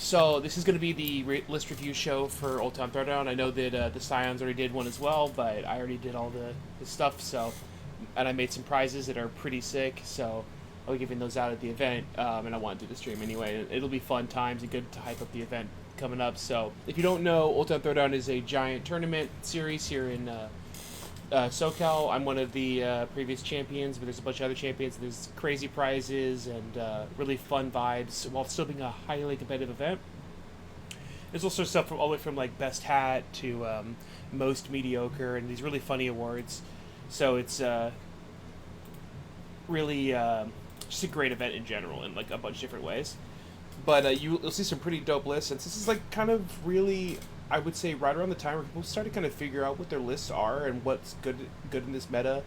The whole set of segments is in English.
So this is going to be the list review show for Old Town Throwdown. I know that the Scions already did one as well, but I already did all the stuff. So, and I made some prizes that are pretty sick. So I'll be giving those out at the event, and I want to do the stream anyway. It'll be fun times and good to hype up the event coming up. So if you don't know, Old Town Throwdown is a giant tournament series here in SoCal. I'm one of the previous champions, but there's a bunch of other champions. There's crazy prizes and really fun vibes while still being a highly competitive event. There's also stuff from all the way from like best hat to most mediocre and these really funny awards. So it's really just a great event in general in like a bunch of different ways. But you'll see some pretty dope lists, and this is like kind of really, I would say, right around the time where people start to kind of figure out what their lists are and what's good in this meta.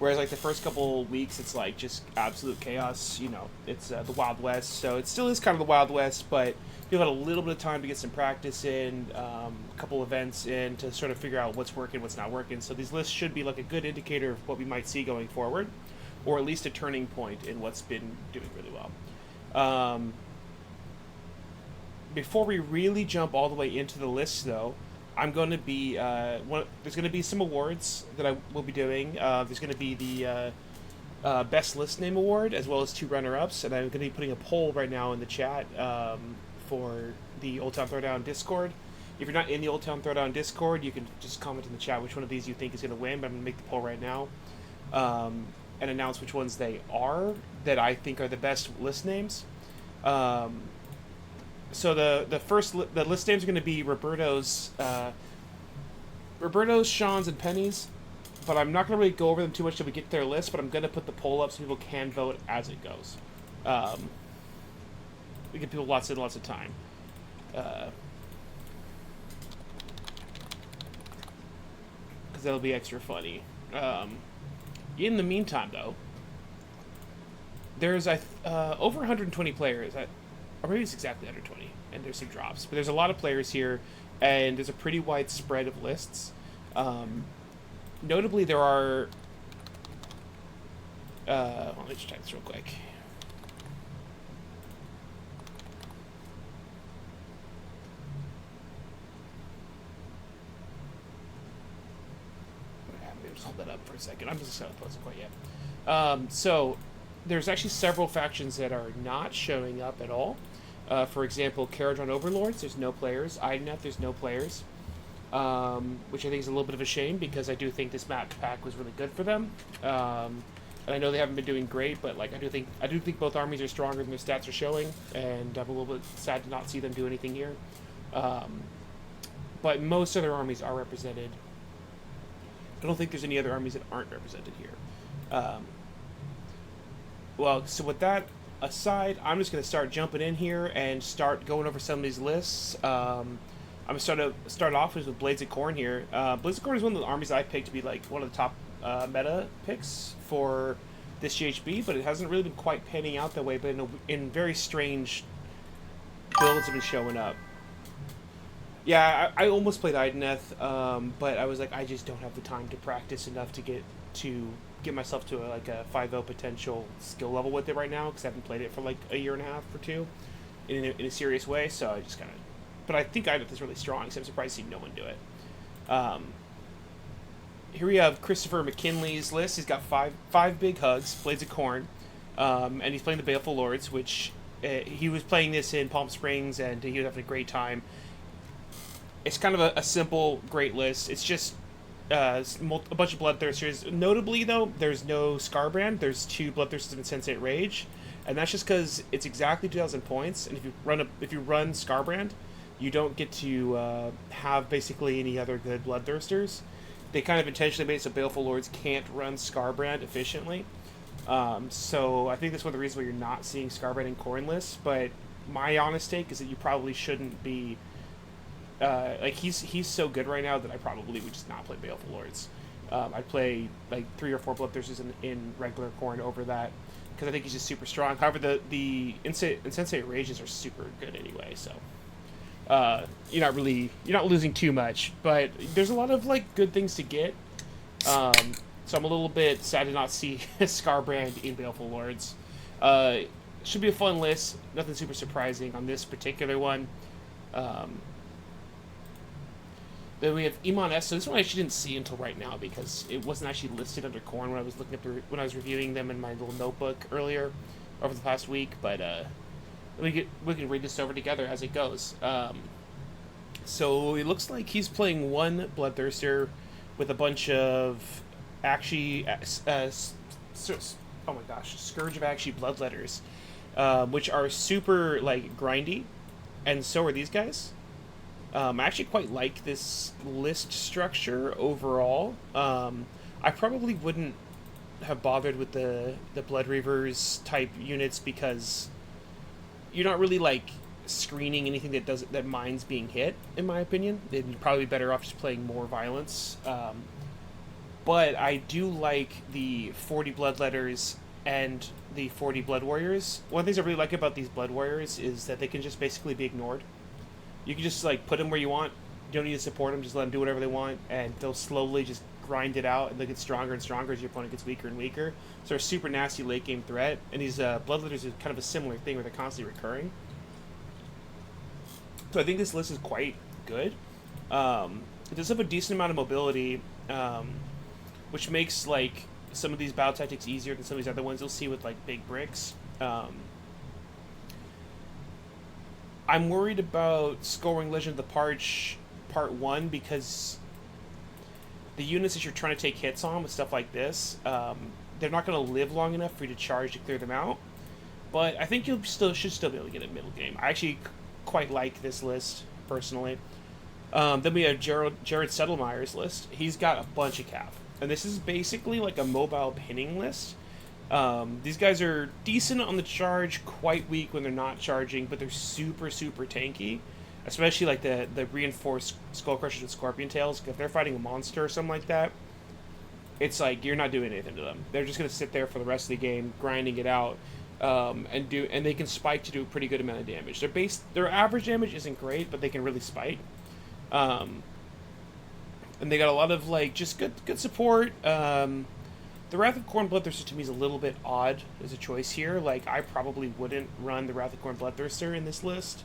Whereas like the first couple weeks, it's like just absolute chaos. You know, it's the Wild West, so it still is kind of the Wild West, but you'll have a little bit of time to get some practice in, a couple events in to sort of figure out what's working, what's not working. So these lists should be like a good indicator of what we might see going forward, or at least a turning point in what's been doing really well. Before we really jump all the way into the list, though, I'm going to be there's going to be some awards that I will be doing. There's going to be the best list name award as well as 2 runner-ups, and I'm going to be putting a poll right now in the chat for the Old Town Throwdown Discord. If you're not in the Old Town Throwdown Discord, you can just comment in the chat which one of these you think is going to win. But I'm going to make the poll right now and announce which ones they are that I think are the best list names. So the first the list names are going to be Roberto's, Sean's, and Penny's, but I'm not going to really go over them too much till we get to their list. But I'm going to put the poll up so people can vote as it goes. We give people lots and lots of time. Because that'll be extra funny. In the meantime, though, there's over 120 players. Or maybe it's exactly 120, and there's some drops. But there's a lot of players here, and there's a pretty wide spread of lists. Notably, there are... let me just check this real quick. Let me just hold that up for a second. I'm just going to post it quite yet. So, there's actually several factions that are not showing up at all. For example, Caradron Overlords, there's no players. Ideneth, there's no players. Which I think is a little bit of a shame because I do think this map pack was really good for them. And I know they haven't been doing great, but like I do think both armies are stronger than their stats are showing, and I'm a little bit sad to not see them do anything here. But most other armies are represented. I don't think there's any other armies that aren't represented here. Well, so with that aside, I'm just going to start jumping in here and start going over some of these lists. I'm going to start off with Blades of Corn here. Blades of Corn is one of the armies I picked to be like one of the top meta picks for this GHB, but it hasn't really been quite panning out that way, but in very strange builds have been showing up. Yeah, I almost played Ideneth, but I was like, I just don't have the time to practice enough to get myself to a 5-0 potential skill level with it right now, because I haven't played it for like a year and a half or two in a serious way, so I just kind of... But I think Ideneth is really strong, so I'm surprised to see no one do it. Here we have Christopher McKinley's list. He's got five big hugs, Blades of Corn, and he's playing the Baleful Lords, which he was playing this in Palm Springs, and he was having a great time. It's kind of a simple, great list. It's just a bunch of Bloodthirsters. Notably, though, there's no Scarbrand. There's 2 Bloodthirsters and Sensate Rage, and that's just because it's exactly 2,000 points. And if you run Scarbrand, you don't get to have basically any other good Bloodthirsters. They kind of intentionally made it so Baleful Lords can't run Scarbrand efficiently. So I think that's one of the reasons why you're not seeing Scarbrand in Corn lists. But my honest take is that you probably shouldn't be. He's so good right now that I probably would just not play Baleful Lords. I'd play like 3 or 4 Bloodthirsters in regular Corn over that, because I think he's just super strong. However, the Insensate Rages are super good anyway, so you're not losing too much. But there's a lot of like good things to get. So I'm a little bit sad to not see Scarbrand in Baleful Lords. should be a fun list. Nothing super surprising on this particular one. Um, then we have Iman S. So this one I actually didn't see until right now because it wasn't actually listed under Corn when I was looking up when I was reviewing them in my little notebook earlier over the past week. But we can read this over together as it goes. So it looks like he's playing one Bloodthirster with a bunch of actually, oh my gosh, Scourge of Actually Bloodletters, which are super like grindy, and so are these guys. I actually quite like this list structure overall. I probably wouldn't have bothered with the Blood Reavers type units because you're not really like screening anything that mines being hit, in my opinion. They'd probably be better off just playing more violence. But I do like the 40 Bloodletters and the 40 Blood Warriors. One of the things I really like about these Blood Warriors is that they can just basically be ignored. You can just like put them where you want. You don't need to support them. Just let them do whatever they want, and they'll slowly just grind it out, and they'll get stronger and stronger as your opponent gets weaker and weaker. So they're a super nasty late game threat. And these Bloodletters are kind of a similar thing where they're constantly recurring. So I think this list is quite good. It does have a decent amount of mobility, which makes like some of these battle tactics easier than some of these other ones you'll see with like big bricks. I'm worried about scoring Legend of the Parch Part 1 because the units that you're trying to take hits on with stuff like this, they're not going to live long enough for you to charge to clear them out. But I think you should still be able to get a middle game. I actually quite like this list, personally. Then we have Jared Settlemeyer's list. He's got a bunch of cap. And this is basically like a mobile pinning list. These guys are decent on the charge, quite weak when they're not charging, but they're super, super tanky. Especially like the reinforced Skull Crushers and Scorpion Tails. If they're fighting a monster or something like that, it's like you're not doing anything to them. They're just going to sit there for the rest of the game, grinding it out, and they can spike to do a pretty good amount of damage. Their average damage isn't great, but they can really spike. And they got a lot of like just good support. The Wrath of Khorne Bloodthirster to me is a little bit odd as a choice here. Like, I probably wouldn't run the Wrath of Khorne Bloodthirster in this list.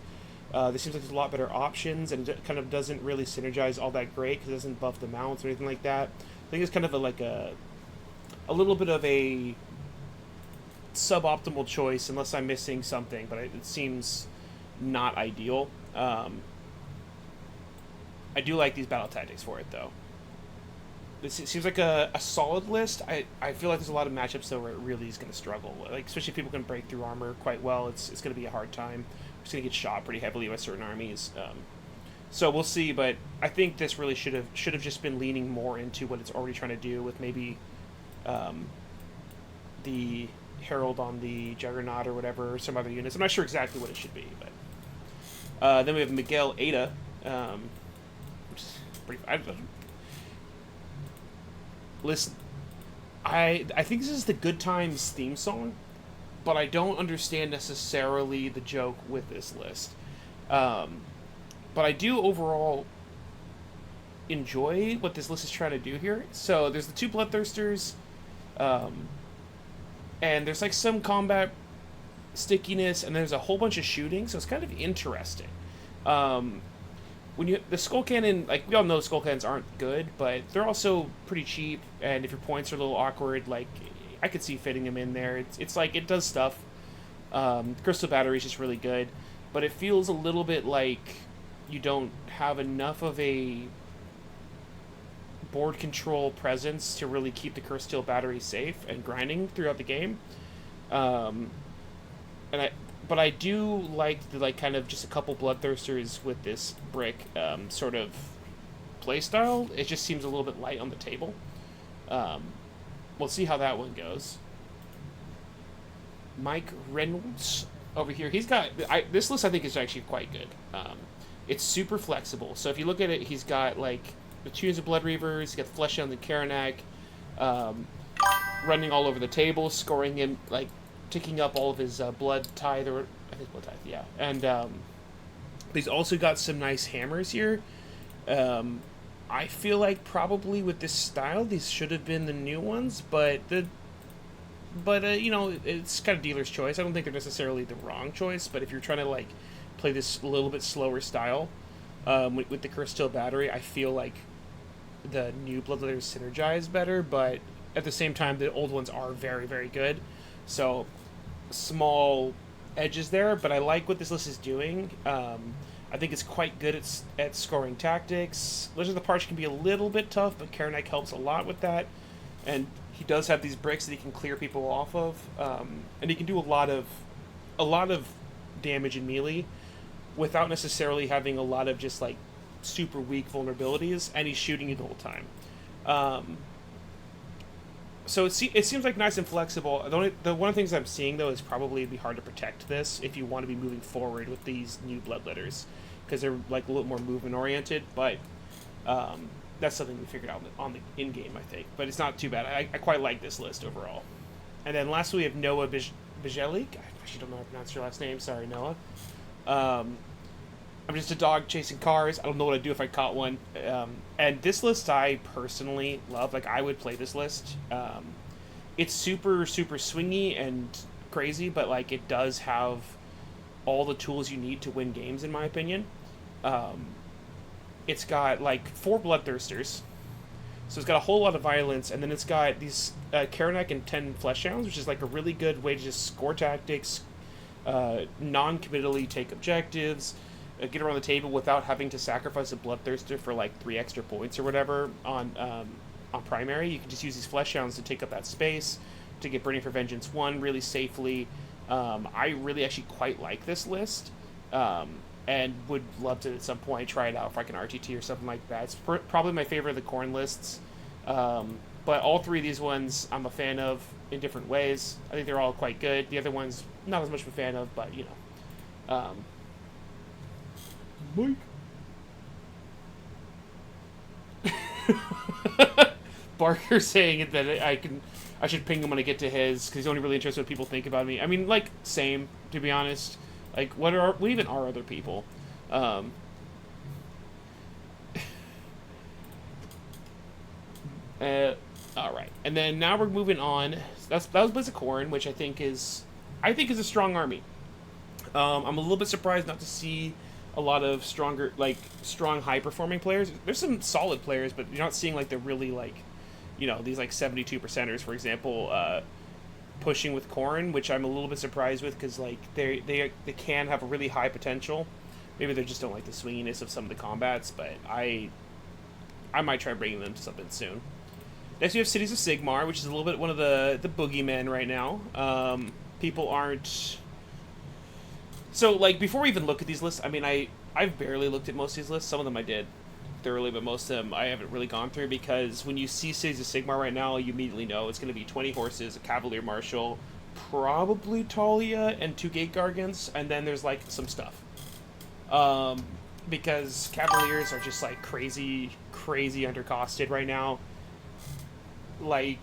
There seems like there's a lot better options, and it kind of doesn't really synergize all that great because it doesn't buff the mounts or anything like that. I think it's kind of a little bit of a suboptimal choice, unless I'm missing something, but it seems not ideal. I do like these battle tactics for it, though. It seems like a solid list. I feel like there's a lot of matchups, though, where it really is going to struggle. Like, especially if people can break through armor quite well, it's going to be a hard time. It's going to get shot pretty heavily by certain armies. So we'll see, but I think this really should have just been leaning more into what it's already trying to do with maybe the Herald on the Juggernaut or whatever, or some other units. I'm not sure exactly what it should be, but then we have Miguel Ada, which is pretty. Listen, I think this is the Good Times theme song, but I don't understand necessarily the joke with this list. But I do overall enjoy what this list is trying to do here. So there's the two Bloodthirsters, and there's like some combat stickiness, and there's a whole bunch of shooting, so it's kind of interesting. The Skull Cannon, like, we all know Skull Cannons aren't good, but they're also pretty cheap, and if your points are a little awkward, like, I could see fitting them in there. It's like, it does stuff. Crystal Battery is just really good, but it feels a little bit like you don't have enough of a board control presence to really keep the Cursed Steel Battery safe and grinding throughout the game. But I do like the kind of just a couple Bloodthirsters with this brick sort of playstyle. It just seems a little bit light on the table. We'll see how that one goes. Mike Reynolds over here. He's got this list. I think is actually quite good. It's super flexible. So if you look at it, he's got like the Tunes of Blood Reavers. He's got Flesh on the Karanak, running all over the table, scoring him like. Ticking up all of his blood tithe, or I think blood tithe, yeah. And he's also got some nice hammers here. I feel like probably with this style, these should have been the new ones, but the but you know, it's kind of dealer's choice. I don't think they're necessarily the wrong choice, but if you're trying to like play this a little bit slower style with the crystal battery, I feel like the new Bloodletters synergize better, but at the same time, the old ones are very, very good. So, small edges there, but I like what this list is doing. I think it's quite good at scoring tactics. Legend of the Parch can be a little bit tough, but Karanak helps a lot with that. And he does have these bricks that he can clear people off of, and he can do a lot of damage in melee without necessarily having a lot of just like super weak vulnerabilities, and he's shooting you the whole time. So it seems like nice and flexible. The one of the things I'm seeing though is probably it'd be hard to protect this if you want to be moving forward with these new Bloodletters, because they're like a little more movement oriented. But that's something we figured out on the in game, I think. But it's not too bad. I quite like this list overall. And then lastly, we have Noah Bijelik. I actually don't know how to pronounce your last name. Sorry, Noah. I'm just a dog chasing cars. I don't know what I'd do if I caught one. And this list I personally love. Like, I would play this list. It's super, super swingy and crazy, but, like, it does have all the tools you need to win games, in my opinion. It's got, like, 4 Bloodthirsters. So it's got a whole lot of violence, and then it's got these Karanak and 10 Flesh Hounds, which is, like, a really good way to just score tactics, non-committally take objectives, get around the table without having to sacrifice a Bloodthirster for like 3 extra points or whatever on primary. You can just use these Flesh Hounds to take up that space, to get Burning for Vengeance 1 really safely. I really actually quite like this list, and would love to at some point try it out for like an RTT or something like that. It's probably my favorite of the Khorne lists, but all 3 of these ones I'm a fan of in different ways. I think they're all quite good. The other ones, not as much of a fan of, but you know. Mike. Barker saying that I should ping him when I get to his, because he's only really interested in what people think about me. I mean, like, same, to be honest. Like, what even are other people? All right, and then now we're moving on. That was Blizzard Khorne, which I think is a strong army. I'm a little bit surprised not to see a lot of strong high performing players. There's some solid players, but you're not seeing like the really like, you know, these like 72%ers, for example, pushing with Khorne, which I'm a little bit surprised with, because like they can have a really high potential. Maybe they just don't like the swinginess of some of the combats, but I might try bringing them to something soon. Next we have Cities of Sigmar, which is a little bit one of the boogeymen right now. People aren't. So, like, before we even look at these lists, I mean, I've barely looked at most of these lists. Some of them I did thoroughly, but most of them I haven't really gone through, because when you see Cities of Sigmar right now, you immediately know it's going to be 20 horses, a Cavalier Marshal, probably Talia, and 2 Gate Gargants, and then there's, like, some stuff. Because Cavaliers are just, like, crazy undercosted right now. Like,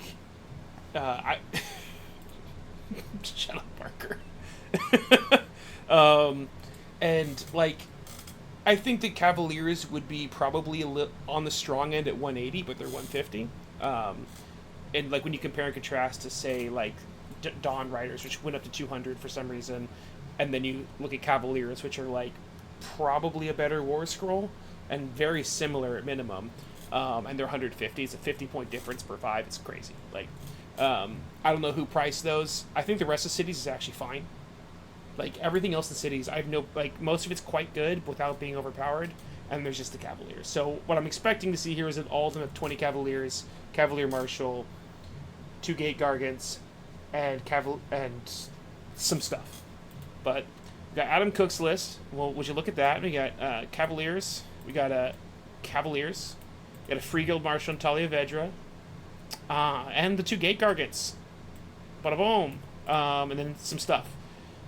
Shut up, Parker. And like, I think the Cavaliers would be probably on the strong end at 180, but they're 150. And like when you compare and contrast to say like Dawn Riders, which went up to 200 for some reason, and then you look at Cavaliers, which are like probably a better War Scroll and very similar at minimum, and they're 150. It's a 50-point difference per 5. It's crazy. Like, I don't know who priced those. I think the rest of Cities is actually fine. Like, everything else in Cities, I have no, like, most of it's quite good without being overpowered, and there's just the Cavaliers. So what I'm expecting to see here is an ultimate 20 Cavaliers, Cavalier Marshal, 2 Gate Gargants, and some stuff. But we got Adam Cook's list. Well, would you look at that? We got Cavaliers. We got a Free Guild Marshal and Talia Vedra. And the 2 Gate Gargants. Bada boom. And then some stuff.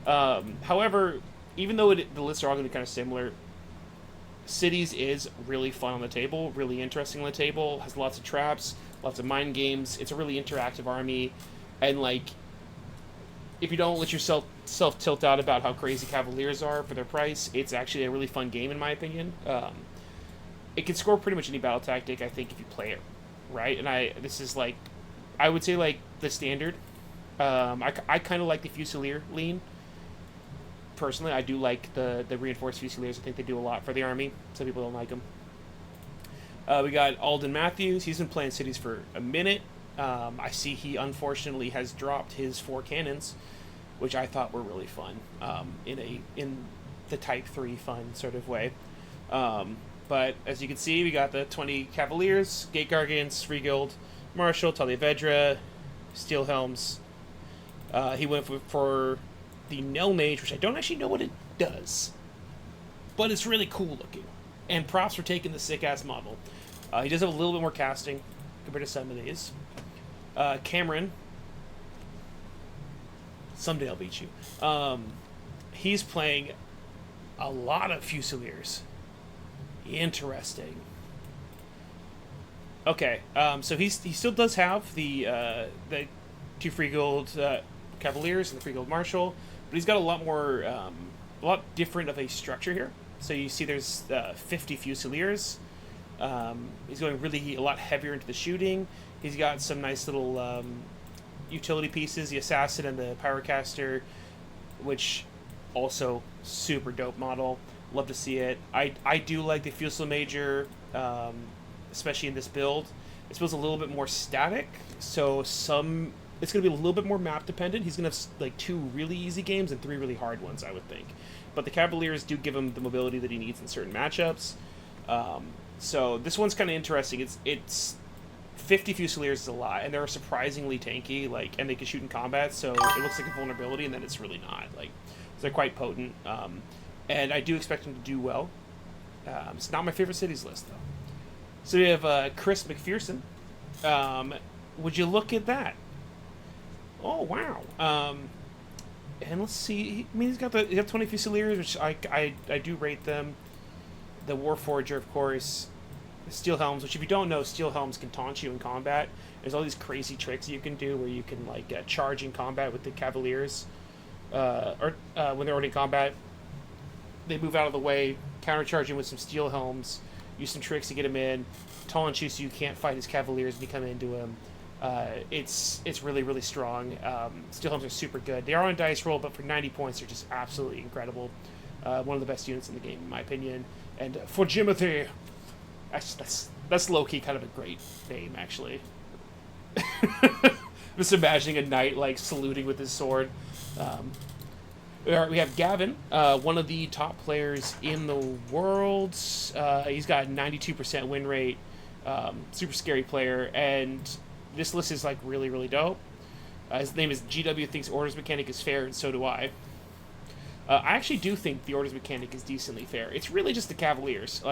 However, even though the lists are all going to be kind of similar, Cities is really fun on the table, really interesting on the table, has lots of traps, lots of mind games. It's a really interactive army, and like, if you don't let yourself tilt out about how crazy Cavaliers are for their price, it's actually a really fun game in my opinion. It can score pretty much any battle tactic, I think, if you play it right. And this is like, I would say like the standard I kind of like the Fusilier lean. Personally, I do like the reinforced Fusiliers. I think they do a lot for the army. Some people don't like them. We got Alden Matthews. He's been playing cities for a minute. I see he unfortunately has dropped his 4 cannons, which I thought were really fun in the Type 3 fun sort of way. But as you can see, we got the 20 Cavaliers, Gate Gargants, Free Guild, Marshal, Taliavedra, Steel Helms. He went for the Nell Mage, which I don't actually know what it does, but it's really cool looking. And props for taking the sick-ass model. He does have a little bit more casting compared to some of these. Cameron. Someday I'll beat you. He's playing a lot of Fusiliers. Interesting. Okay, so he still does have the 2 Free Guild Cavaliers and the Free Guild Marshal, but he's got a lot more, a lot different of a structure here. So you see there's 50 Fusiliers. He's going really a lot heavier into the shooting. He's got some nice little utility pieces, the Assassin and the Pyrocaster, which also super dope model. Love to see it. I do like the Fusilier Major, especially in this build. This build's a little bit more static, so it's going to be a little bit more map dependent. He's going to have like 2 really easy games and 3 really hard ones, I would think. But the Cavaliers do give him the mobility that he needs in certain matchups. So this one's kind of interesting. It's 50 Fusiliers is a lot, and they're surprisingly tanky, and they can shoot in combat, so it looks like a vulnerability, and then it's really not. They're quite potent, and I do expect them to do well. It's not my favorite cities list, though. So we have Chris McPherson. Would you look at that? Oh, wow. And let's see. He's got 20 Fusiliers, which I do rate them. The Warforger, of course. The Steel Helms, which if you don't know, Steel Helms can taunt you in combat. There's all these crazy tricks you can do where you can charge in combat with the Cavaliers, or when they're already in combat, they move out of the way, countercharging with some Steel Helms, use some tricks to get him in, taunt you so you can't fight his Cavaliers and you come into him. It's really, really strong. Steel Helms are super good. They are on a dice roll, but for 90 points, they're just absolutely incredible. One of the best units in the game, in my opinion. And for Jimothy, that's low-key kind of a great name, actually. Just imagining a knight saluting with his sword. We have Gavin, one of the top players in the world. He's got a 92% win rate. Super scary player, and this list is really, really dope. His name is GW thinks Orders Mechanic is fair, and so do I. I actually do think the Orders Mechanic is decently fair. It's really just the Cavaliers.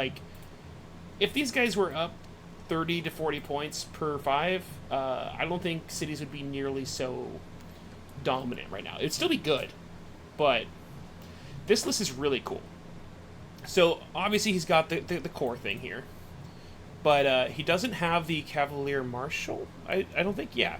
If these guys were up 30 to 40 points per 5, I don't think cities would be nearly so dominant right now. It'd still be good, but this list is really cool. So obviously he's got the core thing here, but he doesn't have the Cavalier Marshal. I don't think. Yeah,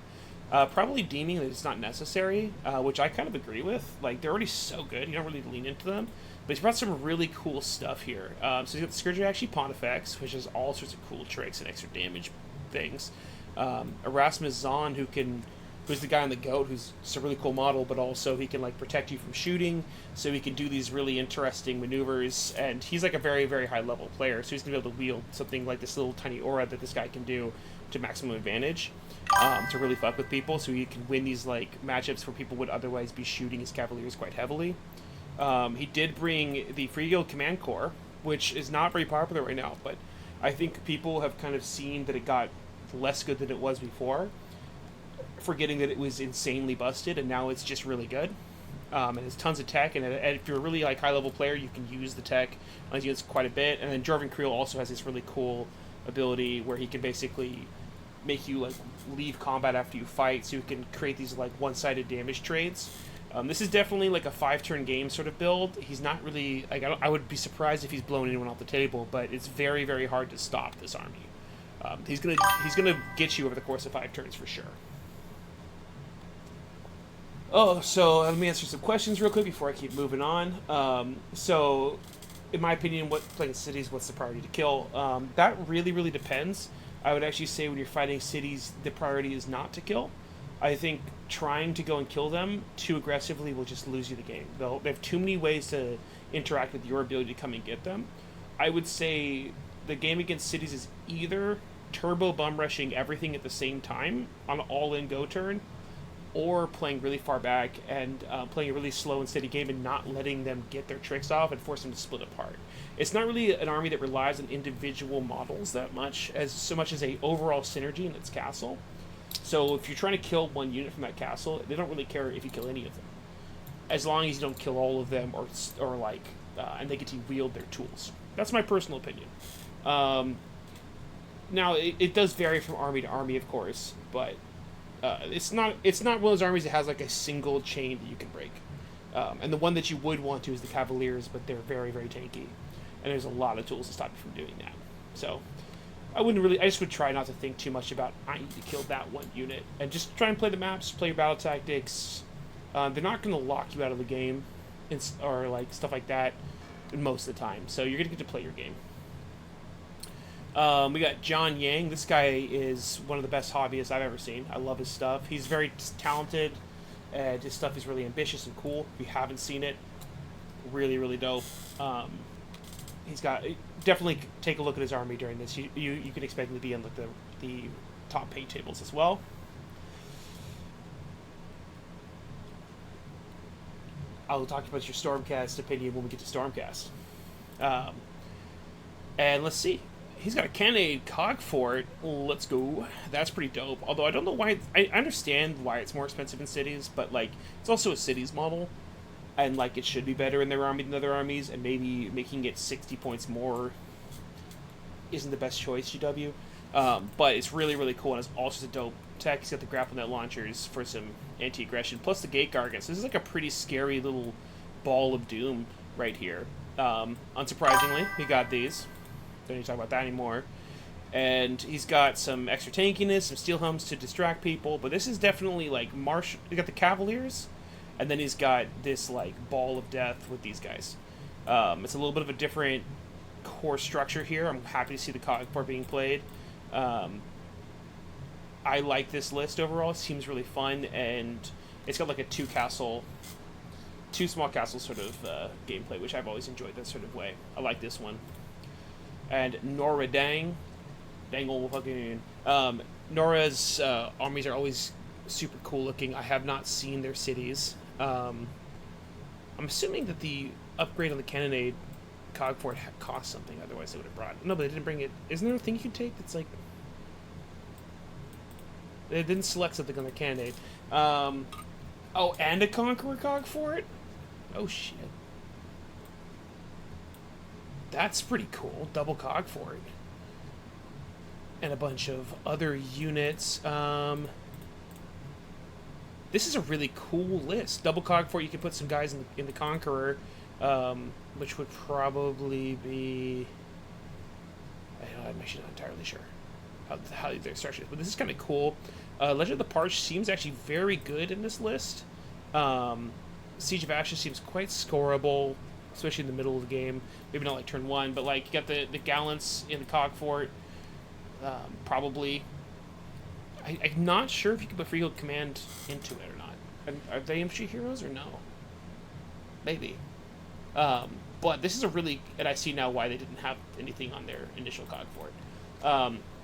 probably deeming that it's not necessary, which I kind of agree with. They're already so good, you don't really lean into them. But he's brought some really cool stuff here. So he's got the Scourge of Action Pontifex, which has all sorts of cool tricks and extra damage things. Erasmus Zahn, who's the guy on the goat, who's just a really cool model, but also he can protect you from shooting, so he can do these really interesting maneuvers, and he's a very, very high level player, so he's going to be able to wield something like this little tiny aura that this guy can do to maximum advantage, to really fuck with people, so he can win these matchups where people would otherwise be shooting his Cavaliers quite heavily. He did bring the Free Guild Command Corps, which is not very popular right now, but I think people have kind of seen that it got less good than it was before, forgetting that it was insanely busted, and now it's just really good. And it's tons of tech, and if you're a really high-level player, you can use the tech on units quite a bit. And then Jorvin Creel also has this really cool ability where he can basically make you leave combat after you fight, so you can create these one-sided damage trades. This is definitely a 5-turn game sort of build. He's not really I would be surprised if he's blown anyone off the table, but it's very, very hard to stop this army. He's gonna get you over the course of 5 turns for sure. Oh, so let me answer some questions real quick before I keep moving on. So, in my opinion, playing cities, what's the priority to kill? That really, really depends. I would actually say when you're fighting cities, the priority is not to kill. I think trying to go and kill them too aggressively will just lose you the game. They have too many ways to interact with your ability to come and get them. I would say the game against cities is either turbo bum rushing everything at the same time on an all-in go turn, or playing really far back and playing a really slow and steady game and not letting them get their tricks off and force them to split apart. It's not really an army that relies on individual models that much, as so much as a overall synergy in its castle. So if you're trying to kill one unit from that castle, they don't really care if you kill any of them, as long as you don't kill all of them, and they get to wield their tools. That's my personal opinion. Now it does vary from army to army, of course, but it's not one of those armies that has like a single chain that you can break. And the one that you would want to is the Cavaliers, but they're very, very tanky, and there's a lot of tools to stop you from doing that. So I just would try not to think too much about I need to kill that one unit, and just try and play the maps, play your battle tactics. They're not going to lock you out of the game, or like stuff like that, most of the time. So you're going to get to play your game. We got John Yang. This guy is one of the best hobbyists I've ever seen. I love his stuff. He's very talented, and his stuff is really ambitious and cool. If you haven't seen it, really, really dope. He's got definitely take a look at his army during this. You can expect him to be in like the top pay tables as well. I'll talk about your Stormcast opinion when we get to Stormcast. And let's see. He's got a cannonade cog fort. Let's go. That's pretty dope. Although I don't know why. I understand why it's more expensive in cities, but like it's also a cities model, and like it should be better in their army than other armies. And maybe making it 60 points more isn't the best choice, GW. But it's really, really cool, and it's also a dope tech. He's got the grapple net launchers for some anti-aggression, plus the gate gargants. This is like a pretty scary little ball of doom right here. Unsurprisingly, he got these. Don't need to talk about that anymore. And he's got some extra tankiness, some steel helms to distract people, but this is definitely like martial. You got the Cavaliers, and then he's got this like ball of death with these guys. It's a little bit of a different core structure here. I'm happy to see the cog fort being played. I like this list overall. It seems really fun, and it's got like a two small castle sort of gameplay, which I've always enjoyed that sort of way. I like this one. And Nora Dangle fucking Nora's armies are always super cool looking. I have not seen their cities. I'm assuming that the upgrade on the cannonade cog fort cost something, otherwise they would have brought it. No, but they didn't bring it. Isn't there a thing you can take that's like... They didn't select something on the cannonade. Oh, and a Conqueror cog fort? Oh, shit. That's pretty cool. Double cog fort. And a bunch of other units. This is a really cool list. Double cog fort, you can put some guys in the Conqueror, which would probably be... I'm actually not entirely sure how they're structured, but this is kind of cool. Legend of the Parch seems actually very good in this list. Siege of Ashes seems quite scoreable, especially in the middle of the game. Maybe not like turn one, but like you got the Gallants in the cog fort. Probably. I'm not sure if you can put Free Field Command into it or not. Are they infantry heroes or no? Maybe. But this is a really... And I see now why they didn't have anything on their initial cog fort.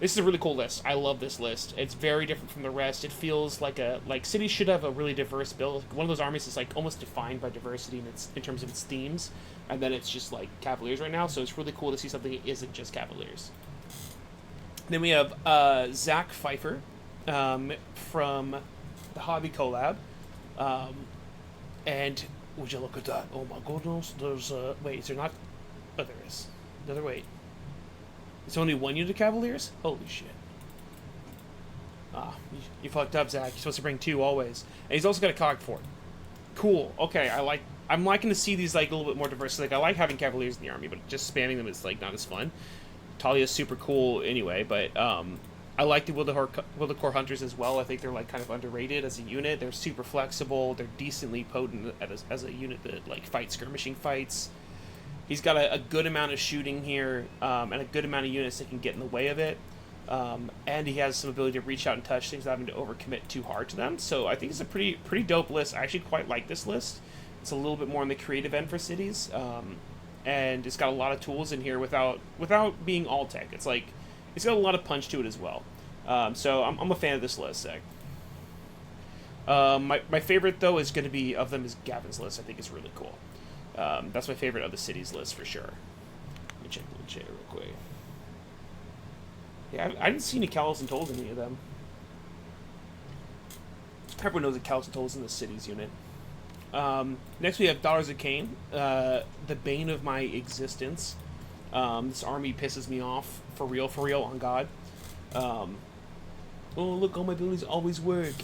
This is a really cool list. I love this list. It's very different from the rest. It feels like cities should have a really diverse build. One of those armies is like almost defined by diversity in terms of its themes, and then it's just like Cavaliers right now. So it's really cool to see something that isn't just Cavaliers. Then we have Zach Pfeiffer from the Hobby Collab, and would you look at that? Oh my goodness! There's wait, is there not? Oh, there is. Another wait. It's only one unit of Cavaliers? Holy shit. Ah, you fucked up, Zach. You're supposed to bring two always. And he's also got a cog fort. Cool. Okay, I'm liking to see these like a little bit more diverse. Like I like having Cavaliers in the army, but just spamming them is like not as fun. Talia's super cool anyway, but I like the Wildecore Hunters as well. I think they're like kind of underrated as a unit. They're super flexible. They're decently potent as a unit that like fights skirmishing fights. He's got a good amount of shooting here, and a good amount of units that can get in the way of it. And he has some ability to reach out and touch things without having to overcommit too hard to them. So I think it's a pretty dope list. I actually quite like this list. It's a little bit more on the creative end for cities, and it's got a lot of tools in here without being all tech. It's like it's got a lot of punch to it as well. So I'm a fan of this list, Zach. My favorite though is going to be of them is Gavin's list. I think it's really cool. That's my favorite of the cities list for sure. Let me check the chat real quick. Yeah, I didn't see any Callous and Tolls in any of them. Everyone knows that Callous and Tolls in the cities unit. Next we have Daughters of Cain, the bane of my existence. This army pisses me off for real, on God. Oh look, all my abilities always work.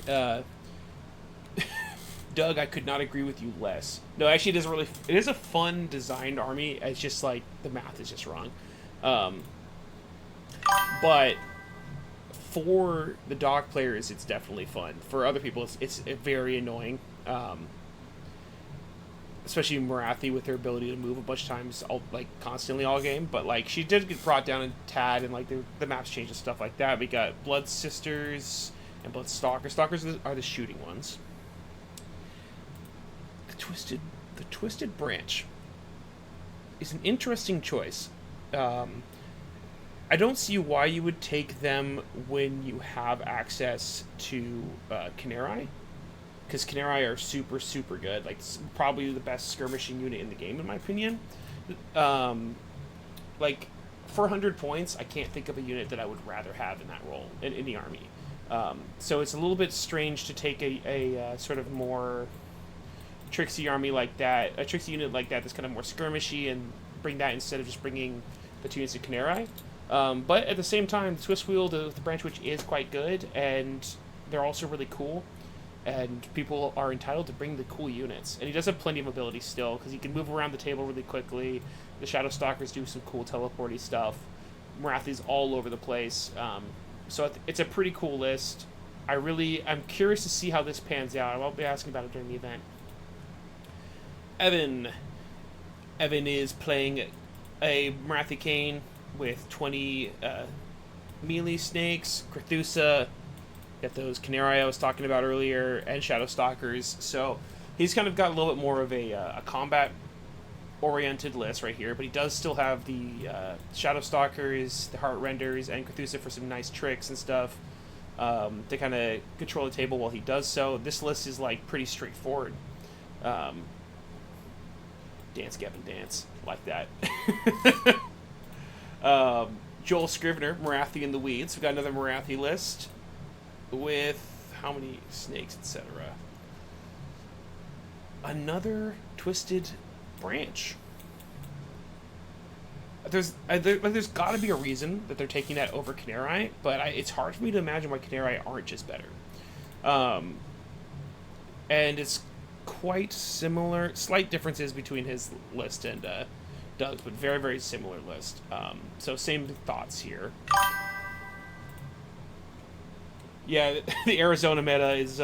Doug, I could not agree with you less. No, actually, it is a fun designed army. It's just like the math is just wrong. But for the dog players, it's definitely fun. For other people, it's very annoying. Especially Marathi with her ability to move a bunch of times, constantly all game. But like she did get brought down in Tad, and like the maps changed and stuff like that. We got Blood Sisters and Blood Stalkers. Stalkers are the shooting ones. The Twisted Branch is an interesting choice. I don't see why you would take them when you have access to Canary, because Canary are super good. Like probably the best skirmishing unit in the game, in my opinion. Like for 100 points, I can't think of a unit that I would rather have in that role in the army. So it's a little bit strange to take a sort of more tricksy army like that, a tricksy unit like that that's kind of more skirmishy, and bring that instead of just bringing the 2 units of Canary. But at the same time, the Twist Wheel, the Branch Witch is quite good, and they're also really cool, and people are entitled to bring the cool units. And he does have plenty of ability still, because he can move around the table really quickly. The Shadow Stalkers do some cool teleporty stuff. Marathi's all over the place. So it's a pretty cool list. I'm curious to see how this pans out. I won't be asking about it during the event. Evan is playing a Marathi Cain with 20 melee snakes, Crethusa, got those Canary I was talking about earlier, and Shadow Stalkers. So he's kind of got a little bit more of a combat-oriented list right here, but he does still have the Shadow Stalkers, the Heart Renders, and Crethusa for some nice tricks and stuff to kind of control the table while he does so. This list is like pretty straightforward. Dance, Gavin, dance. Like that. Joel Scrivener, Marathi in the Weeds. We've got another Marathi list with how many snakes, etc. Another Twisted Branch. There's got to be a reason that they're taking that over Canary, but it's hard for me to imagine why Canary aren't just better. And it's quite similar, slight differences between his list and Doug's, but very similar list. So same thoughts here. Yeah, the Arizona meta is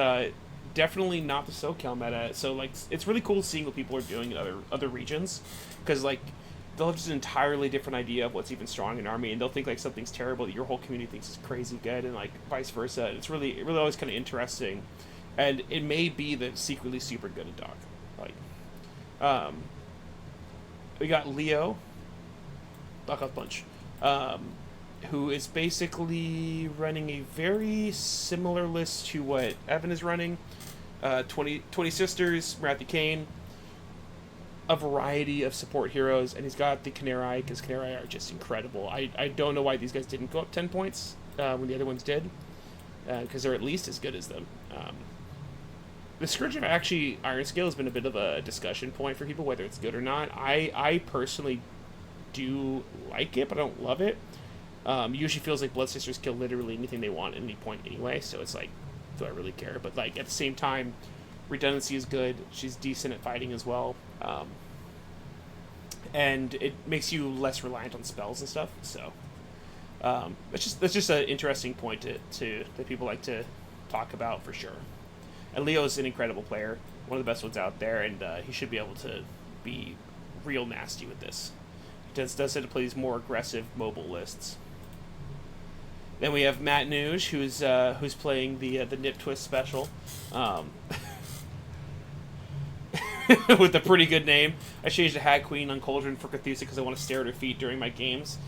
definitely not the SoCal meta. So like, it's really cool seeing what people are doing in other regions, because like they'll have just an entirely different idea of what's even strong in army, and they'll think like something's terrible that your whole community thinks is crazy good, and like vice versa. It's really always kind of interesting. And it may be that secretly super good at dog. Like, we got Leo, Knockout Punch, who is basically running a very similar list to what Evan is running. 20 Sisters, Marathi Cain, a variety of support heroes, and he's got the Canary, because Canary are just incredible. I don't know why these guys didn't go up 10 points when the other ones did, because they're at least as good as them. The Scourge of actually Iron Scale has been a bit of a discussion point for people, whether it's good or not. I personally do like it, but I don't love it. Usually feels like Blood Sisters kill literally anything they want at any point anyway, so it's like, do I really care? But like at the same time, redundancy is good. She's decent at fighting as well. And it makes you less reliant on spells and stuff, so that's just an interesting point to that people like to talk about for sure. And Leo's an incredible player, one of the best ones out there, and he should be able to be real nasty with this. He does tend to play these more aggressive mobile lists. Then we have Matt Nuge, who's playing the Nip Twist special, with a pretty good name. I changed the Hag Queen on Cauldron for Cthulhu because I want to stare at her feet during my games.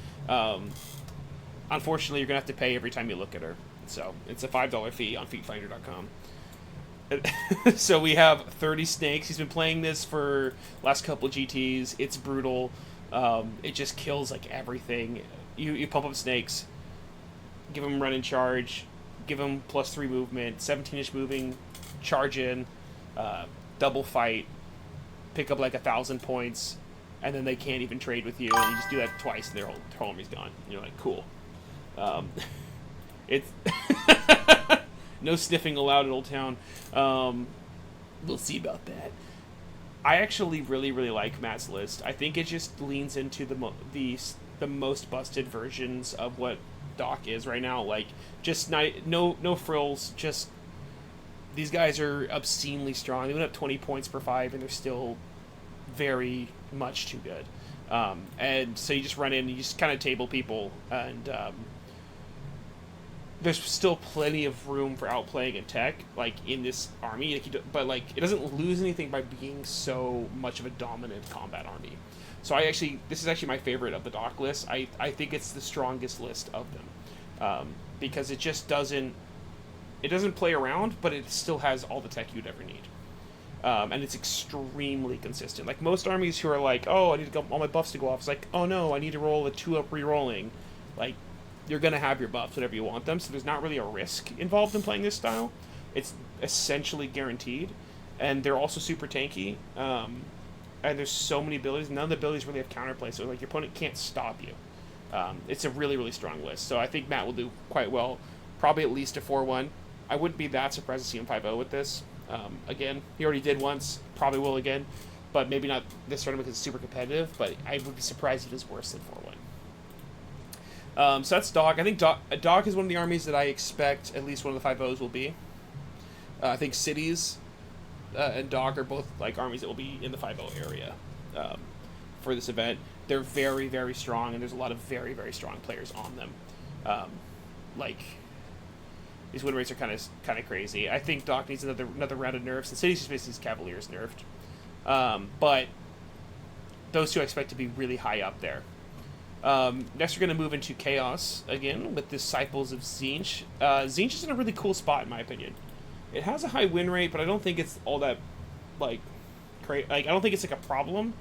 Unfortunately, you're gonna have to pay every time you look at her, so it's a $5 fee on FeetFinder.com. So we have 30 snakes. He's been playing this for last couple of GTs. It's brutal. It just kills like everything. You pump up snakes, give them run and charge, give them +3 movement, 17-inch moving, charge in, double fight, pick up like 1,000 points, and then they can't even trade with you. And you just do that twice, and their whole army's gone. And you're like, cool. It's no sniffing allowed at Old Town. We'll see about that. I actually really like Matt's list. I think it just leans into the most busted versions of what Doc is right now. Like, just no frills. Just these guys are obscenely strong. They went up 20 points per 5, and they're still very much too good. And so you just run in, and you just kind of table people, and there's still plenty of room for outplaying and tech, like, in this army, but, like, it doesn't lose anything by being so much of a dominant combat army. So this is actually my favorite of the Doc list. I think it's the strongest list of them, because it just doesn't play around, but it still has all the tech you'd ever need. And it's extremely consistent. Like, most armies who are like, oh, I need all my buffs to go off, it's like, oh no, I need to roll a 2-up re-rolling. Like, you're going to have your buffs whenever you want them, so there's not really a risk involved in playing this style. It's essentially guaranteed, and they're also super tanky, and there's so many abilities. None of the abilities really have counterplay, so like your opponent can't stop you. It's a really strong list, so I think Matt will do quite well. Probably at least a 4-1. I wouldn't be that surprised to see him 5-0 with this. Again, he already did once, probably will again, but maybe not this tournament because it's super competitive, but I would be surprised if it is worse than 4-1. So that's Doc. I think Doc is one of the armies that I expect at least one of the 5-0s will be. I think Cities and Doc are both like armies that will be in the 5-0 area for this event. They're very strong, and there's a lot of very strong players on them. Like, these win rates are kind of crazy. I think Doc needs another round of nerfs. The Cities just basically Cavaliers nerfed, but those two I expect to be really high up there. Next, we're going to move into Chaos again with Disciples of Tzeentch. Tzeentch is in a really cool spot, in my opinion. It has a high win rate, but I don't think it's all that, like, I don't think it's like a problem.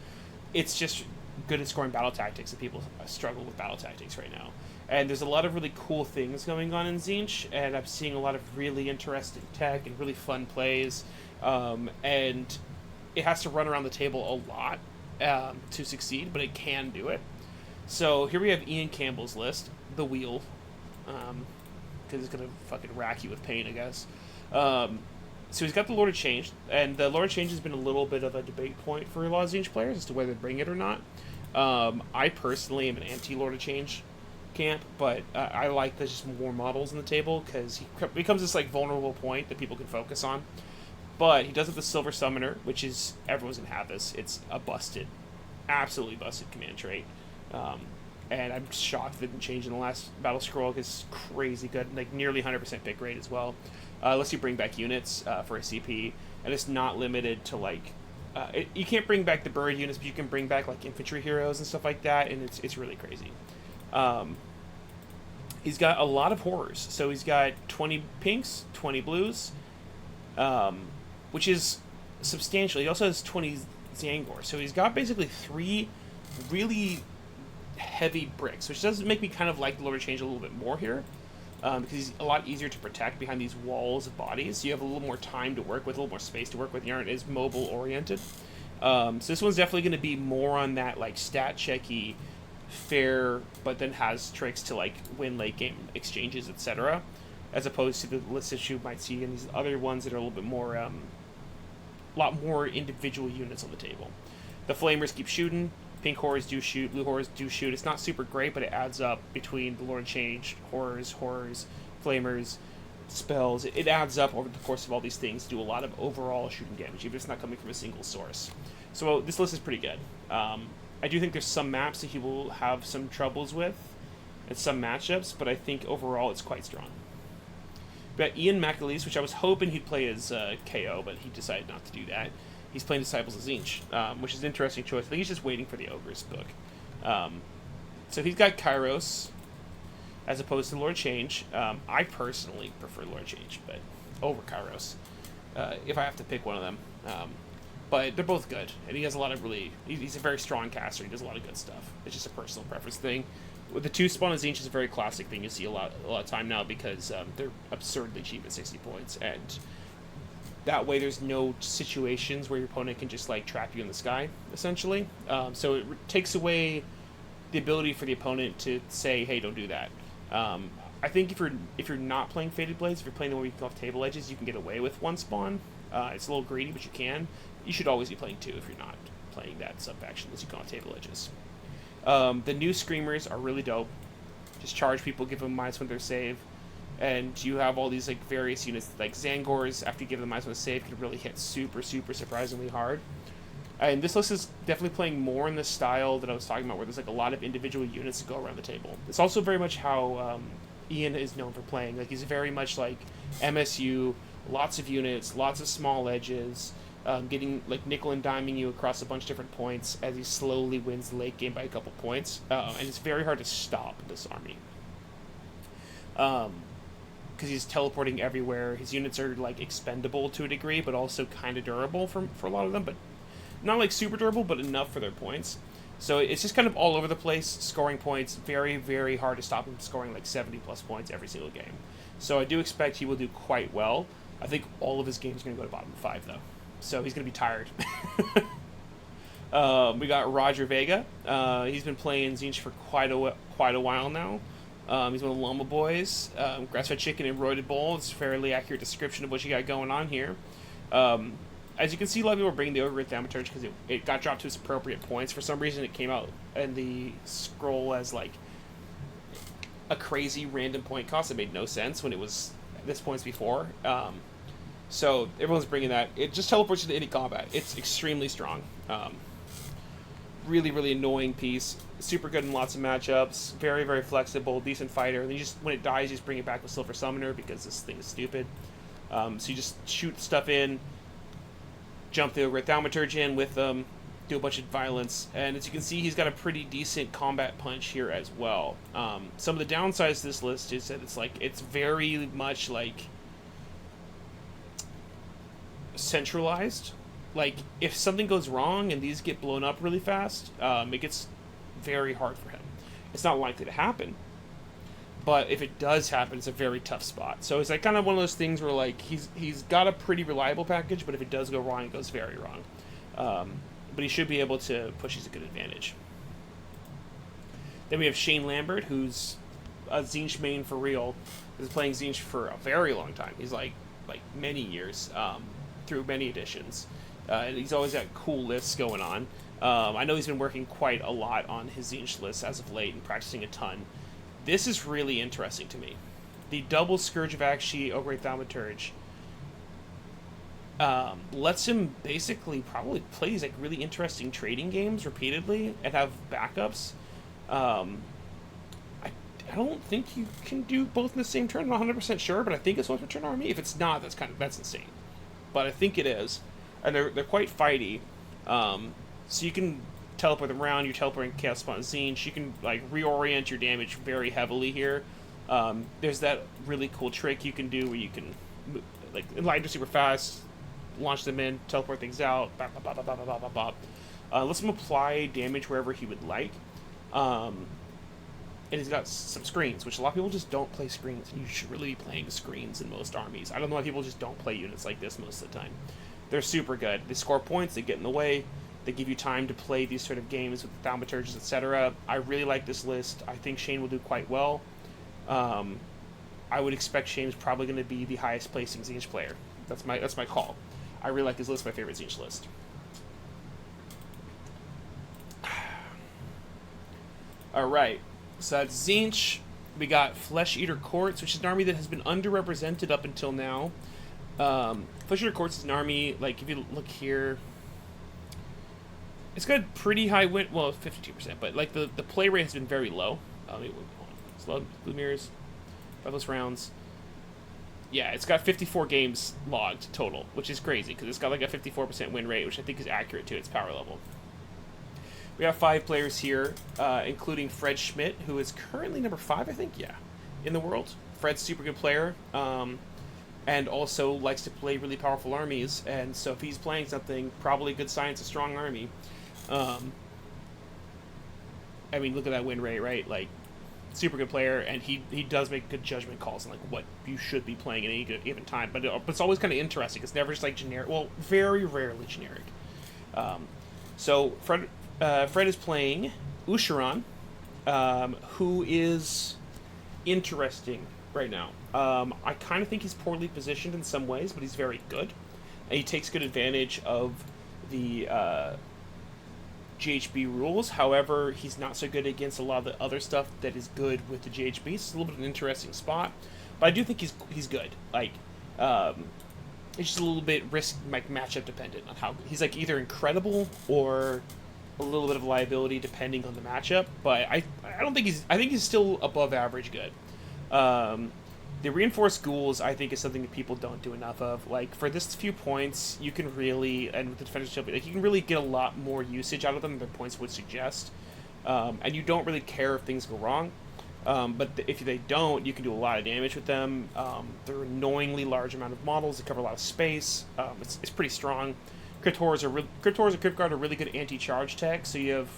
It's just good at scoring battle tactics, and people struggle with battle tactics right now. And there's a lot of really cool things going on in Tzeentch, and I'm seeing a lot of really interesting tech and really fun plays. And it has to run around the table a lot to succeed, but it can do it. So here we have Ian Campbell's list, the Wheel, because it's going to fucking rack you with pain, I guess. So he's got the Lord of Change, and the Lord of Change has been a little bit of a debate point for a lot of Tzeentch players as to whether to bring it or not. I personally am an anti-Lord of Change camp, but I like there's just more models on the table, because he becomes this like vulnerable point that people can focus on. But he does have the Silver Summoner, which is, everyone's going to have this. It's a absolutely busted command trait. And I'm shocked that it didn't change in the last battle scroll, because it's crazy good, like nearly 100% pick rate as well. Lets you bring back units for a CP, and it's not limited to like you can't bring back the bird units, but you can bring back like infantry heroes and stuff like that, and it's really crazy. He's got a lot of horrors, so he's got 20 pinks, 20 blues, which is substantial. He also has 20 Zangor, so he's got basically 3 really heavy bricks, which does make me kind of like the Lord of Change a little bit more here, because he's a lot easier to protect behind these walls of bodies. So you have a little more time to work with, a little more space to work with. You aren't as mobile oriented. So this one's definitely going to be more on that like stat checky, fair, but then has tricks to like win late game exchanges, etc., as opposed to the lists that you might see in these other ones that are a little bit more, lot more individual units on the table. The Flamers keep shooting. Pink horrors do shoot, blue horrors do shoot. It's not super great, but it adds up between the Lord of Change, horrors, flamers, spells. It adds up over the course of all these things to do a lot of overall shooting damage, even if it's not coming from a single source. So this list is pretty good. I do think there's some maps that he will have some troubles with. in some matchups, but I think overall it's quite strong. We got Ian McAleese, which I was hoping he'd play as KO, but he decided not to do that. He's playing Disciples of Zinch, which is an interesting choice. I think he's just waiting for the Ogre's book. So he's got Kairos as opposed to Lord Change. I personally prefer Lord Change, but over Kairos, if I have to pick one of them. But they're both good, and he has a lot of he's a very strong caster. He does a lot of good stuff. It's just a personal preference thing. With the 2-spawn of Zinch is a very classic thing you see a lot of time now because they're absurdly cheap at 60 points, and that way there's no situations where your opponent can just like trap you in the sky, essentially. So it takes away the ability for the opponent to say, hey, don't do that. I think if you're not playing Fated Blades, if you're playing the one we call table edges, you can get away with 1 spawn. It's a little greedy, but you can. You should always be playing 2 if you're not playing that sub-faction as you call table edges. The new Screamers are really dope. Just charge people, give them -1 their save, and you have all these like various units like Zangors. After you give them -1 save, can really hit super surprisingly hard. And this list is definitely playing more in the style that I was talking about, where there's like a lot of individual units that go around the table. It's also very much how Ian is known for playing. Like he's very much like MSU, lots of units, lots of small edges. Getting like nickel and diming you across a bunch of different points as he slowly wins the late game by a couple points, and it's very hard to stop this army because he's teleporting everywhere. His units are like expendable to a degree, but also kind of durable for a lot of them, but not like super durable, but enough for their points. So it's just kind of all over the place, scoring points. Very hard to stop him scoring like 70+ points every single game. So I do expect he will do quite well. I think all of his games are going to go to bottom 5 though. So he's going to be tired. We got Roger Vega. He's been playing Zinch for quite a while now. He's one of the Llama Boys. Grass-fed chicken and roided bull. It's a fairly accurate description of what you got going on here. As you can see, a lot of people are bringing the Ogre Thaumaturge because it got dropped to its appropriate points. For some reason, it came out in the scroll as like a crazy random point cost. It made no sense when it was this points before. So everyone's bringing that. It just teleports you to any combat. It's extremely strong. Really annoying piece. Super good in lots of matchups. Very flexible. Decent fighter. And then when it dies, you just bring it back with Silver Summoner because this thing is stupid. So you just shoot stuff in, jump the Ogre Thaumaturge in with them, do a bunch of violence. And as you can see, he's got a pretty decent combat punch here as well. Some of the downsides to this list is that it's very much like centralized. Like if something goes wrong and these get blown up really fast, it gets very hard for him. It's not likely to happen, but if it does happen, it's a very tough spot. So it's like kind of one of those things where like he's got a pretty reliable package, but if it does go wrong, it goes very wrong. But he should be able to push his a good advantage. Then we have Shane Lambert, who's a Zinch main for real. He's playing Zinch for a very long time. He's like many years. Through many editions, and he's always got cool lists going on. I know he's been working quite a lot on his Zinch list as of late and practicing a ton. This is really interesting to me. The double Scourge of Akshi Ogre Thaumaturge lets him basically probably play these like really interesting trading games repeatedly and have backups. I don't think you can do both in the same turn. I'm not 100% sure, but I think it's one per turn army. If it's not, that's insane. But I think it is, and they're quite fighty. So you can teleport them around. You're teleporting Chaos Spawn Zinch. You can like reorient your damage very heavily here. There's that really cool trick you can do where you can like enlighten super fast, launch them in, teleport things out. Lets him apply damage wherever he would like. And he's got some screens, which a lot of people just don't play screens. And you should really be playing screens in most armies. I don't know why people just don't play units like this most of the time. They're super good. They score points, they get in the way, they give you time to play these sort of games with the Thaumaturges, etc. I really like this list. I think Shane will do quite well. I would expect Shane's probably going to be the highest placing Zinch player. That's my call. I really like his list, my favorite Zinch list. Alright. So that's Zinch. We got Flesh Eater Courts, which is an army that has been underrepresented up until now. Flesh Eater Courts is an army, like, if you look here, it's got pretty high win, well, 52%, but, like, the play rate has been very low. Hold on, Slug, Blue Mirrors, 5 rounds. Yeah, it's got 54 games logged total, which is crazy because it's got like a 54% win rate, which I think is accurate to its power level. We have 5 players here, including Fred Schmidt, who is currently number 5, I think, yeah, in the world. Fred's a super good player, and also likes to play really powerful armies, and so if he's playing something, probably a good sign it's a strong army. I mean, look at that win rate, right? Like, super good player, and he does make good judgment calls on like what you should be playing at any given time. But it's always kind of interesting. It's never just like generic. Well, very rarely generic. So Fred is playing Usharan, who is interesting right now. I kind of think he's poorly positioned in some ways, but he's very good, and he takes good advantage of the GHB rules. However, he's not so good against a lot of the other stuff that is good with the GHB. So it's a little bit of an interesting spot, but I do think he's good. Like, it's just a little bit risk like matchup dependent on how he's like either incredible or a little bit of liability depending on the matchup. But I don't think I think he's still above average good. The reinforced ghouls, I think, is something that people don't do enough of. Like, for this few points, you can really, and with the defender's shield, like, you can really get a lot more usage out of them than points would suggest. And you don't really care if things go wrong. But if they don't, you can do a lot of damage with them. They're an annoyingly large amount of models. They cover a lot of space. It's pretty strong. Crypt Horrors and Crypt Guard are really good anti-charge tech, so you have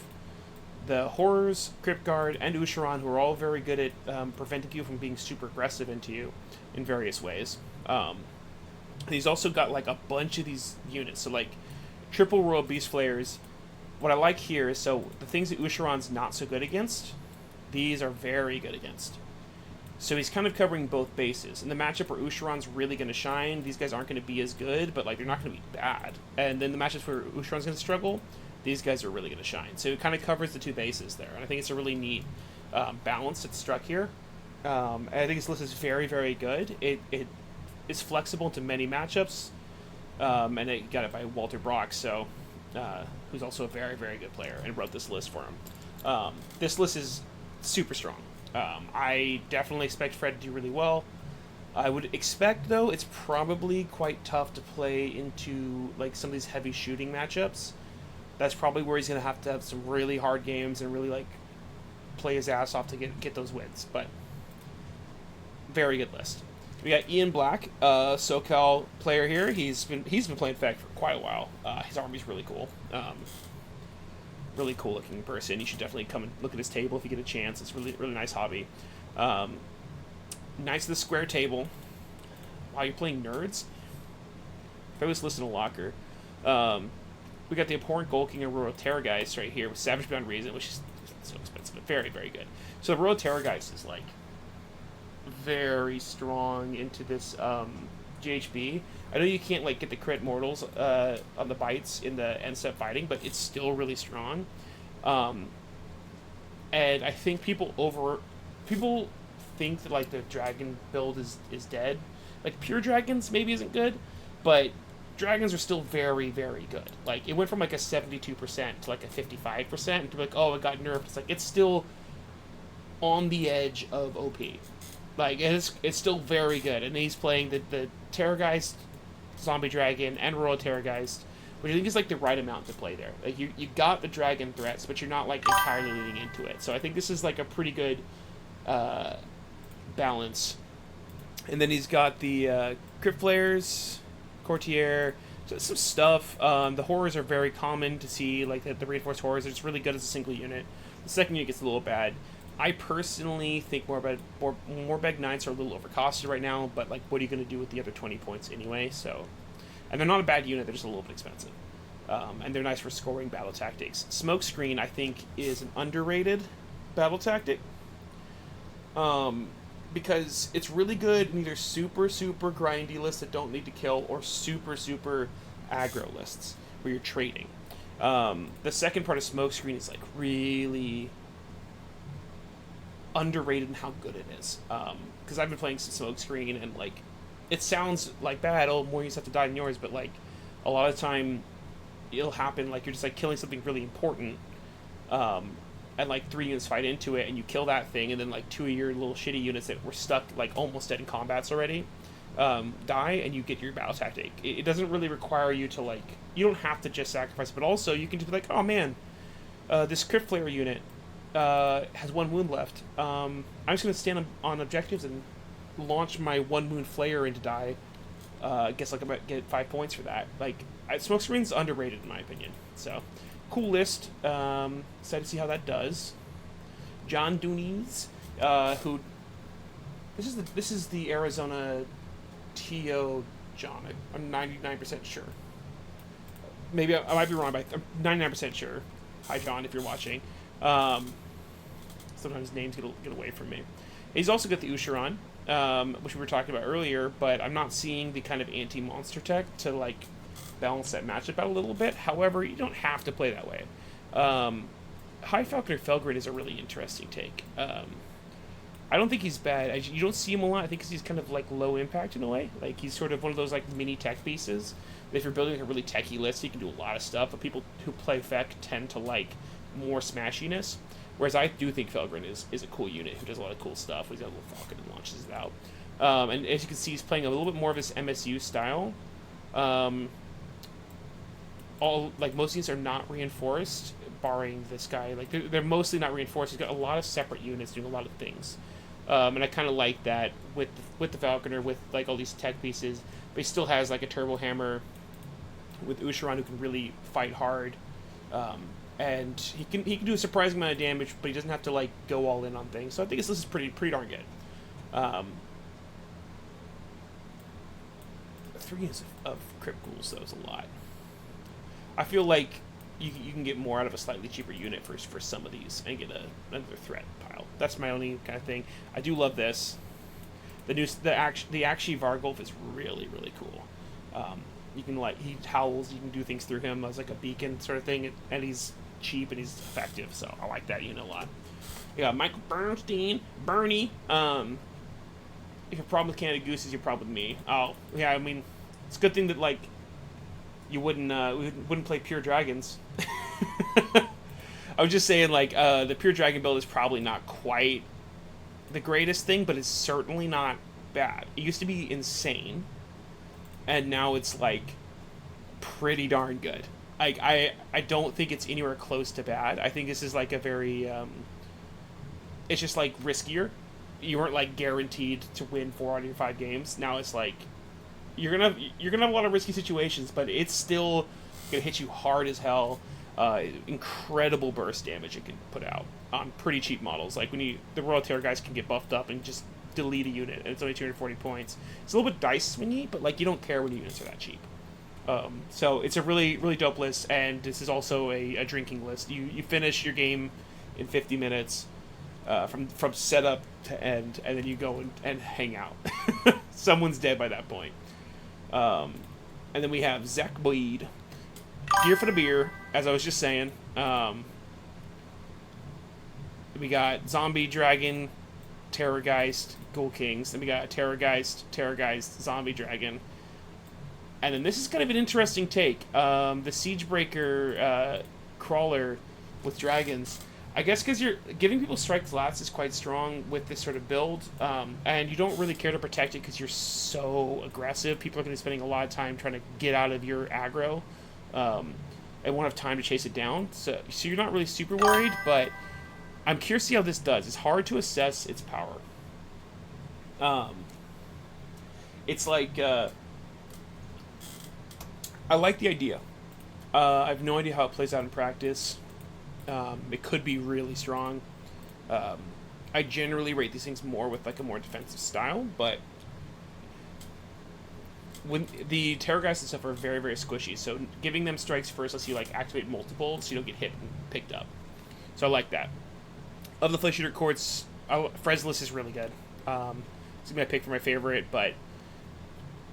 the Horrors, Crypt Guard, and Usharan, who are all very good at preventing you from being super aggressive into you in various ways. He's also got like a bunch of these units, so like triple Royal Beast Flayers. What I like here is, so the things that Usharan's not so good against, these are very good against. So he's kind of covering both bases. In the matchup where Usharan's really going to shine, these guys aren't going to be as good, but like they're not going to be bad. And then the matchups where Usharan's going to struggle, these guys are really going to shine. So it kind of covers the two bases there. And I think it's a really neat balance that's struck here. And I think this list is very, very good. It is flexible to many matchups. And it got it by Walter Brock, so who's also a very, very good player, and wrote this list for him. This list is super strong. I definitely expect Fred to do really well. I would expect, though, it's probably quite tough to play into like some of these heavy shooting matchups. That's probably where he's going to have some really hard games and really like play his ass off to get those wins. But very good list. We got Ian Black, SoCal player here. He's been playing Feg for quite a while. His army's really cool. Really cool looking person. You should definitely come and look at his table if you get a chance. It's really nice hobby. Nice to the square table. Wow, you're playing Nerds? If I was listening to Locker. We got the Abhorrent Gold King and Royal Terrorgeist right here with Savage Beyond Reason, which is so expensive, but very, very good. So the Royal Terrorgeist is like very strong into this GHB. I know you can't like get the crit mortals on the bites in the end step fighting, but it's still really strong. And I think people think that like the dragon build is dead. Like pure dragons maybe isn't good, but dragons are still very, very good. Like, it went from like a 72% to like a 55%, and to be like, oh, it got nerfed. It's like, it's still on the edge of OP. Like, it's still very good. And he's playing the Terrorgeist, Zombie Dragon, and Royal Terrorgeist, which I think is like the right amount to play there. Like, you got the dragon threats, but you're not like entirely leaning into it. So I think this is like a pretty good balance. And then he's got the Crypt Flayers, Courtier, just some stuff. The horrors are very common to see, like the reinforced horrors are just really good as a single unit. The second unit gets a little bad. I personally think Morbeg Knights are a little overcosted right now, but like, what are you going to do with the other 20 points anyway? So, and they're not a bad unit, they're just a little bit expensive. And they're nice for scoring battle tactics. Smokescreen, I think, is an underrated battle tactic. Because it's really good in either super, super grindy lists that don't need to kill, or super, super aggro lists where you're trading. The second part of Smokescreen is like really underrated in how good it is. Because I've been playing some Smokescreen, and like, it sounds like bad, oh, more units have to die than yours, but like, a lot of the time, it'll happen, like, you're just like killing something really important, and like 3 units fight into it, and you kill that thing, and then like 2 of your little shitty units that were stuck like almost dead in combats already die, and you get your battle tactic. It doesn't really require you to like, you don't have to just sacrifice, but also you can just be like, oh man, this crypt flare unit has 1 wound left. I'm just gonna stand on objectives and launch my 1 wound flare into die. I guess like I might get 5 points for that. Like, Smoke Screen's underrated in my opinion. So, cool list. Excited to see how that does. John Duniz, who this is the Arizona TO John. I'm 99% sure. Maybe I might be wrong, but I'm 99% sure. Hi John, if you're watching. Sometimes names get away from me. He's also got the Ushiran, which we were talking about earlier, but I'm not seeing the kind of anti-monster tech to like balance that matchup out a little bit. However, you don't have to play that way. High Falconer Felgrid is a really interesting take. I don't think he's bad. You don't see him a lot. I think 'cause he's kind of like low impact in a way. Like he's sort of one of those like mini tech pieces. If you're building like a really techy list, he can do a lot of stuff. But people who play Feck tend to like more smashiness. Whereas I do think Felgrin is a cool unit who does a lot of cool stuff. He's got a little falcon and launches it out. And as you can see, he's playing a little bit more of his MSU style. All like most units are not reinforced, barring this guy. Like they're mostly not reinforced. He's got a lot of separate units doing a lot of things. And I kind of like that with the Falconer, with like all these tech pieces. But he still has like a Turbo Hammer with Ushiran who can really fight hard. And he can do a surprising amount of damage, but he doesn't have to like go all in on things. So I think this list is pretty darn good. 3 units of Crypt Ghouls though is a lot. I feel like you can get more out of a slightly cheaper unit for some of these and get another threat pile. That's my only kind of thing. I do love this. The Akshi Vargulf is really cool. You can like, he howls, you can do things through him as like a beacon sort of thing, and he's cheap and he's effective, so I like that unit a lot. You got Michael Bernstein, Bernie. If your problem with Canada Goose is your problem with me. Oh yeah, I mean, it's a good thing that like you wouldn't play Pure Dragons. I was just saying like the Pure Dragon build is probably not quite the greatest thing, but it's certainly not bad. It used to be insane, and now it's like pretty darn good. Like I don't think it's anywhere close to bad. I think this is like a very it's just like riskier. You weren't like guaranteed to win 4 out of your 5 games. Now it's like you're gonna have a lot of risky situations, but it's still gonna hit you hard as hell. Incredible burst damage it can put out on pretty cheap models. Like when the Royal Terror guys can get buffed up and just delete a unit, and it's only 240 points. It's a little bit dice swingy, but like you don't care when your units are that cheap. So it's a really dope list, and this is also a drinking list. You finish your game in 50 minutes from setup to end, and then you go and hang out. Someone's dead by that point. And then we have Zach Boyd, Gear for the Beer, as I was just saying. We got Zombie, Dragon, Terrorgeist, Ghoul Kings. Then we got Terrorgeist, Zombie, Dragon. And then this is kind of an interesting take. The Siegebreaker Crawler with Dragons. I guess because you're giving people strike flats is quite strong with this sort of build, and you don't really care to protect it because you're so aggressive. People are going to be spending a lot of time trying to get out of your aggro, and won't have time to chase it down. So you're not really super worried, but I'm curious to see how this does. It's hard to assess its power. It's like I like the idea. I have no idea how it plays out in practice. It could be really strong. I generally rate these things more with like a more defensive style, but when the Terrorgeist and stuff are very squishy, so giving them strikes first lets you like activate multiple, so you don't get hit and picked up. So I like that. Of the Flesh Eater Courts, Frezless is really good. It's gonna be my pick for my favorite, but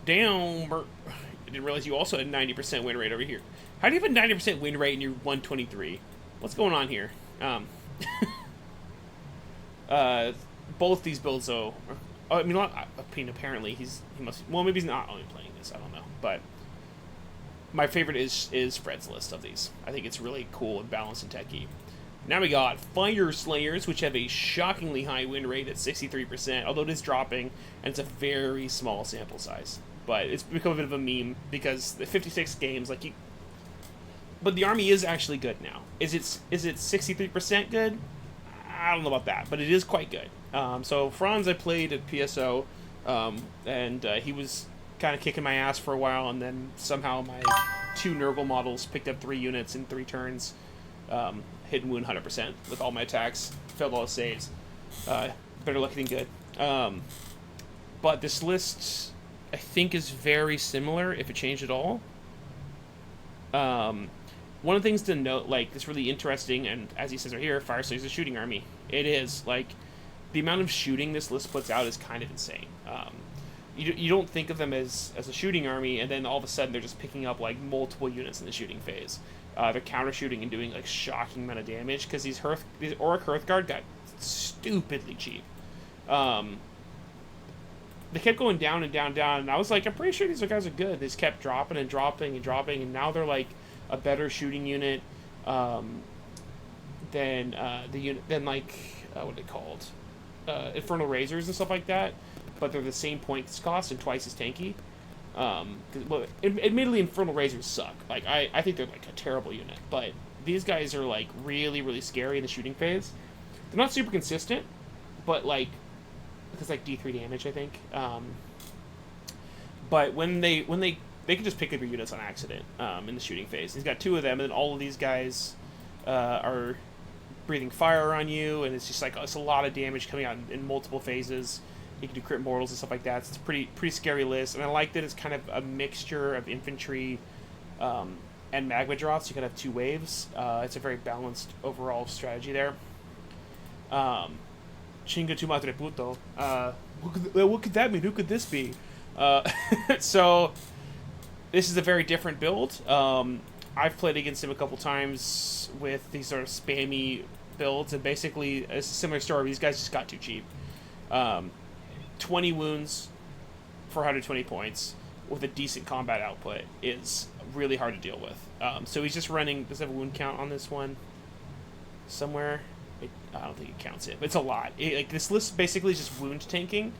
damn, I didn't realize you also had a 90% win rate over here. How do you have a 90% win rate and you're 123? What's going on here? Both these builds, though. I mean, apparently he must. Well, maybe he's not only playing this. I don't know, but my favorite is Fred's list of these. I think it's really cool and balanced and techy. Now we got Fire Slayers, which have a shockingly high win rate at 63%, although it is dropping, and it's a very small sample size. But it's become a bit of a meme because the 56 games, like you. But the army is actually good now. Is it 63% good? I don't know about that, but it is quite good. So Franz, I played at PSO, and he was kind of kicking my ass for a while, and then somehow my 2 Nurgle models picked up 3 units in 3 turns. Hidden wound 100% with all my attacks, failed all the saves. Better luck than good. But this list, I think, is very similar, if it changed at all. One of the things to note, like, that's really interesting, and as he says right here, Fire Slayer is a shooting army. It is. Like, the amount of shooting this list puts out is kind of insane. You don't think of them as a shooting army, and then all of a sudden they're just picking up, like, multiple units in the shooting phase. They're counter shooting and doing, like, shocking amount of damage, because these Auric Hearthguard got stupidly cheap. They kept going down and down and down, and I was like, I'm pretty sure these guys are good. They just kept dropping and dropping and dropping, and now they're, like, a better shooting unit than what are they called? Infernal Razors and stuff like that, but they're the same points cost and twice as tanky. Admittedly, Infernal Razors suck. Like, I think they're, like, a terrible unit, but these guys are, like, really, really scary in the shooting phase. They're not super consistent, but, like, it's like D3 damage, I think. But when they can just pick up your units on accident in the shooting phase. He's got 2 of them, and then all of these guys are breathing fire on you, and it's just like it's a lot of damage coming out in multiple phases. You can do crit mortals and stuff like that. So it's a pretty scary list, and I like that it's kind of a mixture of infantry and magma drops. You can have 2 waves. It's a very balanced overall strategy there. Chinga tu madre puto. What could that mean? Who could this be? So this is a very different build. I've played against him a couple times with these sort of spammy builds, and basically it's a similar story. These guys just got too cheap. 20 wounds for 120 points with a decent combat output is really hard to deal with. So he's just running. Does it have a wound count on this one? Somewhere? I don't think it counts it, but it's a lot. Like, this list basically is just wound tanking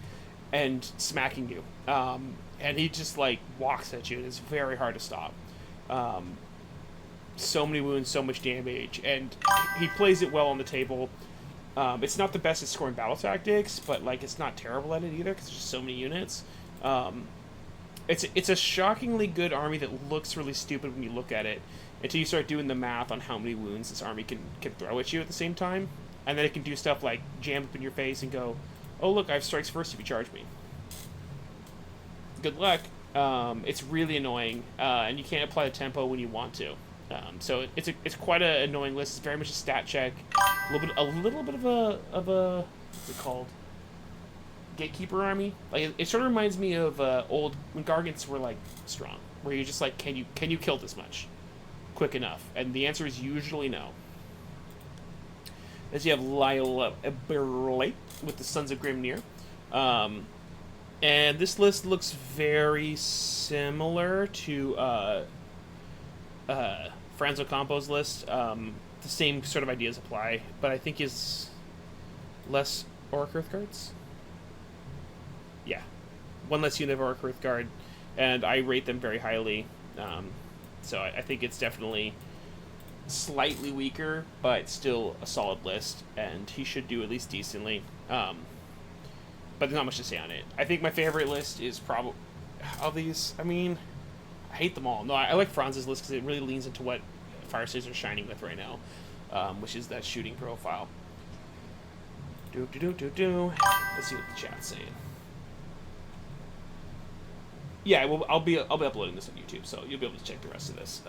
and smacking you. And he just, like, walks at you, and it's very hard to stop. So many wounds, so much damage, and he plays it well on the table. It's not the best at scoring battle tactics, but, like, it's not terrible at it either, because there's just so many units. It's a shockingly good army that looks really stupid when you look at it, until you start doing the math on how many wounds this army can throw at you at the same time. And then it can do stuff like jam up in your face and go, oh, look, I have strikes first if you charge me. Good luck. It's really annoying, and you can't apply the tempo when you want to. So it's quite an annoying list. It's very much a stat check. A little bit of a what's it called? Gatekeeper army. Like, it sort of reminds me of old when Gargants were, like, strong, where you're just like, can you kill this much quick enough? And the answer is usually no. As you have Lyle Eberle with the Sons of Grimnir. And this list looks very similar to Franz Ocampo's list. The same sort of ideas apply, but I think is less Auric Hearthguards. Yeah. 1 less unit of Auric Hearthguard, and I rate them very highly. So I think it's definitely slightly weaker, but still a solid list, and he should do at least decently. But there's not much to say on it. I think my favorite list is probably of these. I mean, I hate them all. No, I like Franz's list because it really leans into what Fire Slayers are shining with right now, which is that shooting profile. Let's see what the chat's saying. Yeah, well, I'll be uploading this on YouTube, so you'll be able to check the rest of this.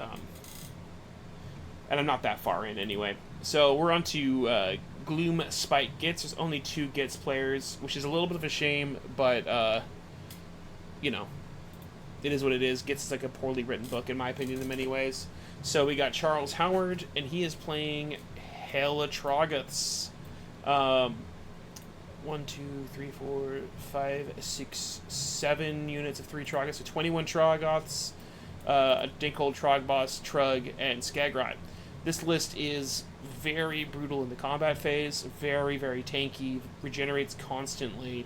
And I'm not that far in anyway. So we're on to Gloom Spike Gits. There's only 2 Gits players, which is a little bit of a shame, but, you know, it is what it is. Gits is like a poorly written book, in my opinion, in many ways. So we got Charles Howard, and he is playing Helatrogoths. 1, 2, 3, 4, 5, 6, 7 units of 3 Trogoths. So 21 Trogoths, a Dinkold Trogboss, Trug, and Skagrod. This list is very brutal in the combat phase, very, very tanky, regenerates constantly,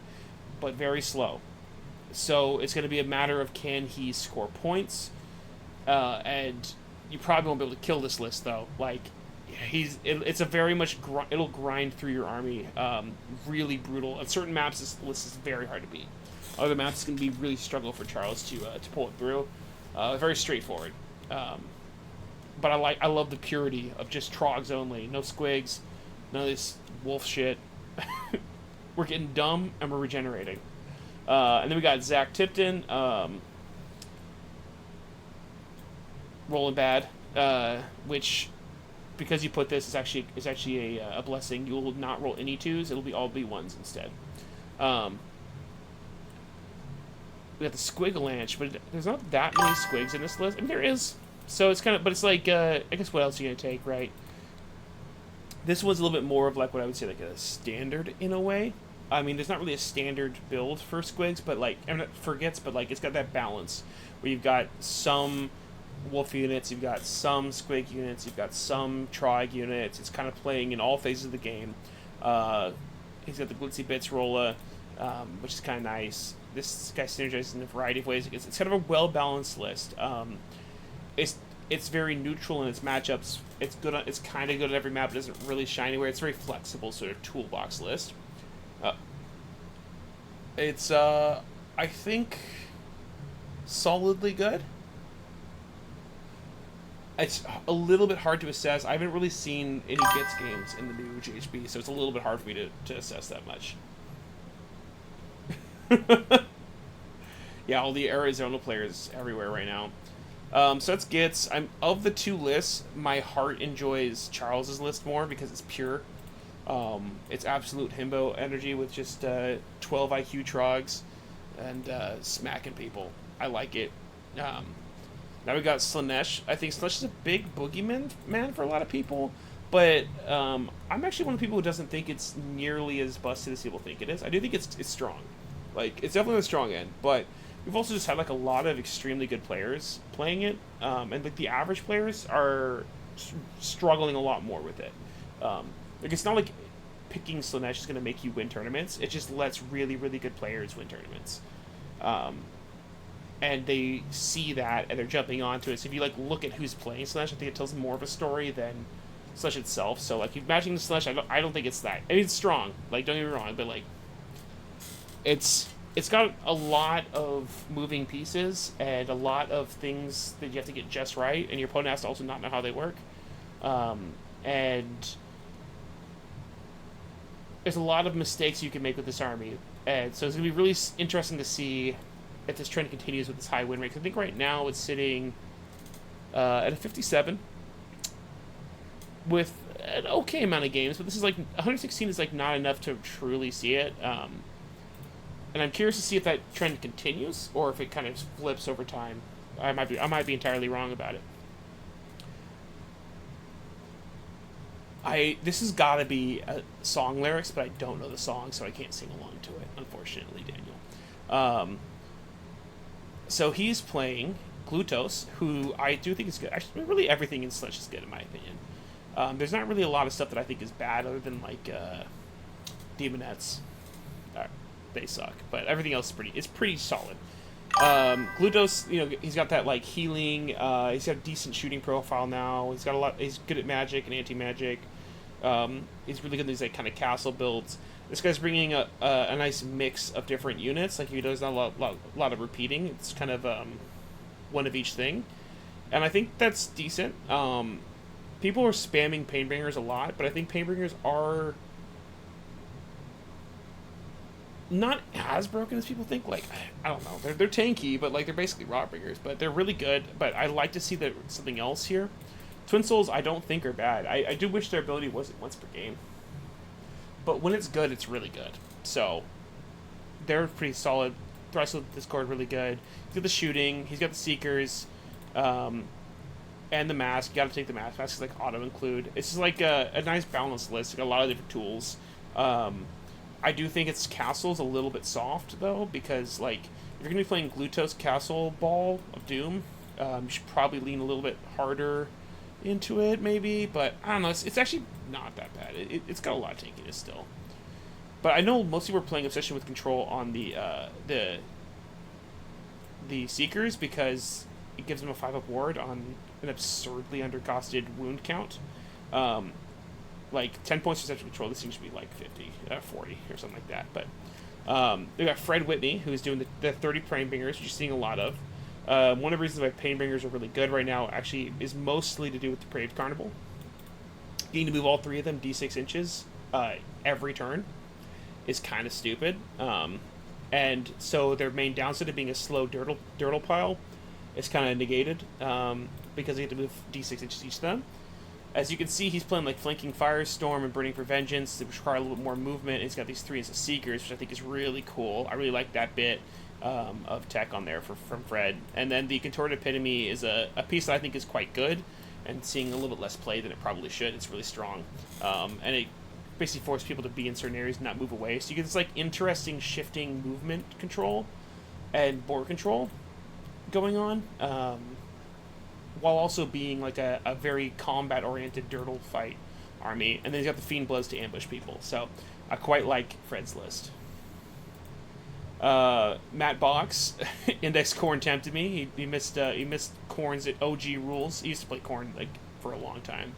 but very slow. So it's going to be a matter of can he score points, and you probably won't be able to kill this list though. Like it's a very much it'll grind through your army, really brutal. On certain maps, this list is very hard to beat. Other maps, it's going to be really struggle for Charles to pull it through. Very straightforward. But I love the purity of just trogs only, no squigs, none of this wolf shit. We're getting dumb and we're regenerating. And then we got Zach Tipton, rolling bad, which, because you put this, is actually a blessing. You will not roll any 2s; it'll be all B1s instead. We got the Squigalanche, but there's not that many squigs in this list. I mean, there is. So it's kind of, but it's like, I guess what else are you gonna take, right? This one's a little bit more of like what I would say like a standard in a way. I mean, there's not really a standard build for squigs, but like, I mean, forgets, but like, it's got that balance where you've got some wolf units, you've got some squig units, you've got some trog units. It's kind of playing in all phases of the game. He's got the Glitzy Bits Rolla, which is kind of nice. This guy synergizes in a variety of ways. It's kind of a well-balanced list. It's very neutral in its matchups. It's good. It's kind of good at every map. It doesn't really shine anywhere. It's very flexible, sort of toolbox list. It's I think solidly good. It's a little bit hard to assess. I haven't really seen any Gits games in the new GHB, so it's a little bit hard for me to assess that much. Yeah, all the Arizona players everywhere right now. So that's Gits. Of the 2 lists, my heart enjoys Charles's list more because it's pure. It's absolute himbo energy with just 12 IQ trogs and smacking people. I like it. Now we got Slanesh. I think Slanesh is a big boogeyman man for a lot of people, but I'm actually one of the people who doesn't think it's nearly as busted as people think it is. I do think it's strong. Like, it's definitely on the strong end, but we've also just had like a lot of extremely good players playing it, and like the average players are struggling a lot more with it. Like, it's not like picking Slanesh is going to make you win tournaments. It just lets really, really good players win tournaments. And they see that and they're jumping onto it. So if you like look at who's playing Slanesh, I think it tells more of a story than Slanesh itself. So like, if matching the Slanesh, I don't think it's that. I mean, it's strong. Like, don't get me wrong, but like, it's got a lot of moving pieces and a lot of things that you have to get just right, and your opponent has to also not know how they work. And there's a lot of mistakes you can make with this army, and so it's going to be really interesting to see if this trend continues with this high win rate. 'Cause I think right now it's sitting at a 57 with an okay amount of games, but this is like 116 is like not enough to truly see it. And I'm curious to see if that trend continues or if it kind of flips over time. I might be entirely wrong about it. This has got to be song lyrics, but I don't know the song, so I can't sing along to it, unfortunately, Daniel. So he's playing Glutos, who I do think is good. Actually, really everything in Slash is good, in my opinion. There's not really a lot of stuff that I think is bad, other than like Demonettes. They suck, but everything else is pretty solid. Glutos, you know, he's got that like healing. He's got a decent shooting profile now. He's got a lot. He's good at magic and anti-magic. He's really good in these like kind of castle builds. This guy's bringing a nice mix of different units. Like, he does a lot of repeating. It's kind of one of each thing, and I think that's decent. People are spamming Painbringers a lot, but I think Painbringers are not as broken as people think. Like, I don't know, they're tanky, but like they're basically Rotbringers, but they're really good. But I like to see something else here. Twin Souls I don't think are bad. I do wish their ability wasn't once per game, but when it's good, it's really good. So they're pretty solid. Thrice with Discord really good. He's got the shooting, he's got the Seekers, and the mask. You gotta take the mask. Mask is like auto include. It's just like a nice balanced list. It's got a lot of different tools. I do think its castle's a little bit soft, though, because, like, if you're going to be playing Glutos Castle Ball of Doom, you should probably lean a little bit harder into it, maybe, but I don't know. It's actually not that bad. It's got a lot of tankiness still. But I know mostly we're playing Obsession with Control on the Seekers because it gives them a 5-up ward on an absurdly undercosted wound count. Like 10 points for Obsession Control, this seems to be like 50, 40 or something like that. But we got Fred Whitney, who's doing the 30 Painbringers, which you're seeing a lot of. One of the reasons why Painbringers are really good right now actually is mostly to do with the Depraved Carnival. You need to move all 3 of them D6 inches every turn is kind of stupid. And so their main downside of being a slow dirtle pile is kind of negated because they get to move D6 inches each of them. As you can see, he's playing like Flanking Firestorm and Burning for Vengeance, which require a little bit more movement. And he's got these 3 as Seekers, which I think is really cool. I really like that bit of tech on there from Fred. And then the Contorted Epitome is a piece that I think is quite good and seeing a little bit less play than it probably should. It's really strong. And it basically forces people to be in certain areas and not move away. So you get this like interesting shifting movement control and board control going on. While also being like a very combat-oriented Dirtle fight army. And then he's got the Fiend Bloods to ambush people. So I quite like Fred's list. Matt Box, Index Corn tempted me. He missed Corn's at OG rules. He used to play Corn like for a long time.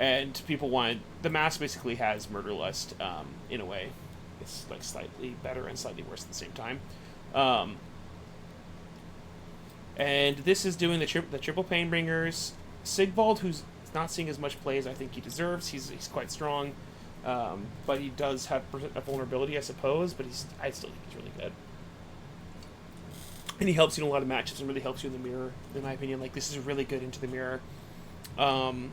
And people wanted... The mask basically has Murderlust in a way. It's like slightly better and slightly worse at the same time. And this is doing the triple Painbringers. Sigvald, who's not seeing as much play as I think he deserves. He's quite strong. But he does have a vulnerability, I suppose. But I still think he's really good. And he helps you in a lot of matchups and really helps you in the mirror, in my opinion. Like, this is really good into the mirror. And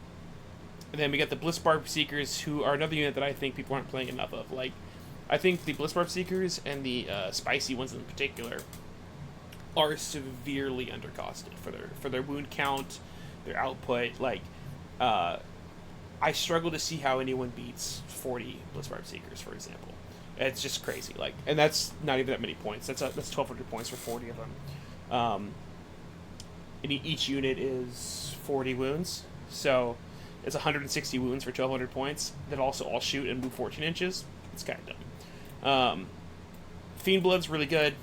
then we got the Blissbarb Seekers, who are another unit that I think people aren't playing enough of. Like, I think the Blissbarb Seekers and the Spicy ones in particular are severely undercosted for their wound count, their output. Like, I struggle to see how anyone beats 40 Blissbarb Seekers, for example. It's just crazy. Like, and that's not even that many points. That's 1,200 points for 40 of them. And each unit is 40 wounds, so it's 160 wounds for 1,200 points that also all shoot and move 14 inches. It's kind of dumb. Fiend Blood's really good.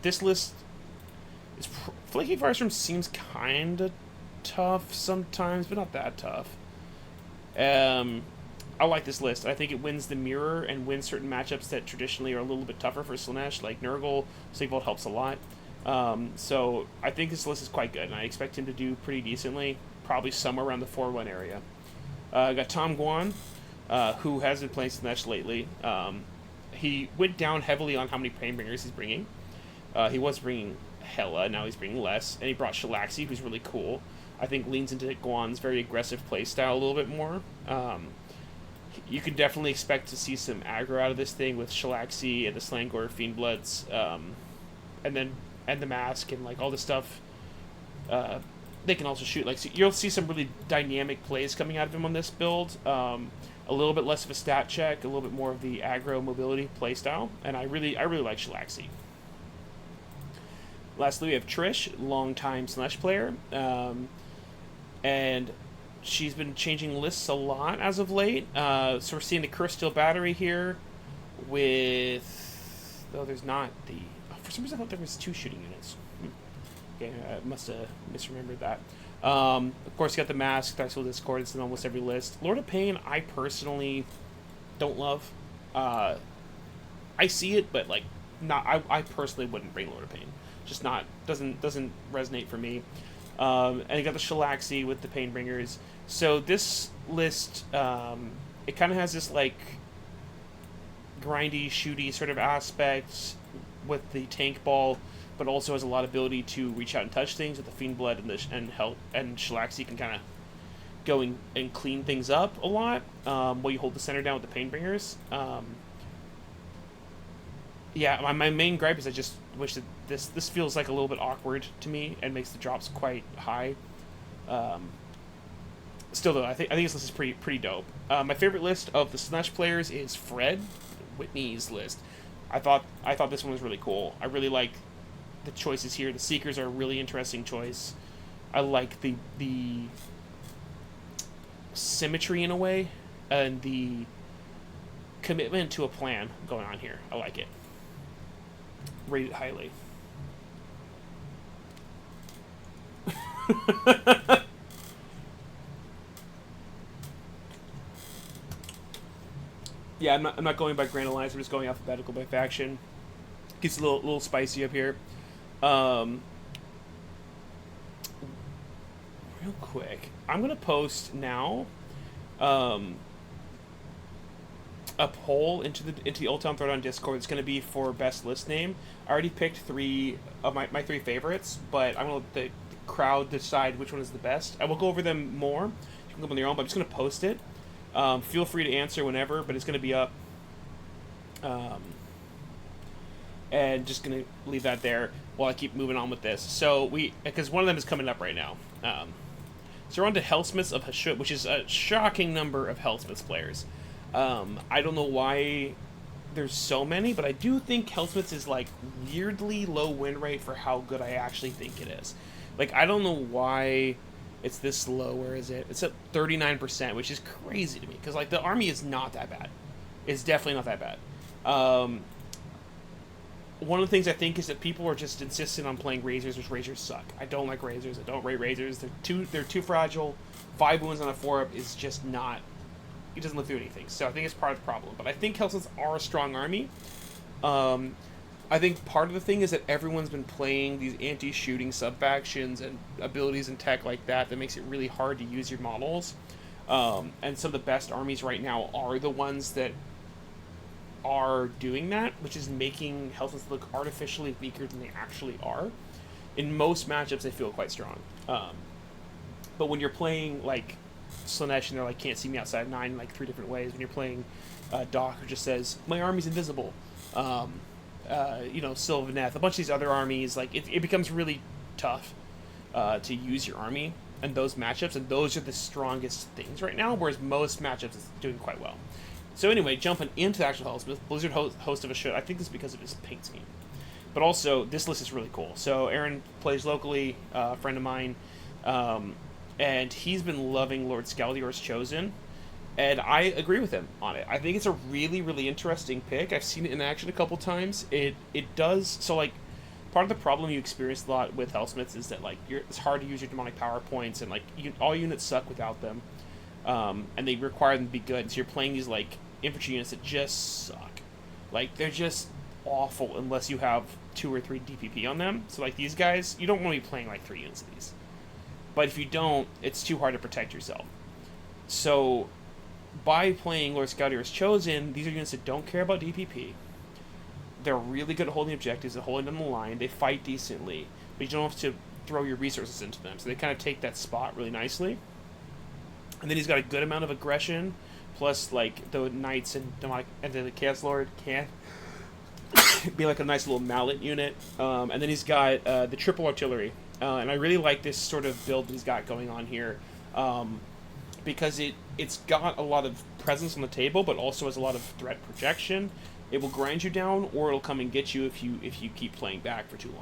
This list is... Flanking Firestorm seems kind of tough sometimes, but not that tough. I like this list. I think it wins the mirror and wins certain matchups that traditionally are a little bit tougher for Slaanesh, like Nurgle. Sigvald helps a lot. So I think this list is quite good, and I expect him to do pretty decently, probably somewhere around the 4-1 area. I got Tom Guan, who has been playing Slaanesh lately. He went down heavily on how many Painbringers he's bringing. He was bringing hella, now he's bringing less, and he brought Shalaxi, who's really cool. I think leans into Guan's very aggressive playstyle a little bit more. You can definitely expect to see some aggro out of this thing with Shalaxi and the Slangor Fiendbloods, and the mask and like all the stuff. They can also shoot. Like, so you'll see some really dynamic plays coming out of him on this build. A little bit less of a stat check, a little bit more of the aggro mobility playstyle, and I really like Shalaxi. Lastly, we have Trish, longtime Slaanesh player, and she's been changing lists a lot as of late. So we're seeing the Cursed Steel Battery here with... Oh, there's not the... Oh, for some reason I thought there was 2 shooting units. Okay, I must have misremembered that. Of course, you got the Mask, Darksoul Discord. It's in almost every list. Lord of Pain, I personally don't love. I see it, but like, not. I personally wouldn't bring Lord of Pain. Just not doesn't resonate for me. And you got the Shalaxi with the Painbringers. So this list, it kind of has this like grindy, shooty sort of aspect with the tank ball, but also has a lot of ability to reach out and touch things with the Fiend Blood and Shalaxi can kind of go and clean things up a lot while you hold the center down with the Painbringers. Yeah, my main gripe is I just wish that this feels like a little bit awkward to me and makes the drops quite high. Still though, I think this list is pretty dope. My favorite list of the Slaanesh players is Fred Whitney's list. I thought this one was really cool. I really like the choices here. The Seekers are a really interesting choice. I like the symmetry in a way, and the commitment to a plan going on here. I like it. Rate it highly. Yeah, I'm not going by Grand Alliance. I'm just going alphabetical by faction. Gets a little spicy up here. Um, Real quick, I'm gonna post now um, a poll into the Old Town Throwdown Discord. It's gonna be for best list name. I already picked three of my three favorites, but I'm gonna let the crowd decide which one is the best. I will go over them more. You can go on your own, but I'm just gonna post it. Feel free to answer whenever, but it's gonna be up. Um, and just gonna leave that there while I keep moving on with this. So because one of them is coming up right now. So we're on to Hellsmiths of Hashut, which is a shocking number of Hellsmiths players. I don't know why there's so many, but I do think Hellsmiths is like weirdly low win rate for how good I actually think it is. Like, I don't know why it's this low. Where is it? It's at 39%, which is crazy to me because like the army is not that bad. It's definitely not that bad. One of the things I think is that people are just insistent on playing Razors, which Razors suck. I don't like Razors. I don't rate Razors. They're too fragile. 5 wounds on a 4-up is just not... It doesn't live through anything. So I think it's part of the problem. But I think Hellsmiths are a strong army. I think part of the thing is that everyone's been playing these anti-shooting sub-factions and abilities and tech like that makes it really hard to use your models. And some of the best armies right now are the ones that are doing that, which is making Hellsmiths look artificially weaker than they actually are. In most matchups, they feel quite strong. But when you're playing, like, Slanesh and they're like, can't see me outside 9 in, like, 3 different ways. When you're playing Doc, who just says, my army's invisible. Sylvaneth, a bunch of these other armies, like, it becomes really tough to use your army in those matchups, and those are the strongest things right now, whereas most matchups is doing quite well. So anyway, jumping into the actual Hellsmith, Blizzard host of a show. I think this is because of his paint scheme. But also, this list is really cool. So Aaron plays locally, a friend of mine, and he's been loving Lord Skaldior's Chosen, and I agree with him on it. I think it's a really, really interesting pick. I've seen it in action a couple times. It does, so like, part of the problem you experience a lot with Hellsmiths is that like it's hard to use your demonic power points, and like all units suck without them, and they require them to be good. So you're playing these like infantry units that just suck. Like, they're just awful unless you have 2 or 3 DPP on them. So, like, these guys, you don't want to be playing, like, 3 units of these. But if you don't, it's too hard to protect yourself. So, by playing Lord Skaldior's Chosen, these are units that don't care about DPP. They're really good at holding objectives and holding them in the line. They fight decently, but you don't have to throw your resources into them. So they kind of take that spot really nicely. And then he's got a good amount of aggression, plus, like, the Knights and the Chaos Lord can be like a nice little mallet unit. And then he's got the triple artillery. And I really like this sort of build that he's got going on here, because it's got a lot of presence on the table, but also has a lot of threat projection. It will grind you down, or it'll come and get you if you keep playing back for too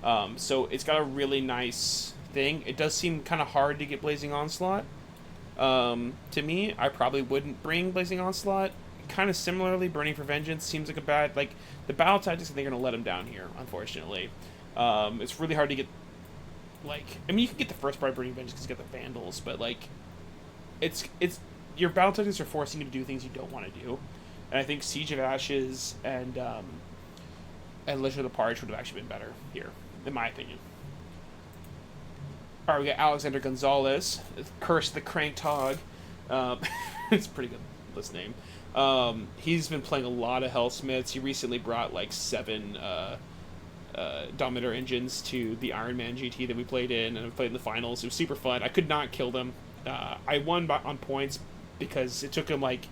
long. So it's got a really nice thing. It does seem kind of hard to get Blazing Onslaught. To me, I probably wouldn't bring Blazing Onslaught. Kind of similarly, Burning for Vengeance seems like a bad... Like, the battle tactics, I think, are going to let him down here, unfortunately. It's really hard to get... Like, I mean, you can get the first part of Burning Vengeance because you got the Vandals, but, like, it's... Your battle tactics are forcing you to do things you don't want to do. And I think Siege of Ashes and Leisure of the Parch would have actually been better here, in my opinion. Alright, we got Alexander Gonzalez, Curse the Cranked Hog. It's a pretty good list name. He's been playing a lot of Hellsmiths. He recently brought like 7 Dominator engines to the Iron Man GT that we played in, and we played in the finals. It was super fun. I could not kill them. I won on points because it took him like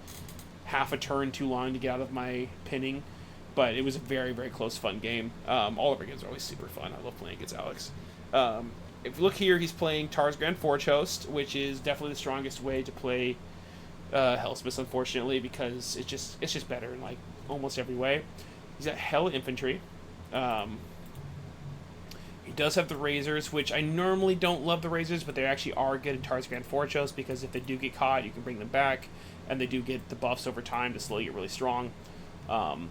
half a turn too long to get out of my pinning, but it was a very, very close, fun game. All of our games are always super fun. I love playing against Alex. If you look here, he's playing Tar's Grand Forge Host, which is definitely the strongest way to play Hellsmiths, unfortunately, because it's just better in like almost every way. He's got Hell Infantry. He does have the razors, which I normally don't love the razors, but they actually are good in Tars Grand Fortress because if they do get caught, you can bring them back, and they do get the buffs over time to slowly get really strong. Um,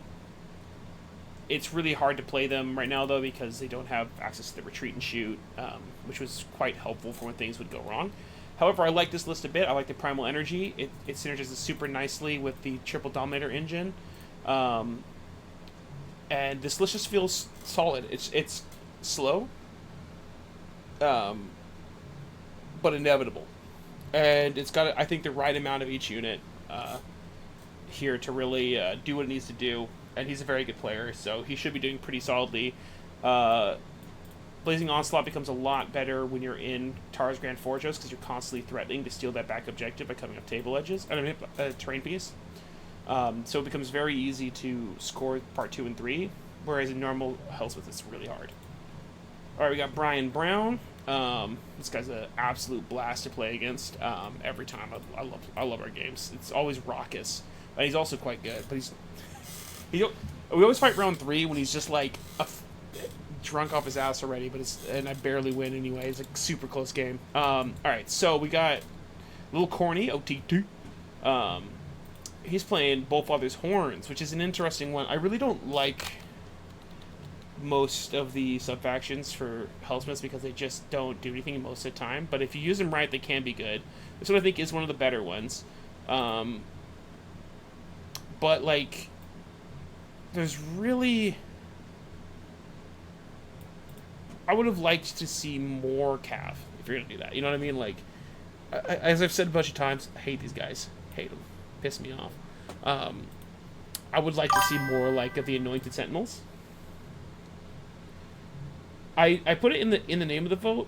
it's really hard to play them right now, though, because they don't have access to the retreat and shoot, which was quite helpful for when things would go wrong. However, I like this list a bit. I like the Primal Energy. It synergizes super nicely with the Triple Dominator engine. And this list just feels solid. It's slow, but inevitable. And it's got, I think, the right amount of each unit here to really do what it needs to do. And he's a very good player, so he should be doing pretty solidly. Blazing Onslaught becomes a lot better when you're in Tara's Grand Fortress because you're constantly threatening to steal that back objective by coming up table edges. I mean, a terrain piece. So it becomes very easy to score part 2 and 3, whereas in normal Hellsmith it's really hard. Alright, we got Brian Brown. This guy's an absolute blast to play against every time. I love our games. It's always raucous. And he's also quite good, but we always fight round 3 when he's just like drunk off his ass already, and I barely win anyway. It's a super close game. Alright, so we got Little Corny, OTTD. He's playing Bullfather's Horns, which is an interesting one. I really don't like most of the sub-factions for Hellsmiths because they just don't do anything most of the time. But if you use them right, they can be good. This one I think is one of the better ones. But, like, there's really... I would have liked to see more Cav, if you're going to do that. You know what I mean? Like, as I've said a bunch of times, I hate these guys. Hate them. Piss me off. I would like to see more, like, of the Anointed Sentinels. I put it in the name of the vote.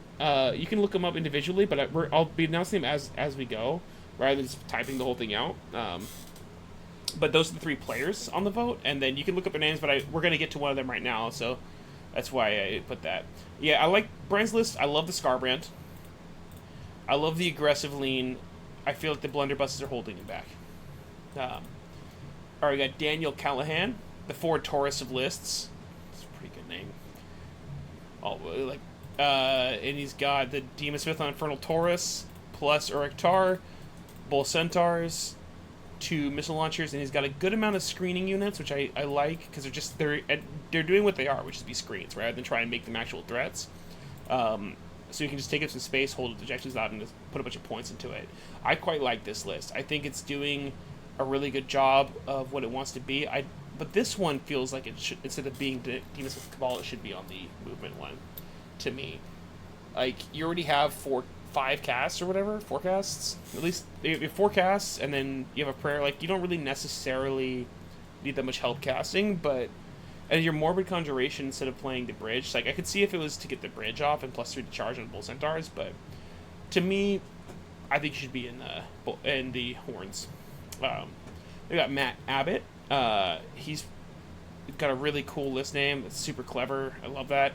You can look them up individually, but I'll be announcing them as we go, rather than just typing the whole thing out. But those are the 3 players on the vote, and then you can look up their names, but we're going to get to one of them right now, so that's why I put that. Yeah, I like Brian's list. I love the Scarbrand. I love the aggressive lean. I feel like the blunderbusses are holding him back. Alright, we got Daniel Callahan, the Ford Taurus of lists. It's a pretty good name. And he's got the Demon Smith on Infernal Taurus, plus Urukhtar, Bull Centaurs, 2 missile launchers, and he's got a good amount of screening units, which I like, because they're doing what they are, which is be screens, rather than try and make them actual threats. So you can just take up some space, hold objectives out, and just put a bunch of points into it. I quite like this list. I think it's doing a really good job of what it wants to be. But this one feels like it should, instead of being Demon Smith Cabal, it should be on the movement one, to me. Like, you already have 5 casts or whatever, 4 casts? At least, you have 4 casts, and then you have a prayer. Like, you don't really necessarily need that much help casting, but... And your Morbid Conjuration instead of playing the bridge. Like, I could see if it was to get the bridge off and +3 to charge on Bull Centaurs, but... To me, I think you should be in the Horns. We got Matt Abbott. He's got a really cool list name. It's super clever. I love that.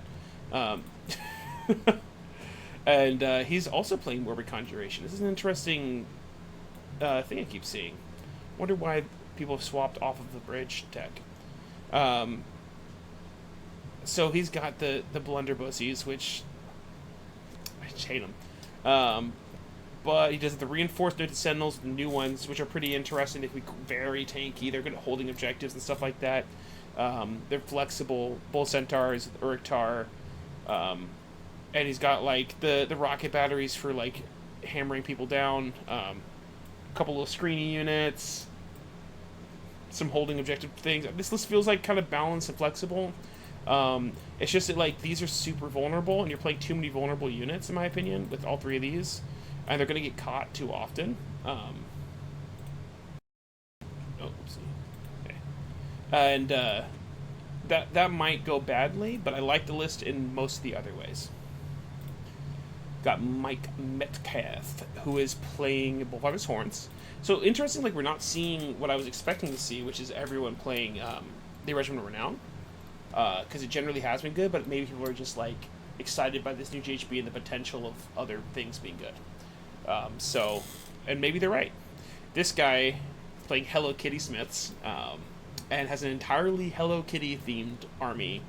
And he's also playing Morbid Conjuration. This is an interesting thing I keep seeing. Wonder why people have swapped off of the bridge deck. So he's got the blunderbussies, which I just hate them. But he does the reinforced Noted Sentinels, the new ones, which are pretty interesting. They can be very tanky. They're good at holding objectives and stuff like that. They're flexible. Bull Centaurs, Urukhtar, and he's got like the rocket batteries for like hammering people down. A couple little screening units, some holding objective things. This list feels like kind of balanced and flexible. It's just that like these are super vulnerable, and you're playing too many vulnerable units, in my opinion, with all 3 of these. And they're going to get caught too often. Okay. And that might go badly, but I like the list in most of the other ways. Got Mike Metcalf, who is playing Bullfather's Horns. So interesting, like we're not seeing what I was expecting to see, which is everyone playing the Regiment of Renown. Because it generally has been good, but maybe people are just like excited by this new GHB and the potential of other things being good. And maybe they're right. This guy playing Hello Kitty Smiths, and has an entirely Hello Kitty themed army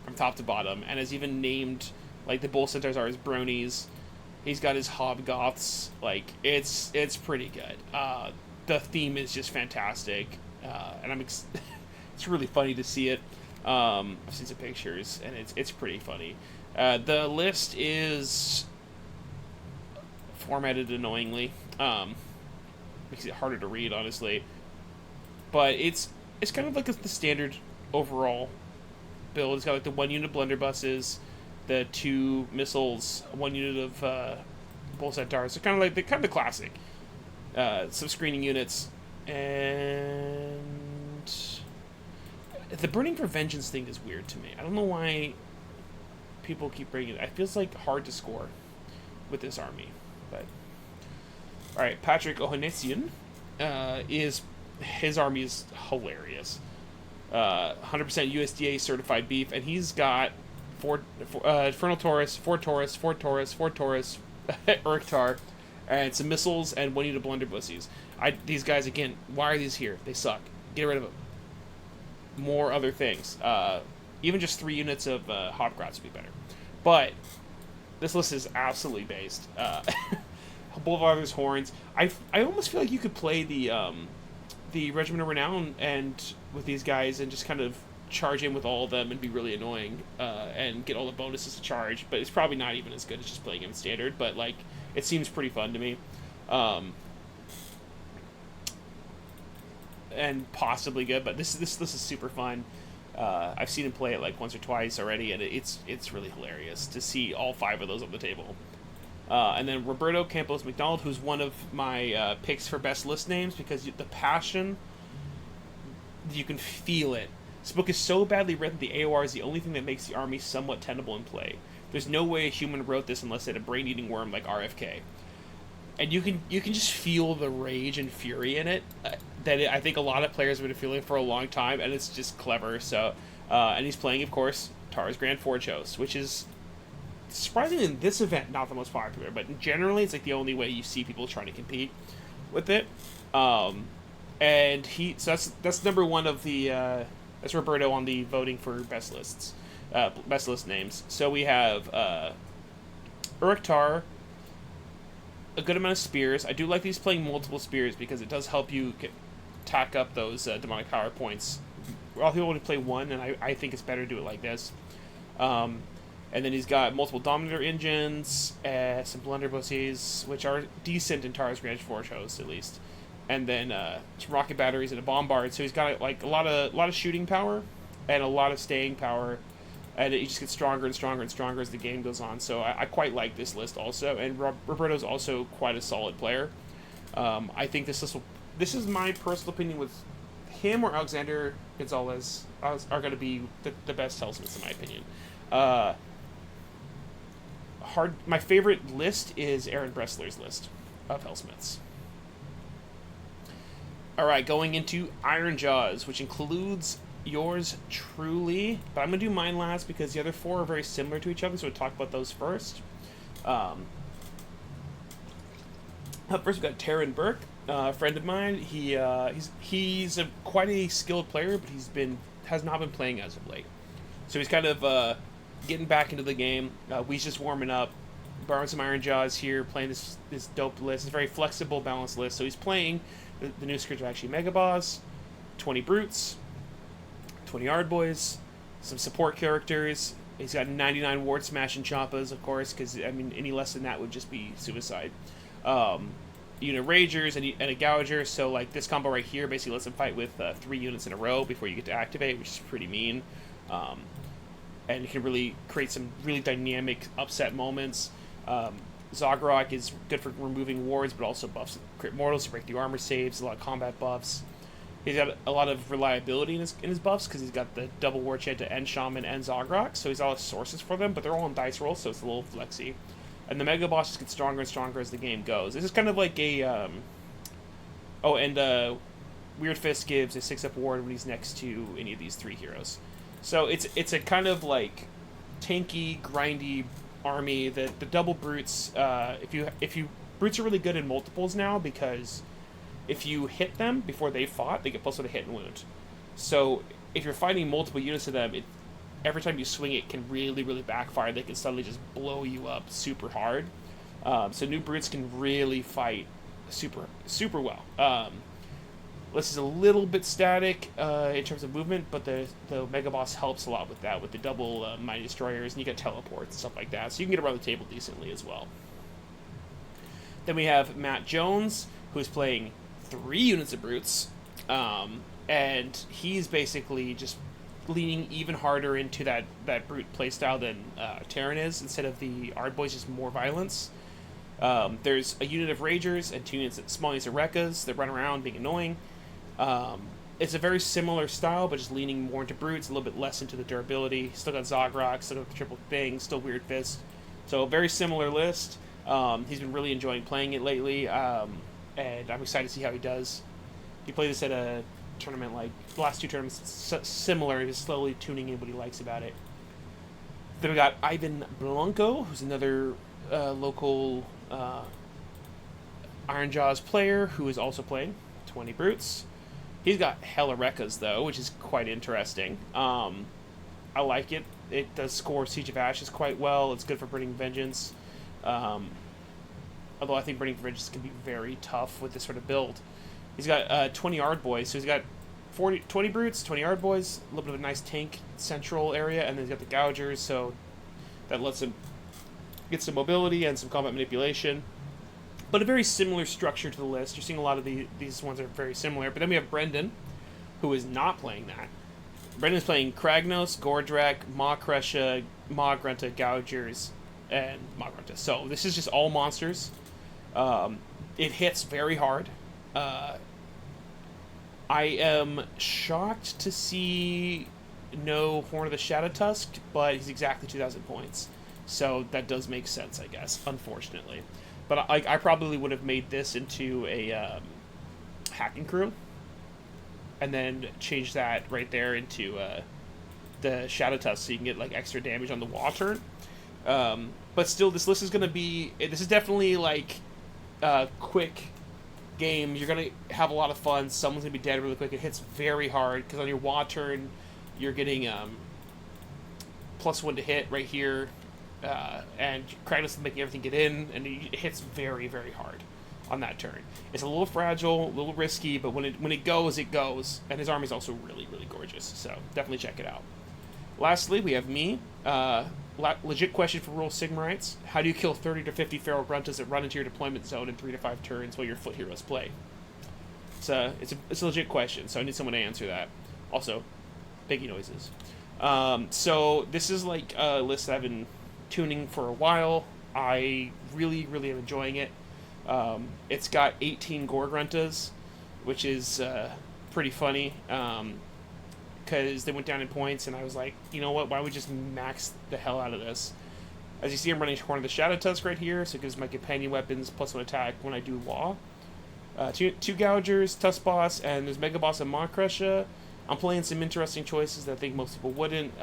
from top to bottom, and has even named Like the Bull Centaurs are his bronies. He's got his Hobgoths. Like it's pretty good. The theme is just fantastic, and it's really funny to see it. I've seen some pictures, and it's pretty funny. The list is formatted annoyingly. Makes it harder to read, honestly. But it's kind of like the standard overall build. It's got like the 1 unit blunderbusses, the 2 missiles, 1 unit of Bull Centaurs. So kind of like the classic. Some screening units, and the Burning for Vengeance thing is weird to me. I don't know why people keep bringing it. It feels like hard to score with this army. But all right, Patrick Ohanessian is his army is hilarious. 100% USDA certified beef, and he's got Infernal Taurus, 4 Taurus, 4 Taurus, 4 Taurus, Urktar, and some missiles and 1 unit blunderbussies. These guys, again, why are these here? They suck. Get rid of them. More other things. Even just 3 units of Hobgrots would be better. But this list is absolutely based. Boulevard's Horns. I almost feel like you could play the Regiment of Renown and with these guys and just kind of charge in with all of them and be really annoying and get all the bonuses to charge. But it's probably not even as good as just playing in standard. But like, it seems pretty fun to me. And possibly good, but this is super fun. I've seen him play it like once or twice already, and it's really hilarious to see all 5 of those on the table. And then Roberto Campos McDonald, who's one of my picks for best list names, because the passion, you can feel it. This book is so badly written, the AOR is the only thing that makes the army somewhat tenable in play. There's no way a human wrote this unless they had a brain-eating worm like RFK. And you can just feel the rage and fury in it I think a lot of players have been feeling for a long time, and it's just clever. So, and he's playing, of course, Tara's Grand Forge Host, which is surprisingly in this event not the most popular, but generally it's like the only way you see people trying to compete with it. And so that's number 1 of the that's Roberto on the voting for best lists, best list names. So we have Urktar. A good amount of spears. I do like these playing multiple spears because it does help you tack up those demonic power points. A lot of people want to play 1, and I think it's better to do it like this. And then he's got multiple Dominator engines, some blunderbussies, which are decent in Tara's Grand Forge Host at least, and then some rocket batteries and a bombard. So he's got like a lot of shooting power and a lot of staying power. And it just gets stronger and stronger and stronger as the game goes on. So I quite like this list also. And Roberto's also quite a solid player. I think this list this is my personal opinion, with him or Alexander Gonzalez are going to be the best Hellsmiths in my opinion. My favorite list is Aaron Bressler's list of Hellsmiths. Alright, going into Iron Jaws, which includes yours truly, but I'm going to do mine last because the other 4 are very similar to each other, so we'll talk about those first. Up first we've got Taryn Burke, a friend of mine. He's quite a skilled player, but has not been playing as of late. So he's kind of getting back into the game. We's just warming up, borrowing some Iron Jaws here, playing this dope list. It's a very flexible, balanced list. So he's playing the new script of actually Mega Boss, 20 Brutes, 20 Yard Boys, some support characters. He's got 99 Ward Smash and Champas, of course, because, I mean, any less than that would just be suicide. Unit Ragers and a Gouger, so, like, this combo right here basically lets him fight with 3 units in a row before you get to activate, which is pretty mean. And you can really create some really dynamic upset moments. Zogrok is good for removing wards, but also buffs crit mortals to break through armor saves, a lot of combat buffs. He's got a lot of reliability in his buffs because he's got the double War Chanta and Shaman and Zogrok, so he's all sources for them, but they're all on dice rolls, so it's a little flexy. And the Mega Boss just gets stronger and stronger as the game goes. This is kind of like a... Weird Fist gives a 6-up ward when he's next to any of these 3 heroes. So it's a kind of like tanky, grindy army. The double Brutes, if you Brutes are really good in multiples now because if you hit them before they fought, they get plus 1 to hit and wound. So if you're fighting multiple units of them, every time you swing it can really, really backfire. They can suddenly just blow you up super hard. So new brutes can really fight super, super well. This is a little bit static in terms of movement, but the Mega Boss helps a lot with that, with the double Mighty Destroyers, and you get teleports and stuff like that, so you can get around the table decently as well. Then we have Matt Jones, who's playing 3 units of brutes, and he's basically just leaning even harder into that brute playstyle than Terran is. Instead of the Ardboys, just more violence. There's a unit of Ragers and 2 units of small units of Rekkas that run around being annoying. It's a very similar style, but just leaning more into brutes, a little bit less into the durability. Still got Zogrok, still got the triple thing, still Weird Fist. So very similar list. He's been really enjoying playing it lately, and I'm excited to see how he does. He played this at a tournament, like the last 2 tournaments, similar. He's slowly tuning in what he likes about it. Then we got Ivan Blanco, who's another local Iron Jaws player who is also playing 20 brutes. He's got hella Rekkas, though, which is quite interesting. I like it. It does score Siege of Ashes quite well. It's good for Burning Vengeance. Although I think Burning Vengeance can be very tough with this sort of build. He's got 20 Ardboys, so he's got 20 brutes, 20 Ardboys, a little bit of a nice tank central area, and then he's got the Gougers, so that lets him get some mobility and some combat manipulation. But a very similar structure to the list. You're seeing a lot of these ones are very similar. But then we have Brendan, who is not playing that. Brendan's playing Kragnos, Gordrak, Maw Kresha, Maw Grunta, Gougers, and Maw Grunta. So this is just all monsters. It hits very hard. I am shocked to see no Horn of the Shadow Tusk, but he's exactly 2,000 points. So that does make sense, I guess, unfortunately. But I probably would have made this into a hacking crew, and then changed that right there into the Shadow Tusk, so you can get like extra damage on the wall turn. But still, this list is going to be... This is definitely like a quick game. You're going to have a lot of fun. Someone's going to be dead really quick. It hits very hard, because on your wall turn, you're getting +1 to hit right here. And Kragnos is making everything get in, and it hits very, very hard on that turn. It's a little fragile, a little risky, but when it goes, it goes. And his army's also really, really gorgeous, so definitely check it out. Lastly, we have me. Legit question for Rural Sigmarites. How do you kill 30 to 50 Feral Gruntas that run into your deployment zone in 3 to 5 turns while your foot heroes play? It's a legit question, so I need someone to answer that. Also, piggy noises. So this is like a list that I've been tuning for a while. I really, really am enjoying it. It's got 18 Gore Gruntas, which is pretty funny, because they went down in points, and I was like, you know what, why don't we just max the hell out of this? As you see, I'm running Horn of the Shadow Tusk right here, so it gives my companion weapons +1 attack when I do Law. 2 Gougers, Tusk Boss, and there's Mega Boss and Maw Kresha. I'm playing some interesting choices that I think most people wouldn't.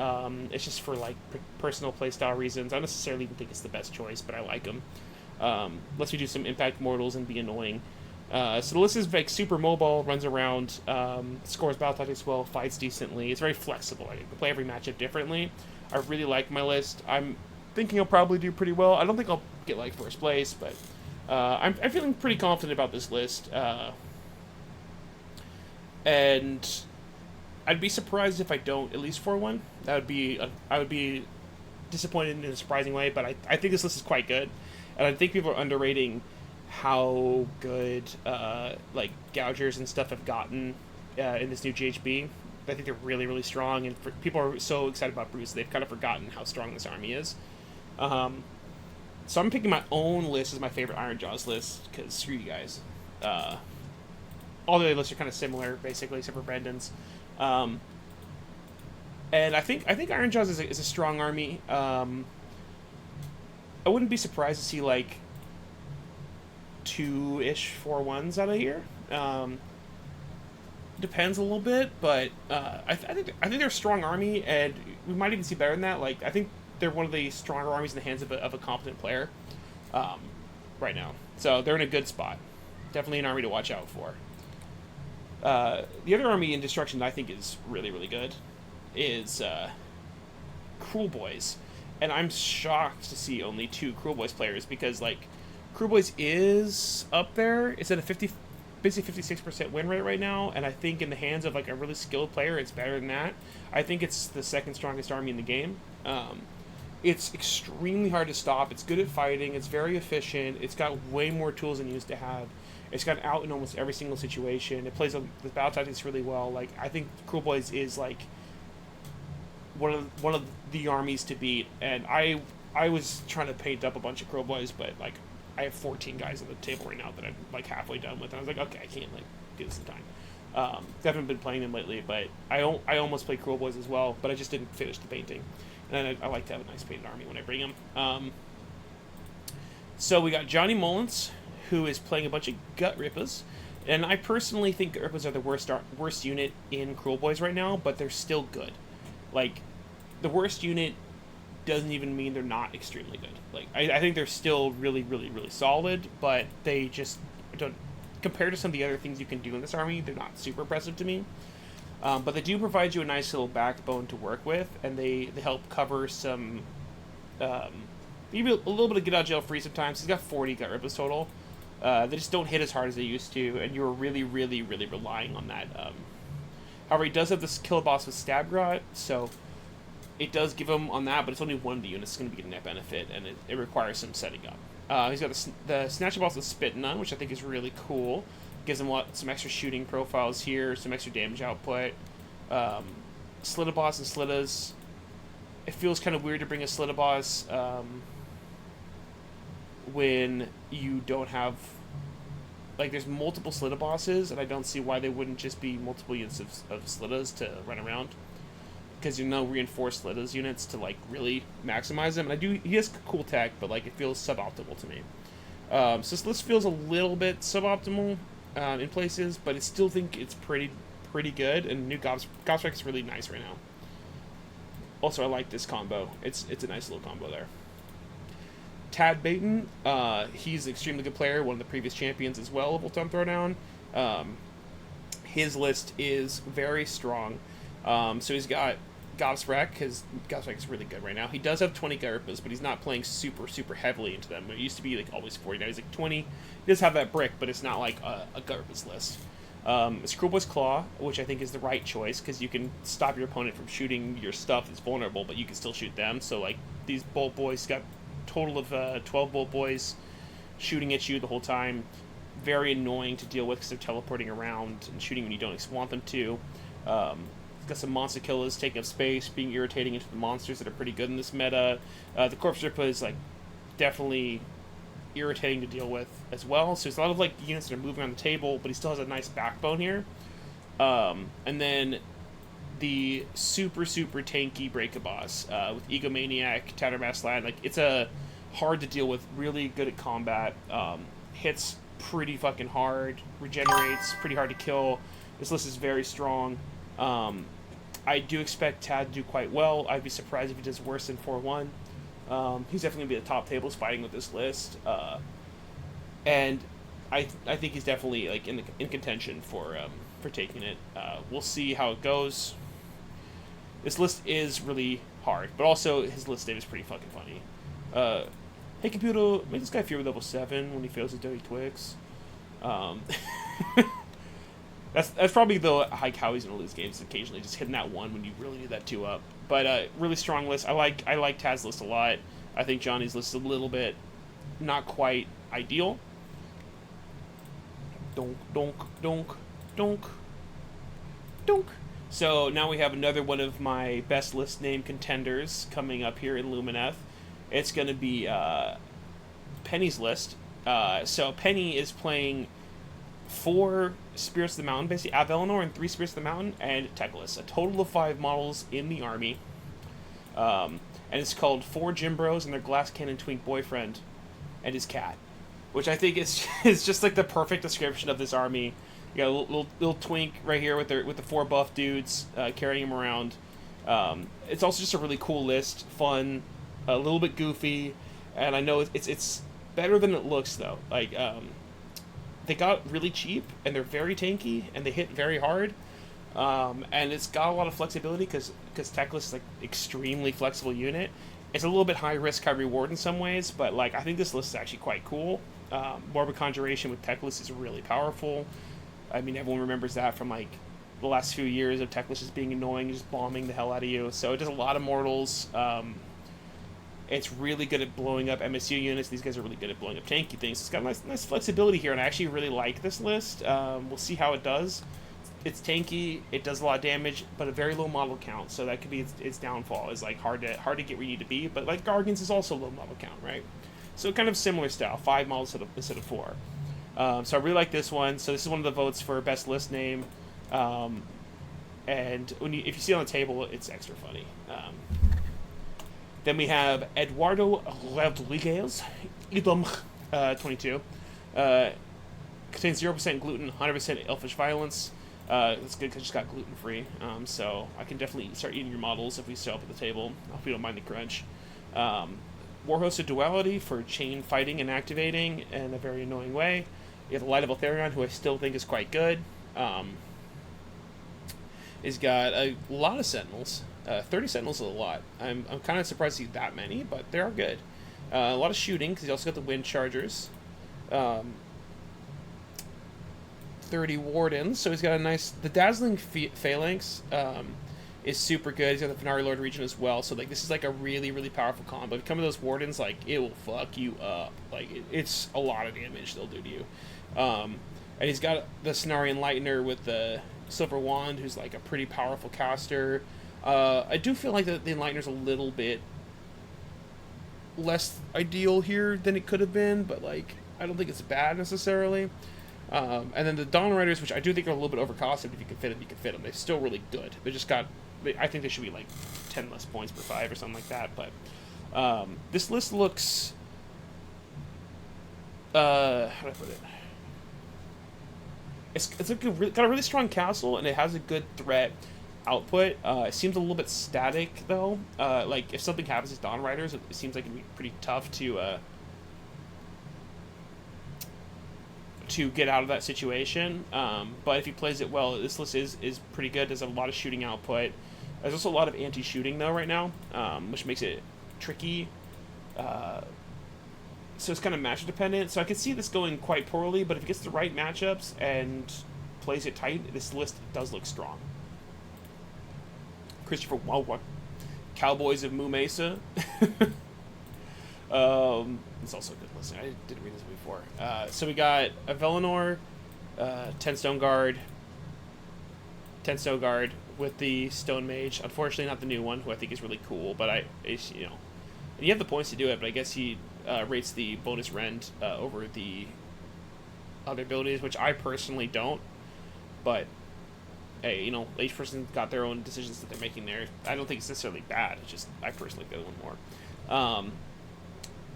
It's just for like personal playstyle reasons. I don't necessarily even think it's the best choice, but I like them. Lets me do some Impact Mortals and be annoying. So the list is like super mobile, runs around, scores battle tactics well, fights decently. It's very flexible. I can play every matchup differently. I really like my list. I'm thinking I'll probably do pretty well. I don't think I'll get like first place, but I'm feeling pretty confident about this list. And I'd be surprised if I don't at least 4-1. I would be disappointed in a surprising way, but I think this list is quite good, and I think people are underrating how good like Gougers and stuff have gotten in this new GHB. I think they're really, really strong, and people are so excited about Bruce, they've kind of forgotten how strong this army is. So I'm picking my own list as my favorite Iron Jaws list, because screw you guys. All the other lists are kind of similar, basically, except for Brendan's. And I think Iron Jaws is a strong army. I wouldn't be surprised to see like 2-ish 4-1s out of here. Depends a little bit, but I think they're a strong army, and we might even see better than that. Like, I think they're one of the stronger armies in the hands of a competent player right now. So they're in a good spot. Definitely an army to watch out for. The other army in Destruction that I think is really, really good is Cruel Boys, and I'm shocked to see only 2 Cruel Boys players because like Cruel Boys is up there. It's at a 56% win rate right now, and I think in the hands of like a really skilled player, it's better than that. I think it's the second strongest army in the game. It's extremely hard to stop. It's good at fighting. It's very efficient. It's got way more tools than it used to have. It's got out in almost every single situation. It plays the battle tactics really well. Like I think Cruel Boys is like one of the armies to beat. And I was trying to paint up a bunch of Cruel Boys, but like I have 14 guys on the table right now that I'm like halfway done with. And I was like, okay, I can't like do this in time. I haven't been playing them lately, but I almost played Cruel Boys as well, but I just didn't finish the painting. And I like to have a nice painted army when I bring them. So we got Johnny Mullins, who is playing a bunch of Gut Rippas. And I personally think Gut Rippas are the worst unit in Cruel Boys right now, but they're still good. Like, the worst unit doesn't even mean they're not extremely good. Like, I think they're still really, really, really solid, but they just don't... Compared to some of the other things you can do in this army, they're not super impressive to me. But they do provide you a nice little backbone to work with, and they help cover some... maybe a little bit of get out of jail free sometimes. He's got 40 Gut Rippas total. They just don't hit as hard as they used to, and you're really, really, really relying on that. However, he does have this kill boss with Stab Grot, so it does give him on that, but it's only one of the units that's going to be getting that benefit, and it requires some setting up. He's got the Snatcher boss with Spit Nun, which I think is really cool. Gives him some extra shooting profiles here, some extra damage output. Slita boss and Slitas. It feels kind of weird to bring a Slita boss when you don't have... Like, there's multiple Slita bosses, and I don't see why they wouldn't just be multiple units of Slitas to run around. Because you know reinforced Slitas units to, like, really maximize them. And he has cool tech, but, like, it feels suboptimal to me. So this list feels a little bit suboptimal in places, but I still think it's pretty good, and new Gobstrike is really nice right now. Also, I like this combo. It's a nice little combo there. Tad Baton, he's an extremely good player, one of the previous champions as well of Ultron Throwdown. His list is very strong. So he's got Gobstrike, because Gobstrike is really good right now. He does have 20 Gut Rippas, but he's not playing super, super heavily into them. It used to be like always 40, now he's like 20. He does have that brick, but it's not like a Gut Rippas list. It's Cruel Boy's Claw, which I think is the right choice, because you can stop your opponent from shooting your stuff that's vulnerable, but you can still shoot them. So like these Bolt Boys got total of 12 Bolt Boys shooting at you the whole time. Very annoying to deal with because they're teleporting around and shooting when you don't want them to. Got some monster killers taking up space, being irritating into the monsters that are pretty good in this meta. The Corpse Ripper is like definitely irritating to deal with as well. So there's a lot of like units that are moving on the table, but he still has a nice backbone here. And then the super, super tanky Break-A-Boss with Egomaniac, Tattermass Lad. Like, it's a hard to deal with, really good at combat, hits pretty fucking hard, regenerates, pretty hard to kill. This list is very strong. I do expect Tad to do quite well. I'd be surprised if he does worse than 4-1. He's definitely going to be at the top tables fighting with this list. And I think he's definitely like in contention for taking it. We'll see how it goes. This list is really hard, but also his list name is pretty fucking funny. Hey computer, make this guy fear with level 7 when he fails his dirty Twix. That's probably like how he's gonna lose games occasionally, just hitting that one when you really need that 2 up. But really strong list. I like Taz's list a lot. I think Johnny's list is a little bit not quite ideal. Donk, donk, donk, donk, donk. So now we have another one of my best list name contenders coming up here in Lumineth. It's going to be Penny's list. So Penny is playing 4 Spirits of the Mountain, basically Avelinor and 3 Spirits of the Mountain, and Teclis. A total of 5 models in the army. And it's called 4 Gym Bros and their Glass Cannon Twink boyfriend and his cat. Which I think is just like the perfect description of this army. You got a little twink right here with the 4 buff dudes carrying him around. It's also just a really cool list, fun, a little bit goofy, and I know it's better than it looks though. Like they got really cheap and they're very tanky and they hit very hard. And it's got a lot of flexibility because Teclis is like extremely flexible unit. It's a little bit high risk, high reward in some ways, but like I think this list is actually quite cool. Morbid Conjuration with Teclis is really powerful. I mean, everyone remembers that from like the last few years of Teclis just being annoying, just bombing the hell out of you. So it does a lot of mortals. It's really good at blowing up MSU units. These guys are really good at blowing up tanky things. It's got nice flexibility here, and I actually really like this list. We'll see how it does. It's tanky. It does a lot of damage, but a very low model count. So that could be its downfall. Is like hard to get where you need to be. But like Gargans is also low model count, right? So kind of similar style. 5 models instead of 4. So I really like this one. So this is one of the votes for best list name. And if you see it on the table, it's extra funny. Then we have Eduardo Rodriguez, Idom 22. Contains 0% gluten, 100% elfish violence. That's good because it's got gluten-free. So I can definitely start eating your models if we show up at the table. I hope you don't mind the crunch. Warhost of Duality for chain fighting and activating in a very annoying way. You have the Light of Eltharion, who I still think is quite good. He's got a lot of Sentinels. 30 Sentinels is a lot. I'm kind of surprised to see that many, but they are good. A lot of shooting, because he also got the Wind Chargers. 30 Wardens, so he's got a nice... The Dazzling Phalanx is super good. He's got the Fenari Lord region as well, so like this is like a really, really powerful combo. If you come with those Wardens, like, it will fuck you up. Like, it's a lot of damage they'll do to you. And he's got the Cenarian Lightner with the Silver Wand, who's like a pretty powerful caster. I do feel like the Enlightener's a little bit less ideal here than it could have been, but like I don't think it's bad necessarily. And then the Dawn Riders, which I do think are a little bit overcosted. If you can fit them, you can fit them. They're still really good. They just got... I think they should be like 10 less points per 5 or something like that. But this list looks... how do I put it? It's got a really strong castle, and it has a good threat output. It seems a little bit static, though. Like, if something happens to Dawn Riders, it seems like it'd be pretty tough to get out of that situation. But if he plays it well, this list is pretty good. There's a lot of shooting output. There's also a lot of anti-shooting, though, right now, which makes it tricky. So it's kind of matchup dependent. So I could see this going quite poorly, but if it gets the right matchups and plays it tight, this list does look strong. Christopher Wawa, Cowboys of Moo Mesa. It's also a good list. I didn't read this before. So we got a Velinor, 10 Stone Guard, 10 Stone Guard with the Stone Mage. Unfortunately, not the new one, who I think is really cool. But and you have the points to do it. But I guess he rates the bonus rend over the other abilities, which I personally don't. But hey, each person's got their own decisions that they're making there. I don't think it's necessarily bad. It's just I personally go one more.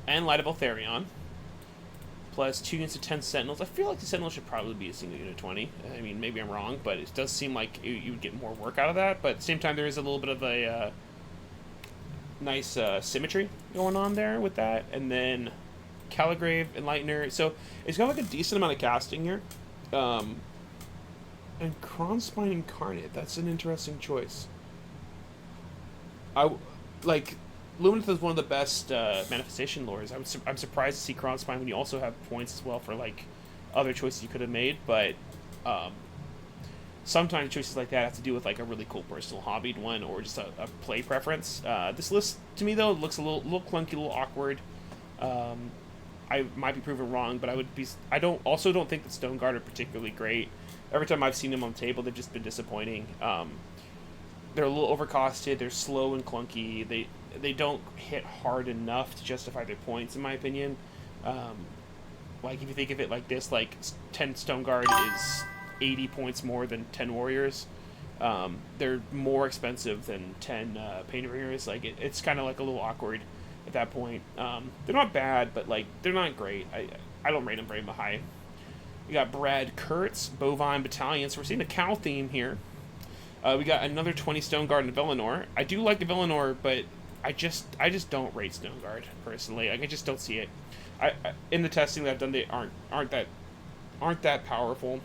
And Light of Eltharion, plus 2 units of 10 Sentinels. I feel like the Sentinels should probably be a single unit 20. I mean, maybe I'm wrong, but it does seem like you would get more work out of that. But at the same time, there is a little bit of a nice symmetry going on there with that. And then Caligrave, Enlightener. So it's got like a decent amount of casting here. And Kronspine Incarnate. That's an interesting choice. Lumineth is one of the best manifestation lores. I'm surprised to see Kronspine when you also have points as well for like other choices you could have made, but sometimes choices like that have to do with like a really cool personal hobbied one or just a play preference. This list to me though looks a little clunky, a little awkward. I might be proven wrong, but I don't think that Stone Guard are particularly great. Every time I've seen them on the table, they've just been disappointing. They're a little overcosted. They're slow and clunky. They don't hit hard enough to justify their points, in my opinion. Like, if you think of it like this, like, 10 Stone Guard is 80 points more than 10 Warriors. They're more expensive than 10 Pain Ringers. Like, it's kind of, like, a little awkward at that point. They're not bad, but, like, they're not great. I don't rate them very high. We got Brad Kurtz, Bovine Battalion. So we're seeing a cow theme here. We got another 20 Stone Guard and Velinor. I do like the Velinor, but I just don't rate Stone Guard personally. Like, I just don't see it. I in the testing that I've done, they aren't that powerful.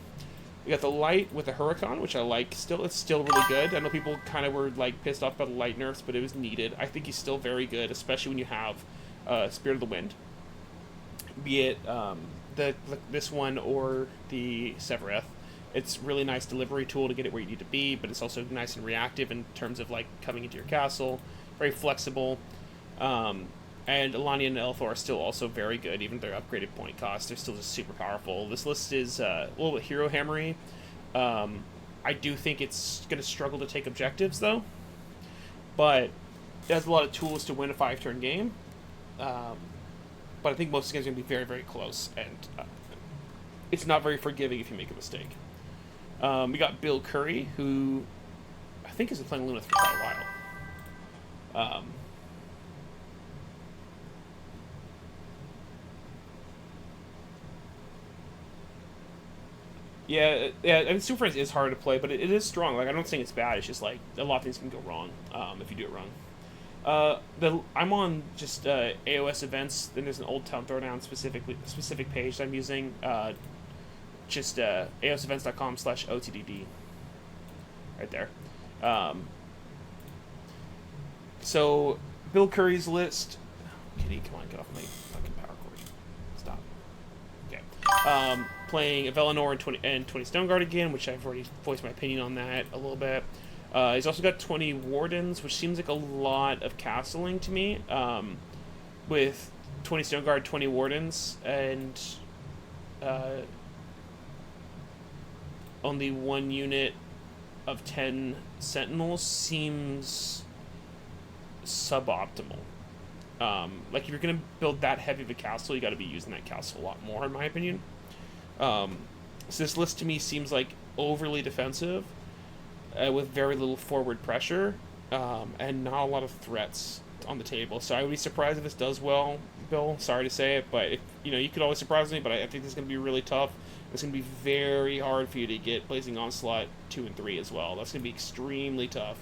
We got the light with the Huracan, which I like. Still, it's still really good. I know people kind of were like pissed off about the light nerfs, but it was needed. I think he's still very good, especially when you have Spirit of the Wind, be it this one or the Severeth. It's really nice delivery tool to get it where you need to be, but it's also nice and reactive in terms of like coming into your castle. Very flexible. And Alania and Elthor are still also very good, even their upgraded point cost. They're still just super powerful. This list is a little bit hero hammery. I do think it's going to struggle to take objectives, though. But it has a lot of tools to win a 5-turn game. But I think most games are going to be very, very close. And it's not very forgiving if you make a mistake. We got Bill Curry, who I think has been playing Lumineth for quite a while. Yeah, I mean, Super Friends is hard to play, but it is strong. Like, I don't think it's bad. It's just like a lot of things can go wrong if you do it wrong. I'm on just AOS events. Then there's an Old Town Throwdown specific page that I'm using. Just AOSevents.com/OTTD. Right there. So Bill Curry's list. Kitty, come on, get off my fucking power cord. Stop. Okay. Playing Avelinor and 20 Stoneguard again, which I've already voiced my opinion on that a little bit. He's also got 20 Wardens, which seems like a lot of castling to me. With 20 Stoneguard, 20 Wardens, and only one unit of 10 Sentinels seems suboptimal. Like, if you're going to build that heavy of a castle, you got to be using that castle a lot more, in my opinion. So this list to me seems like overly defensive, with very little forward pressure, and not a lot of threats on the table. So I would be surprised if this does well, Bill. Sorry to say it, but you could always surprise me. But I think this is going to be really tough. It's going to be very hard for you to get Blazing Onslaught 2 and 3 as well. That's going to be extremely tough.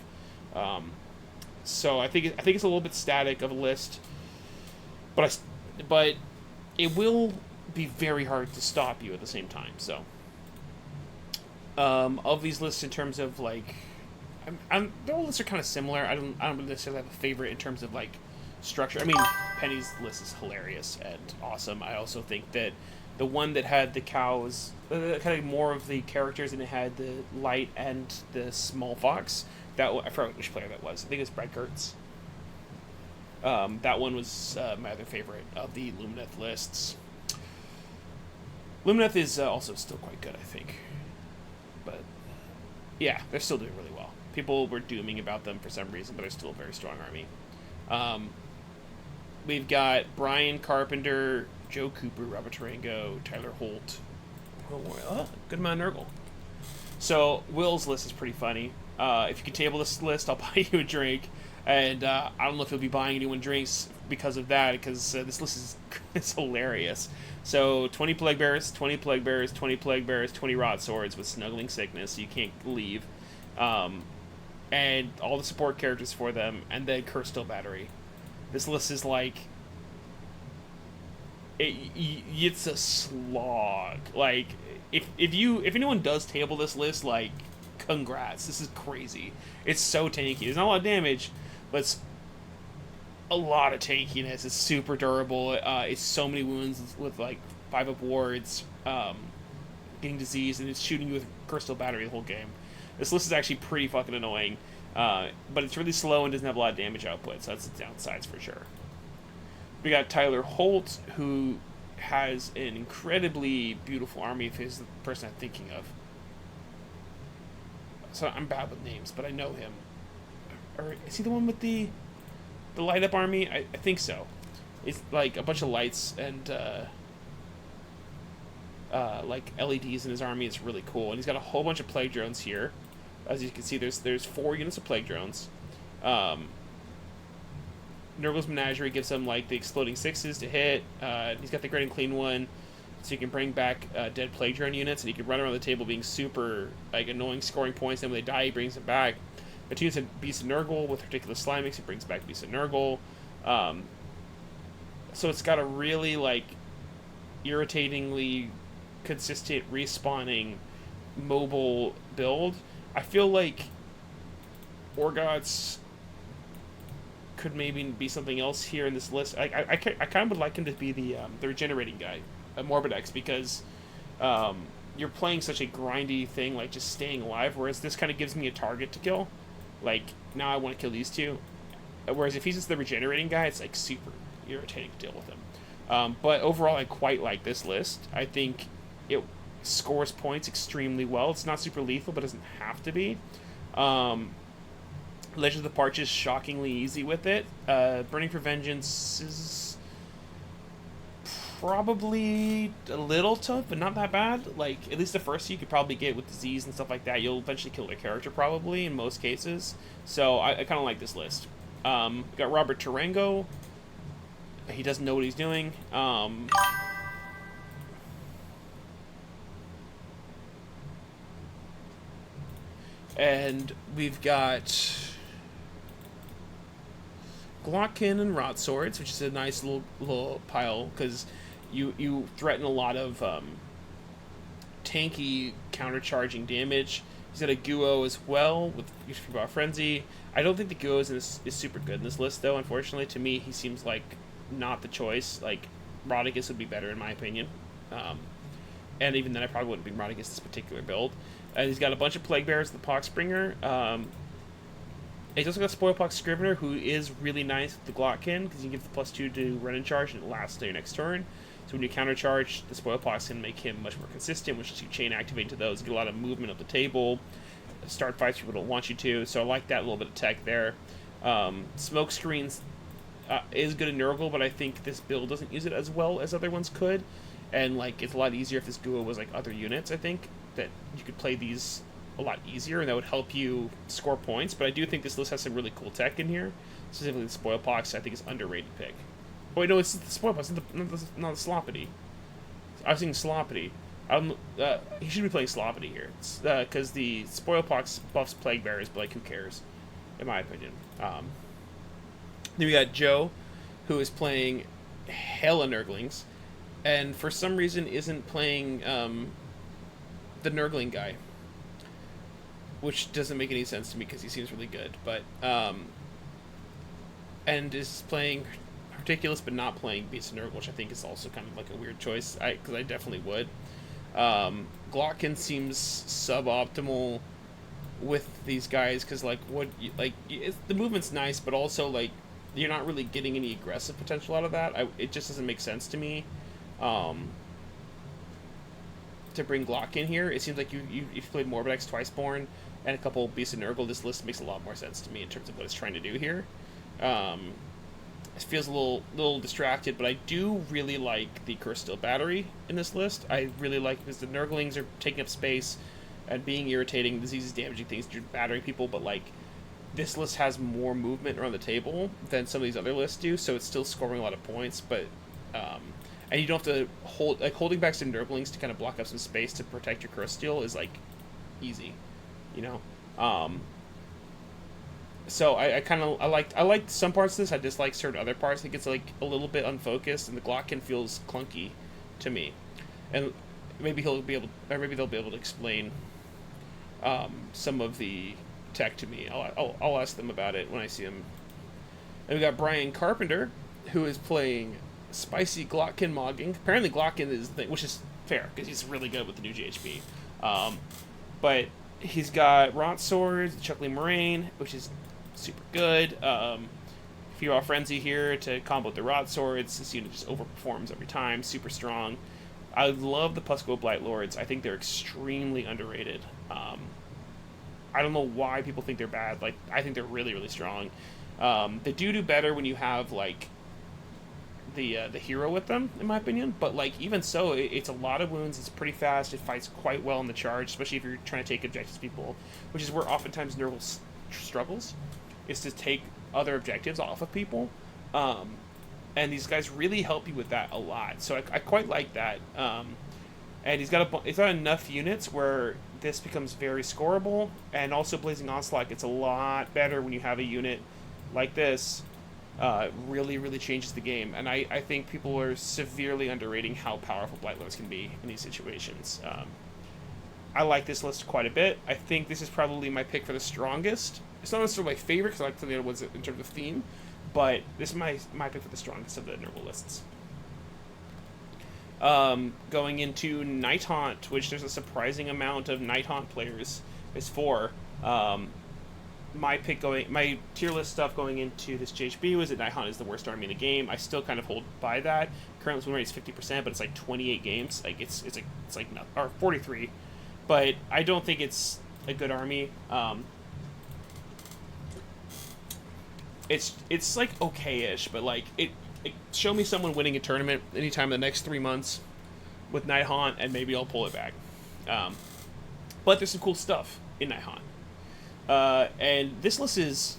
So I think it's a little bit static of a list, but it will be very hard to stop you at the same time. So of these lists, in terms of like, the all lists are kind of similar. I don't necessarily have a favorite in terms of like structure. I mean, Penny's list is hilarious and awesome. I also think that the one that had the cows, kind of more of the characters, and it had the light and the small fox. I forgot which player that was. I think it was Brad Gertz. That one was my other favorite of the Lumineth lists. Lumineth is also still quite good, I think. But, yeah, they're still doing really well. People were dooming about them for some reason, but they're still a very strong army. We've got Brian Carpenter, Joe Cooper, Robert Tarango, Tyler Holt. Good amount of Nurgle. So, Will's list is pretty funny. If you can table this list, I'll buy you a drink. And I don't know if you'll be buying anyone drinks because of that, because this list is hilarious. So 20 Plague Bearers, 20 Plague Bearers, 20 Plague Bearers, 20 Rod Swords with Snuggling Sickness, so you can't leave. And all the support characters for them, and then Curse Battery. This list is like... It's a slog. Like, if anyone does table this list, like, congrats. This is crazy. It's so tanky. There's not a lot of damage, but it's a lot of tankiness. It's super durable. It's so many wounds with like 5-up wards, getting disease, and it's shooting you with Crystal Battery the whole game. This list is actually pretty fucking annoying, but it's really slow and doesn't have a lot of damage output, so that's the downsides for sure. We got Tyler Holt, who has an incredibly beautiful army, if he's the person I'm thinking of. So I'm bad with names, but I know him. Or is he the one with the light up army? I think so. It's like a bunch of lights and like LEDs in his army. It's really cool, and he's got a whole bunch of plague drones here. As you can see, there's 4 units of plague drones. Nurgle's Menagerie gives him like the exploding 6s to hit. He's got the Great and Clean one, so you can bring back dead plague drone units, and he can run around the table being super like annoying, scoring points. And when they die, he brings them back. The 2 units of Beast of Nurgle with Ridiculous Slime Mix, he brings back Beast of Nurgle. So it's got a really like irritatingly consistent respawning mobile build. I feel like Orgots could maybe be something else here in this list. I kind of would like him to be the regenerating guy, Morbidex, because you're playing such a grindy thing, like just staying alive, whereas this kind of gives me a target to kill. Like, now I want to kill these two. Whereas if he's just the regenerating guy, it's like super irritating to deal with him. But overall, I quite like this list. I think it scores points extremely well. It's not super lethal, but doesn't have to be. Legend of the Parch is shockingly easy with it. Burning for Vengeance is probably a little tough, but not that bad. Like, at least the first you could probably get with disease and stuff like that. You'll eventually kill their character, probably, in most cases. So I kind of like this list. Got Robert Tarango. He doesn't know what he's doing. And we've got Glockkin and Rot Swords, which is a nice little pile, because you threaten a lot of tanky countercharging damage. He's got a Guo as well with Frenzy. I don't think the Guo is super good in this list, though. Unfortunately, to me, he seems like not the choice. Like, Rodicus would be better in my opinion. And even then, I probably wouldn't be Rodicus this particular build. And he's got a bunch of Plague Bearers, the Poxbringer. He's also got Spoilpox Scrivener, who is really nice with the Glockkin, because you can give the +2 to run and charge, and it lasts till your next turn. So when you countercharge, the Spoilpox can make him much more consistent, which lets you chain activate to those, get a lot of movement up the table, start fights people don't want you to. So I like that little bit of tech there. Smoke Screens is good in Nurgle, but I think this build doesn't use it as well as other ones could. And like, it's a lot easier if this Guo was like other units. I think that you could play these a lot easier, and that would help you score points. But I do think this list has some really cool tech in here. Specifically, the Spoilpox, I think, is underrated pick. Oh wait, no, it's the Spoilpox, not the Sloppity. I was thinking Sloppity. He should be playing Sloppity here, because the Spoilpox buffs Plague Bearers, but like, who cares, in my opinion. Then we got Joe, who is playing hella Nurglings, and for some reason isn't playing the Nurgling guy, which doesn't make any sense to me because he seems really good. But and is playing Ridiculous, but not playing Beast of Nurgle, which I think is also kind of like a weird choice. Because I definitely would. Glockkin seems suboptimal with these guys because the movement's nice, but also like you're not really getting any aggressive potential out of that. It just doesn't make sense to me. To bring Glockkin here, it seems like if you played Morbidex, Twiceborn, and a couple Beasts of Nurgle, this list makes a lot more sense to me in terms of what it's trying to do here. It feels a little distracted, but I do really like the Curse Steel Battery in this list. I really like because the Nurglings are taking up space and being irritating, diseases, damaging things, battering people, but like this list has more movement around the table than some of these other lists do, so it's still scoring a lot of points, but and you don't have to holding back some Nurglings to kind of block up some space to protect your Curse Steel is like easy, you know. So I liked some parts of this. I dislike certain other parts. I think it's like a little bit unfocused, and the Glockkin feels clunky to me. And maybe they'll be able to explain some of the tech to me. I'll ask them about it when I see them. And we got Brian Carpenter, who is playing Spicy Glockkin Mogging. Apparently Glockkin is the thing, which is fair because he's really good with the new GHP. But he's got Rot Swords, Chuckling Moraine, which is super good. Feral Frenzy here to combo with the Rot Swords. This unit just overperforms every time. Super strong. I love the Pusco Blight Lords. I think they're extremely underrated. I don't know why people think they're bad. Like, I think they're really, really strong. They do better when you have like the hero with them, in my opinion. But like, even so, it's a lot of wounds. It's pretty fast. It fights quite well in the charge, especially if you're trying to take objectives people, which is where oftentimes Nurgle struggles, is to take other objectives off of people. And these guys really help you with that a lot. So I quite like that. And he's got enough units where this becomes very scoreable, and also Blazing Onslaught gets a lot better when you have a unit like this. Really, really changes the game, and I think people are severely underrating how powerful Blight Lords can be in these situations. I like this list quite a bit. I think this is probably my pick for the strongest. It's not necessarily my favorite because I like some of the other ones in terms of theme, but this is my pick for the strongest of the Nerval lists. Going into Night Haunt, which there's a surprising amount of Night Haunt players, is 4. My tier list stuff going into this JHB was that Night Haunt is the worst army in the game. I still kind of hold by that. Current win rate is 50%, but it's like 28 games. Like it's like no, or 43, but I don't think it's a good army. It's like okay-ish, but like it show me someone winning a tournament anytime in the next 3 months with Night Haunt, and maybe I'll pull it back. But there's some cool stuff in Night Haunt. And this list is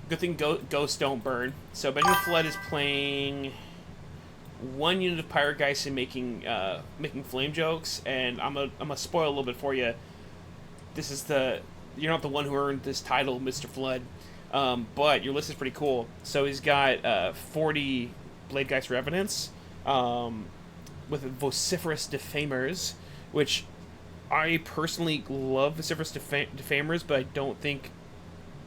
good thing ghosts don't burn. So Benjamin Flood is playing 1 unit of Pirate Geist and making flame jokes, and I'm gonna spoil a little bit for you. This is you're not the one who earned this title, Mr. Flood, but your list is pretty cool. So he's got 40 Blade Geist Revenants, with vociferous defamers, which I personally love vociferous defamers, but I don't think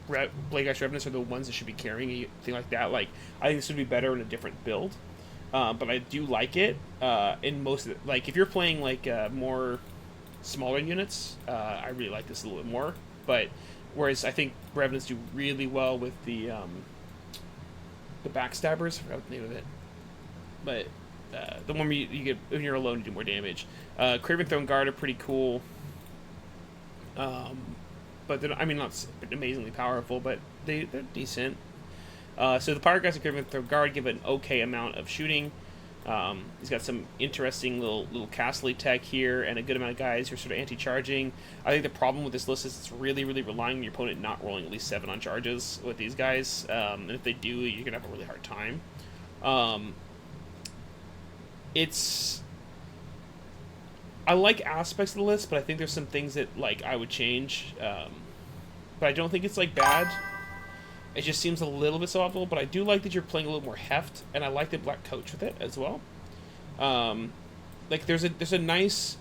Blade Geist Revenants are the ones that should be carrying anything like that. Like, I think this would be better in a different build, but I do like it in most of it. Like, if you're playing like more smaller units, I really like this a little bit more. But whereas I think Revenants do really well with the Backstabbers, I forgot the name of it, but the one where you get when you're alone, you do more damage. Craven Throne Guard are pretty cool, but they're not amazingly powerful, but they're decent. So the Pirate Guys and Craven Throne Guard give it an okay amount of shooting. He's got some interesting little castle tech here, and a good amount of guys who are sort of anti-charging. I think the problem with this list is it's really, really relying on your opponent not rolling at least 7 on charges with these guys, and if they do, you're gonna have a really hard time. I like aspects of the list, but I think there's some things that like I would change. But I don't think it's like bad. It just seems a little bit suboptimal. But I do like that you're playing a little more heft, and I like the black coach with it as well. Like there's a nice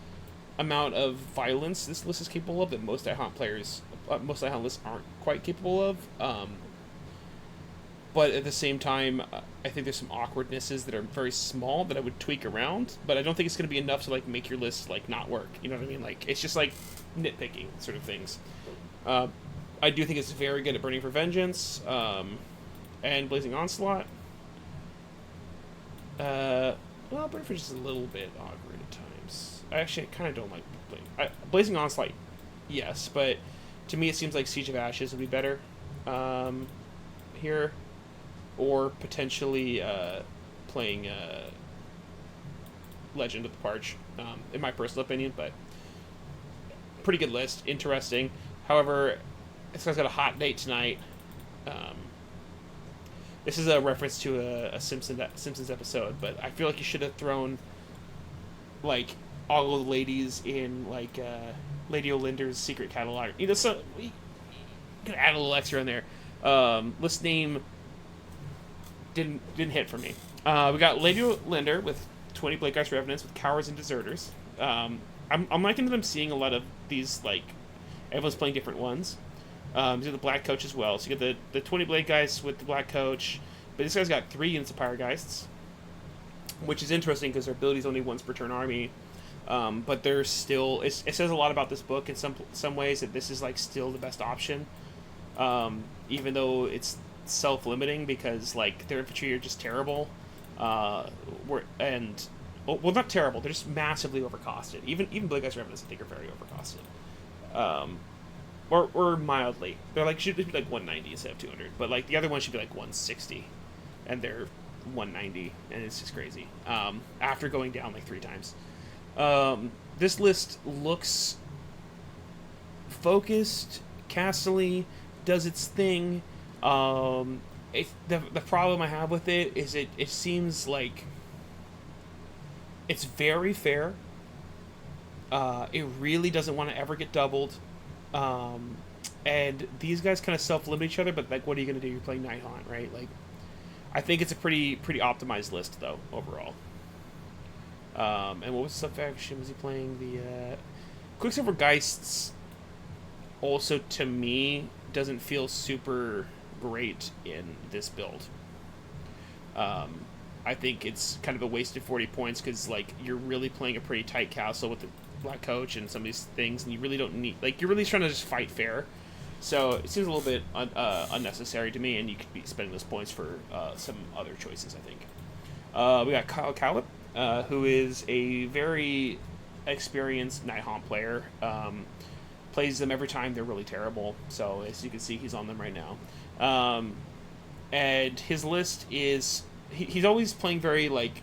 amount of violence this list is capable of that most Night Haunt lists aren't quite capable of. But at the same time, I think there's some awkwardnesses that are very small that I would tweak around, but I don't think it's going to be enough to like make your list like not work. You know what I mean? Like it's just like nitpicking sort of things. I do think it's very good at Burning for Vengeance and Blazing Onslaught. Well, Burning for Vengeance is a little bit awkward at times. I kind of don't like Blazing Onslaught, yes, but to me it seems like Siege of Ashes would be better here. Or potentially playing Legend of the Parch, in my personal opinion, but pretty good list, interesting. However, this guy's got a hot date tonight. This is a reference to a Simpsons episode, but I feel like you should have thrown like all of the ladies in like Lady Olinder's secret catalog. You know, so you can add a little extra in there. List name didn't hit for me. We got Lady Linder with 20 Blade Geist Revenants with Cowards and Deserters. I'm liking that I'm seeing a lot of these, like, everyone's playing different ones. These are the Black Coach as well. So you get the 20 Blade Geists with the Black Coach, but this guy's got 3 units of Pirate Geists, which is interesting because their ability is only once per turn army. But there's still, it says a lot about this book in some ways that this is, like, still the best option. Even though it's self-limiting because like their infantry are just terrible, well, not terrible, they're just massively overcosted. Even Blade Geist Revenants I think are very overcosted, or mildly. They're like should be like 190 instead of 200, but like the other one should be like 160 and they're 190, and it's just crazy after going down like 3 times. This list looks focused, castle-y, does its thing. The problem I have with it is it seems like it's very fair. It really doesn't want to ever get doubled. And these guys kind of self-limit each other, but like, what are you going to do? You're playing Night Haunt, right? Like, I think it's a pretty optimized list though overall. And what was the sub-faction was he playing? The Quicksilver Geists also, to me, doesn't feel super great in this build. I think it's kind of a wasted 40 points because, like, you're really playing a pretty tight castle with the Black Coach and some of these things, and you really don't need... Like, you're really trying to just fight fair. So it seems a little bit unnecessary to me, and you could be spending those points for some other choices, I think. We got Kyle Callip, who is a very experienced Nighthaunt player. Plays them every time they're really terrible. So as you can see, he's on them right now. And his list is... He's always playing very, like,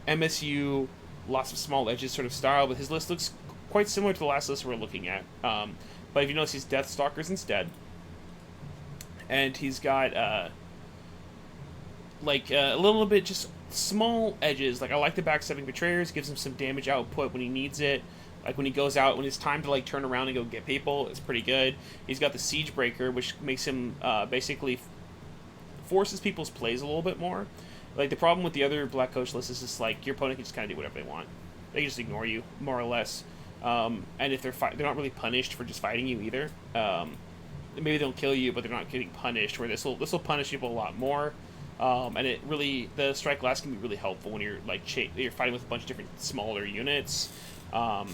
MSU, lots of small edges sort of style, but his list looks quite similar to the last list we're looking at. But if you notice, he's Deathstalkers instead. And he's got, a little bit just small edges. Like, I like the backstepping Betrayers, gives him some damage output when he needs it. Like, when he goes out, when it's time to, like, turn around and go get people, it's pretty good. He's got the Siege Breaker, which makes him, basically forces people's plays a little bit more. Like, the problem with the other Black Coach list is just, like, your opponent can just kind of do whatever they want. They can just ignore you, more or less. And if they're not really punished for just fighting you either. Maybe they don't kill you, but they're not getting punished, where this will punish people a lot more. And it really... The Strike Last can be really helpful when you're, like, you're fighting with a bunch of different smaller units. And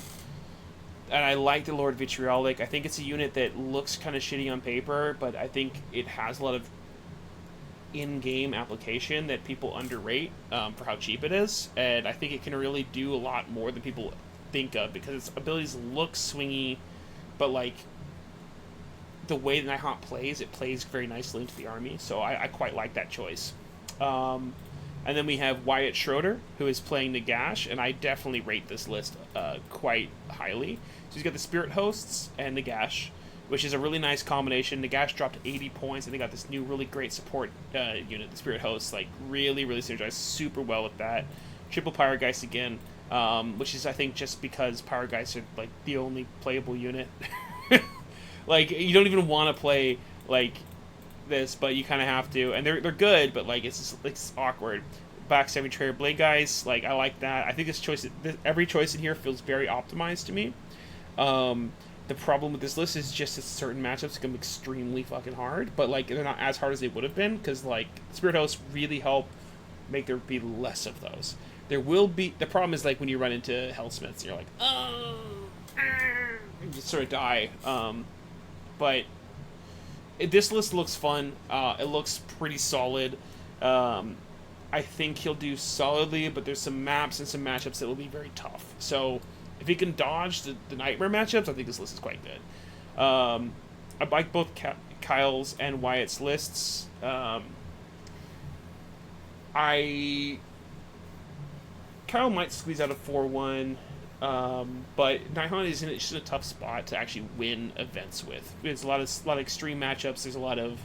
I like the Lord Vitriolic. I think it's a unit that looks kind of shitty on paper, but I think it has a lot of in-game application that people underrate for how cheap it is, and I think it can really do a lot more than people think of, because its abilities look swingy, but, like, the way the Nighthaunt plays, it plays very nicely into the army, so I quite like that choice. And then we have Wyatt Schroeder, who is playing Nagash, and I definitely rate this list quite highly. So he's got the Spirit Hosts and Nagash, which is a really nice combination. Nagash dropped 80 points, and they got this new really great support unit, the Spirit Hosts, like, really, really synergized super well with that. Triple Pyrogeist again, which is, I think, just because Pyrogeist are, like, the only playable unit. Like, you don't even want to play, like, this, but you kind of have to. And they're good, but, like, it's awkward. Backstabbing Trader Blade Guys, like, I like that. I think every choice in here feels very optimized to me. The problem with this list is just that certain matchups become extremely fucking hard, but, like, they're not as hard as they would have been, because, like, Spirit Hosts really help make there be less of those. There will be... The problem is, like, when you run into Hellsmiths, you're like, oh, you just sort of die. But this list looks fun. It looks pretty solid. I think he'll do solidly, but there's some maps and some matchups that will be very tough. So... If he can dodge the Nightmare matchups, I think this list is quite good. I like both Kyle's and Wyatt's lists. Kyle might squeeze out a 4-1, but Nighthaunt is just in a tough spot to actually win events with. There's a lot of extreme matchups. There's a lot of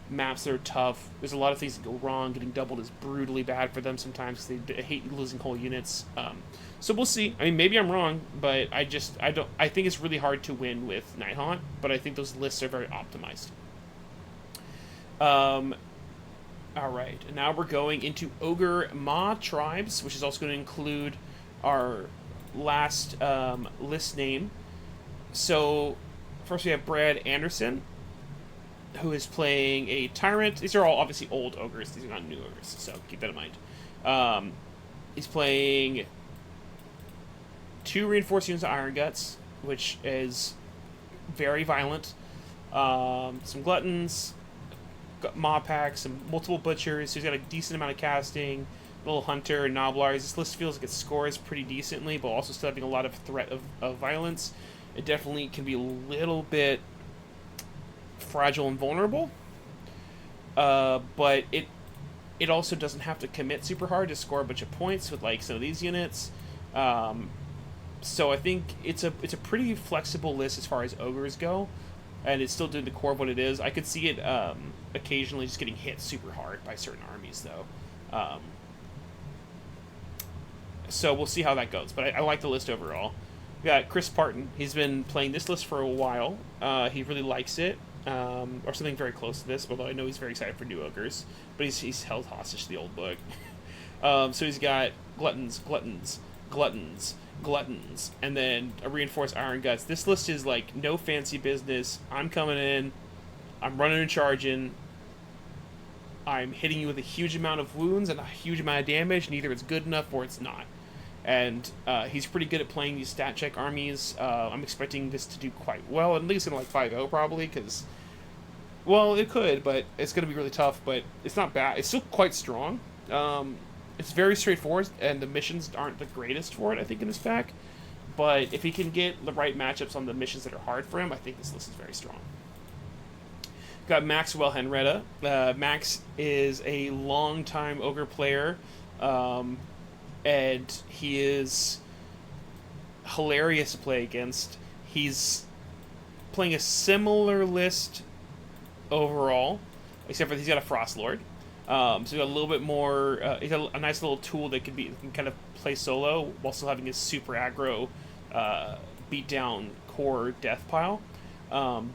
maps that are tough. There's a lot of things that go wrong. Getting doubled is brutally bad for them sometimes, because they hate losing whole units. So we'll see. I mean, maybe I'm wrong, but I think it's really hard to win with Nighthaunt, but I think those lists are very optimized. Alright, and now we're going into Ogre Ma tribes, which is also going to include our last list name. So, first we have Brad Anderson, who is playing a Tyrant. These are all obviously old Ogres. These are not new Ogres, so keep that in mind. He's playing 2 reinforced units of Iron Guts, which is very violent. Some Gluttons, Maw Packs, some multiple Butchers, so he's got a decent amount of casting, little Hunter, and Noblars. This list feels like it scores pretty decently, but also still having a lot of threat of violence. It definitely can be a little bit fragile and vulnerable, but it also doesn't have to commit super hard to score a bunch of points with, like, some of these units. So I think it's a pretty flexible list as far as ogres go, and it's still doing the core of what it is. I could see it occasionally just getting hit super hard by certain armies, though. So we'll see how that goes, but I like the list overall. We got Chris Parton. He's been playing this list for a while. He really likes it, or something very close to this, although I know he's very excited for new ogres, but he's held hostage to the old book. So he's got Gluttons, Gluttons, and then a reinforced Iron Guts. This list is like no fancy business. I'm coming in, I'm running and charging, I'm hitting you with a huge amount of wounds and a huge amount of damage, and either it's good enough or it's not. And he's pretty good at playing these stat check armies. I'm expecting this to do quite well. At least in like 5-0 probably, because, well, it could, but it's going to be really tough. But it's not bad. It's still quite strong. It's very straightforward, and the missions aren't the greatest for it, I think, in this pack. But if he can get the right matchups on the missions that are hard for him, I think this list is very strong. Got Maxwell Henretta. Max is a long-time Ogre player, and he is hilarious to play against. He's playing a similar list overall, except for he's got a Frost Lord. So he's got a little bit more. He's got a nice little tool that can kind of play solo while still having his super aggro, beat down core death pile.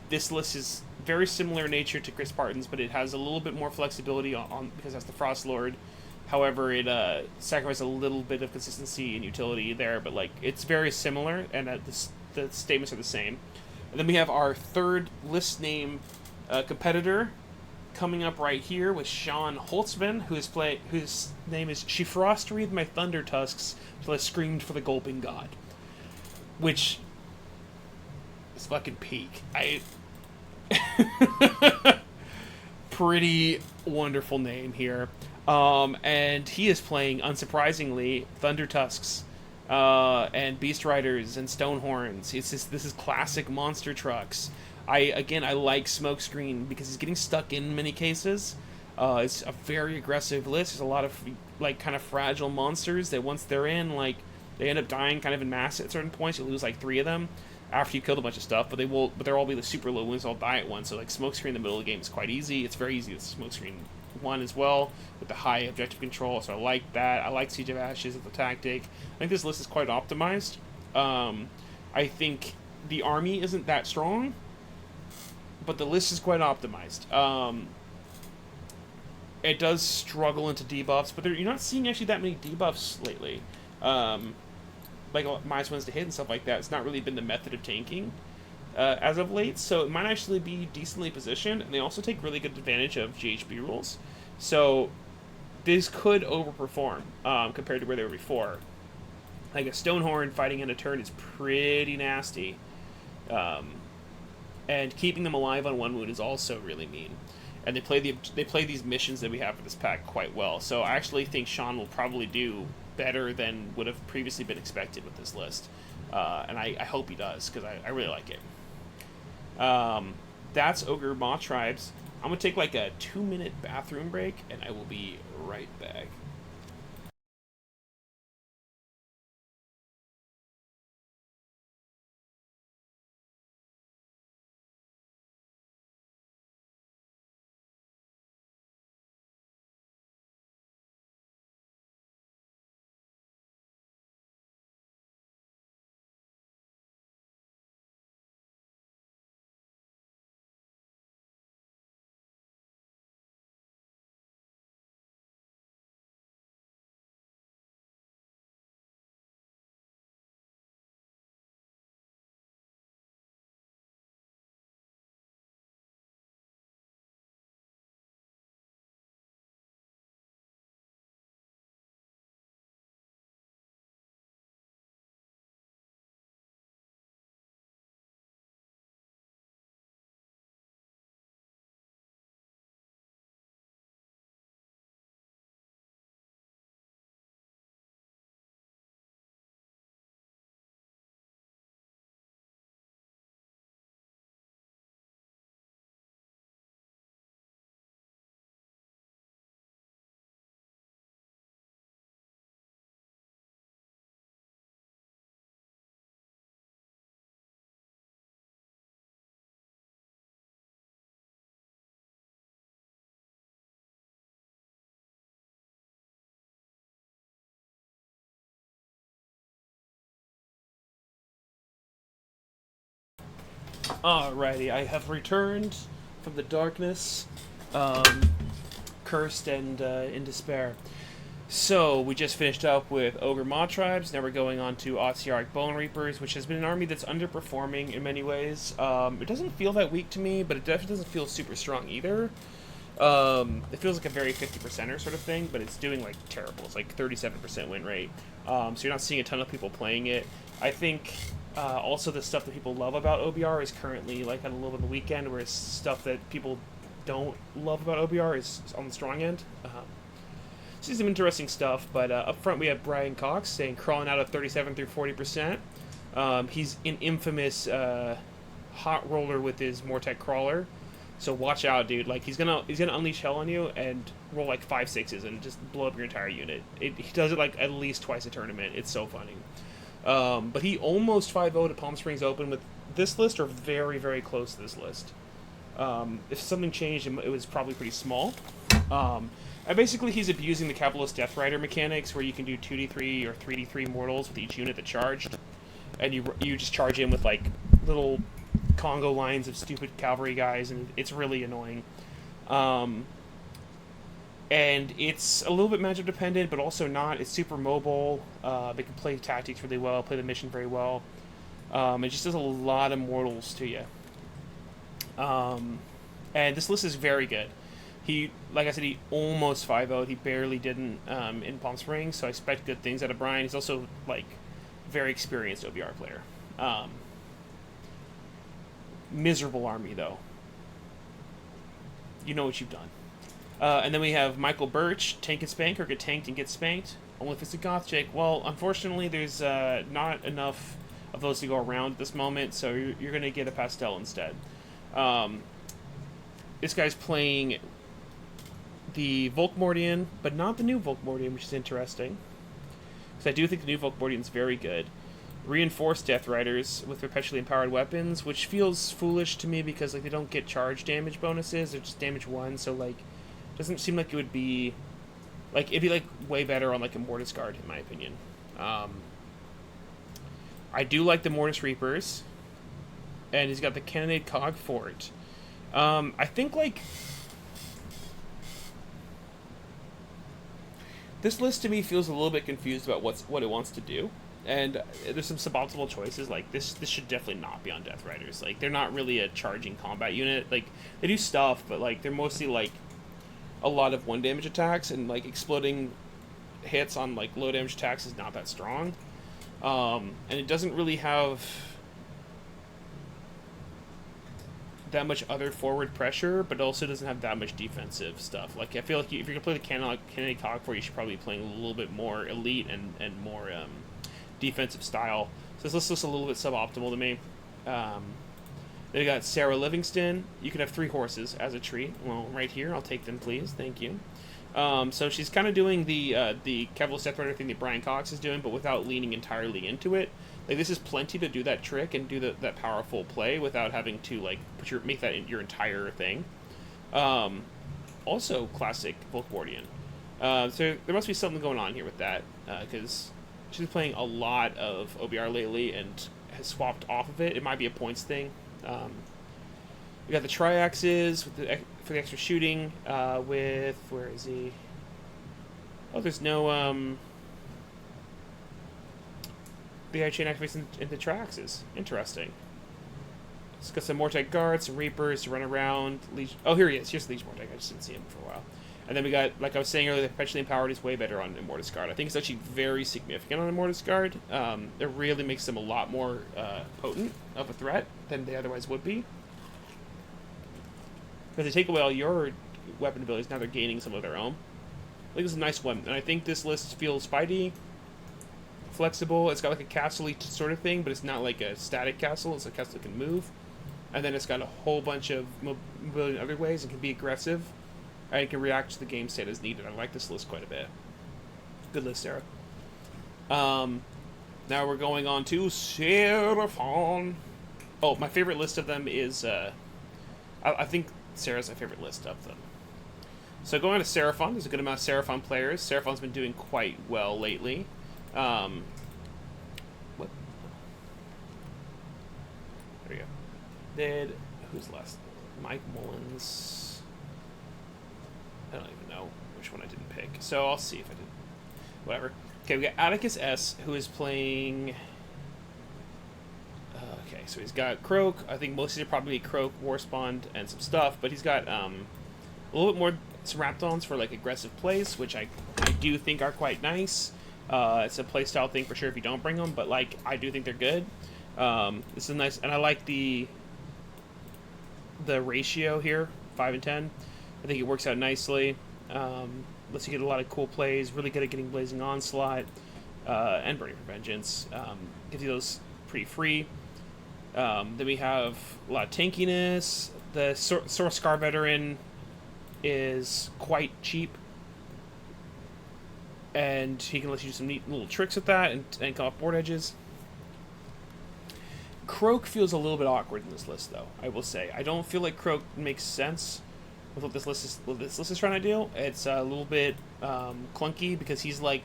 This list is very similar in nature to Chris Parton's, but it has a little bit more flexibility on because it has the Frost Lord. However, it sacrifices a little bit of consistency and utility there, but like it's very similar, and the statements are the same. And then we have our third list name competitor coming up right here with Sean Holtzman, whose name is She Frost Wreathed My Thunder Tusks till I screamed for the Gulping God, which is fucking peak. Pretty wonderful name here. And he is playing, unsurprisingly, Thunder Tusks, and Beast Riders and Stonehorns. This is classic monster trucks. I like Smokescreen because he's getting stuck in many cases. It's a very aggressive list. There's a lot of like kind of fragile monsters that once they're in, like they end up dying kind of in mass at certain points. You lose like 3 of them after you killed a bunch of stuff, but they'll all be the super low wounds. They'll die at once. So like Smokescreen in the middle of the game is quite easy. It's very easy with Smokescreen 1 as well with the high objective control. So I like that. I like Siege of Ashes as the tactic. I think this list is quite optimized. I think the army isn't that strong, but the list is quite optimized. It does struggle into debuffs, but you're not seeing actually that many debuffs lately. Like -1s to hit and stuff like that. It's not really been the method of tanking as of late, so it might actually be decently positioned, and they also take really good advantage of GHB rules. So this could overperform compared to where they were before. Like a Stonehorn fighting in a turn is pretty nasty. And keeping them alive on 1 wound is also really mean. And they play these missions that we have for this pack quite well. So I actually think Sean will probably do better than would have previously been expected with this list. And I hope he does, because I really like it. That's Ogre Maw Tribes. I'm going to take like a 2-minute bathroom break, and I will be right back. Alrighty, I have returned from the darkness, cursed and in despair. So we just finished up with Ogre Maw Tribes. Now we're going on to Otsiarch Bone Reapers, which has been an army that's underperforming in many ways. It doesn't feel that weak to me, but it definitely doesn't feel super strong either. It feels like a very 50%er sort of thing, but it's doing like terrible. It's like 37% win rate. So you're not seeing a ton of people playing it. I think also the stuff that people love about OBR is currently like at a little bit of the weekend, whereas stuff that people don't love about OBR is on the strong end. See some interesting stuff, but up front we have Brian Cox saying crawling out of 37 through 40%. He's an infamous hot roller with his Mortek crawler, so watch out, dude. Like he's gonna unleash hell on you and roll like 5/6s and just blow up your entire unit. He does it like at least twice a tournament. It's so funny. But he almost 5-0'd at Palm Springs Open with this list, or very, very close to this list. If something changed, it was probably pretty small. And basically, he's abusing the Capitalist Death Rider mechanics, where you can do 2d3 or 3d3 mortals with each unit that charged, and you just charge in with like little Congo lines of stupid cavalry guys, and it's really annoying. And it's a little bit matchup dependent, but also not. It's super mobile. They can play tactics really well, play the mission very well. It just does a lot of mortals to you. And this list is very good. He, like I said, he almost 5-0'd. He barely didn't in Palm Springs, so I expect good things out of Brian. He's also, like, very experienced OBR player. Miserable army, though. You know what you've done. And then we have Michael Birch, tank and spank, or get tanked and get spanked. Only if it's a goth chick. Well, unfortunately, there's not enough of those to go around at this moment, so you're going to get a pastel instead. This guy's playing the Volkmordian, but not the new Volkmordian, which is interesting. Because I do think the new Volkmordian is very good. Reinforced Death Riders with perpetually empowered weapons, which feels foolish to me because like they don't get charge damage bonuses, they're just damage 1, so like it doesn't seem like it would be like it'd be like way better on like a Mortis Guard in my opinion. I do like the Mortis Reapers, and he's got the Cannonade Cog Fort. I think like this list to me feels a little bit confused about what it wants to do, and there's some suboptimal choices. Like this should definitely not be on Death Riders. Like they're not really a charging combat unit. Like they do stuff, but like they're mostly like a lot of 1 damage attacks, and like exploding hits on like low damage attacks is not that strong. And it doesn't really have that much other forward pressure, but also doesn't have that much defensive stuff. Like I feel like if you're gonna play the Cannonade Cog for, you should probably be playing a little bit more elite and more defensive style. So this list looks a little bit suboptimal to me. Then we got Sarah Livingston. You can have 3 horses as a treat. Well, right here, I'll take them, please. Thank you. So she's kind of doing the Capitalist Death Rider thing that Brian Cox is doing, but without leaning entirely into it. Like this is plenty to do that trick and do that powerful play without having to like make that your entire thing. Also, classic Volkmordian. So there must be something going on here with that because she's playing a lot of OBR lately and has swapped off of it. It might be a points thing. We got the Triaxes for the extra shooting. With where is he? Oh, there's no the chain activates in the Triaxes. Interesting. It's got some Mortek guards, some Reapers to run around. Oh, here he is. Here's Leech Mortek. I just didn't see him for a while. And then we got, like I was saying earlier, the perpetually empowered is way better on Immortus Guard. I think it's actually very significant on Immortus Guard. It really makes them a lot more potent of a threat than they otherwise would be. Because they take away all your weapon abilities, now they're gaining some of their own. I think this is a nice one. And I think this list feels fighty, flexible. It's got like a castle-y sort of thing, but it's not like a static castle. It's a castle that can move. And then it's got a whole bunch of mobility in other ways and can be aggressive. And it can react to the game state as needed. I like this list quite a bit. Good list, Sarah. Now we're going on to Seraphon. Oh, my favorite list of them is... I think Sarah's my favorite list of them. So going on to Seraphon, there's a good amount of Seraphon players. Seraphon's been doing quite well lately. What? There we go. Who's last? Mike Mullins. I don't even know which one I didn't pick. So I'll see if I did. whatever. Okay, we got Atticus S, who is playing. Okay, so he's got Croak. I think most of it probably Croak, Warspawn, and some stuff, but he's got a little bit more some Raptons for like aggressive plays, which I do think are quite nice. It's a playstyle thing for sure if you don't bring them, but like I do think they're good. This is nice, and I like the ratio here, 5 and 10. I think it works out nicely. Lets you get a lot of cool plays. Really good at getting Blazing Onslaught and Burning for Vengeance. Gives you those pretty free. Then we have a lot of tankiness. The Source Scar Veteran is quite cheap, and he can let you do some neat little tricks with that and come off board edges. Croak feels a little bit awkward in this list, though. I will say I don't feel like Croak makes sense with what this list is trying to do. It's a little bit clunky because he's like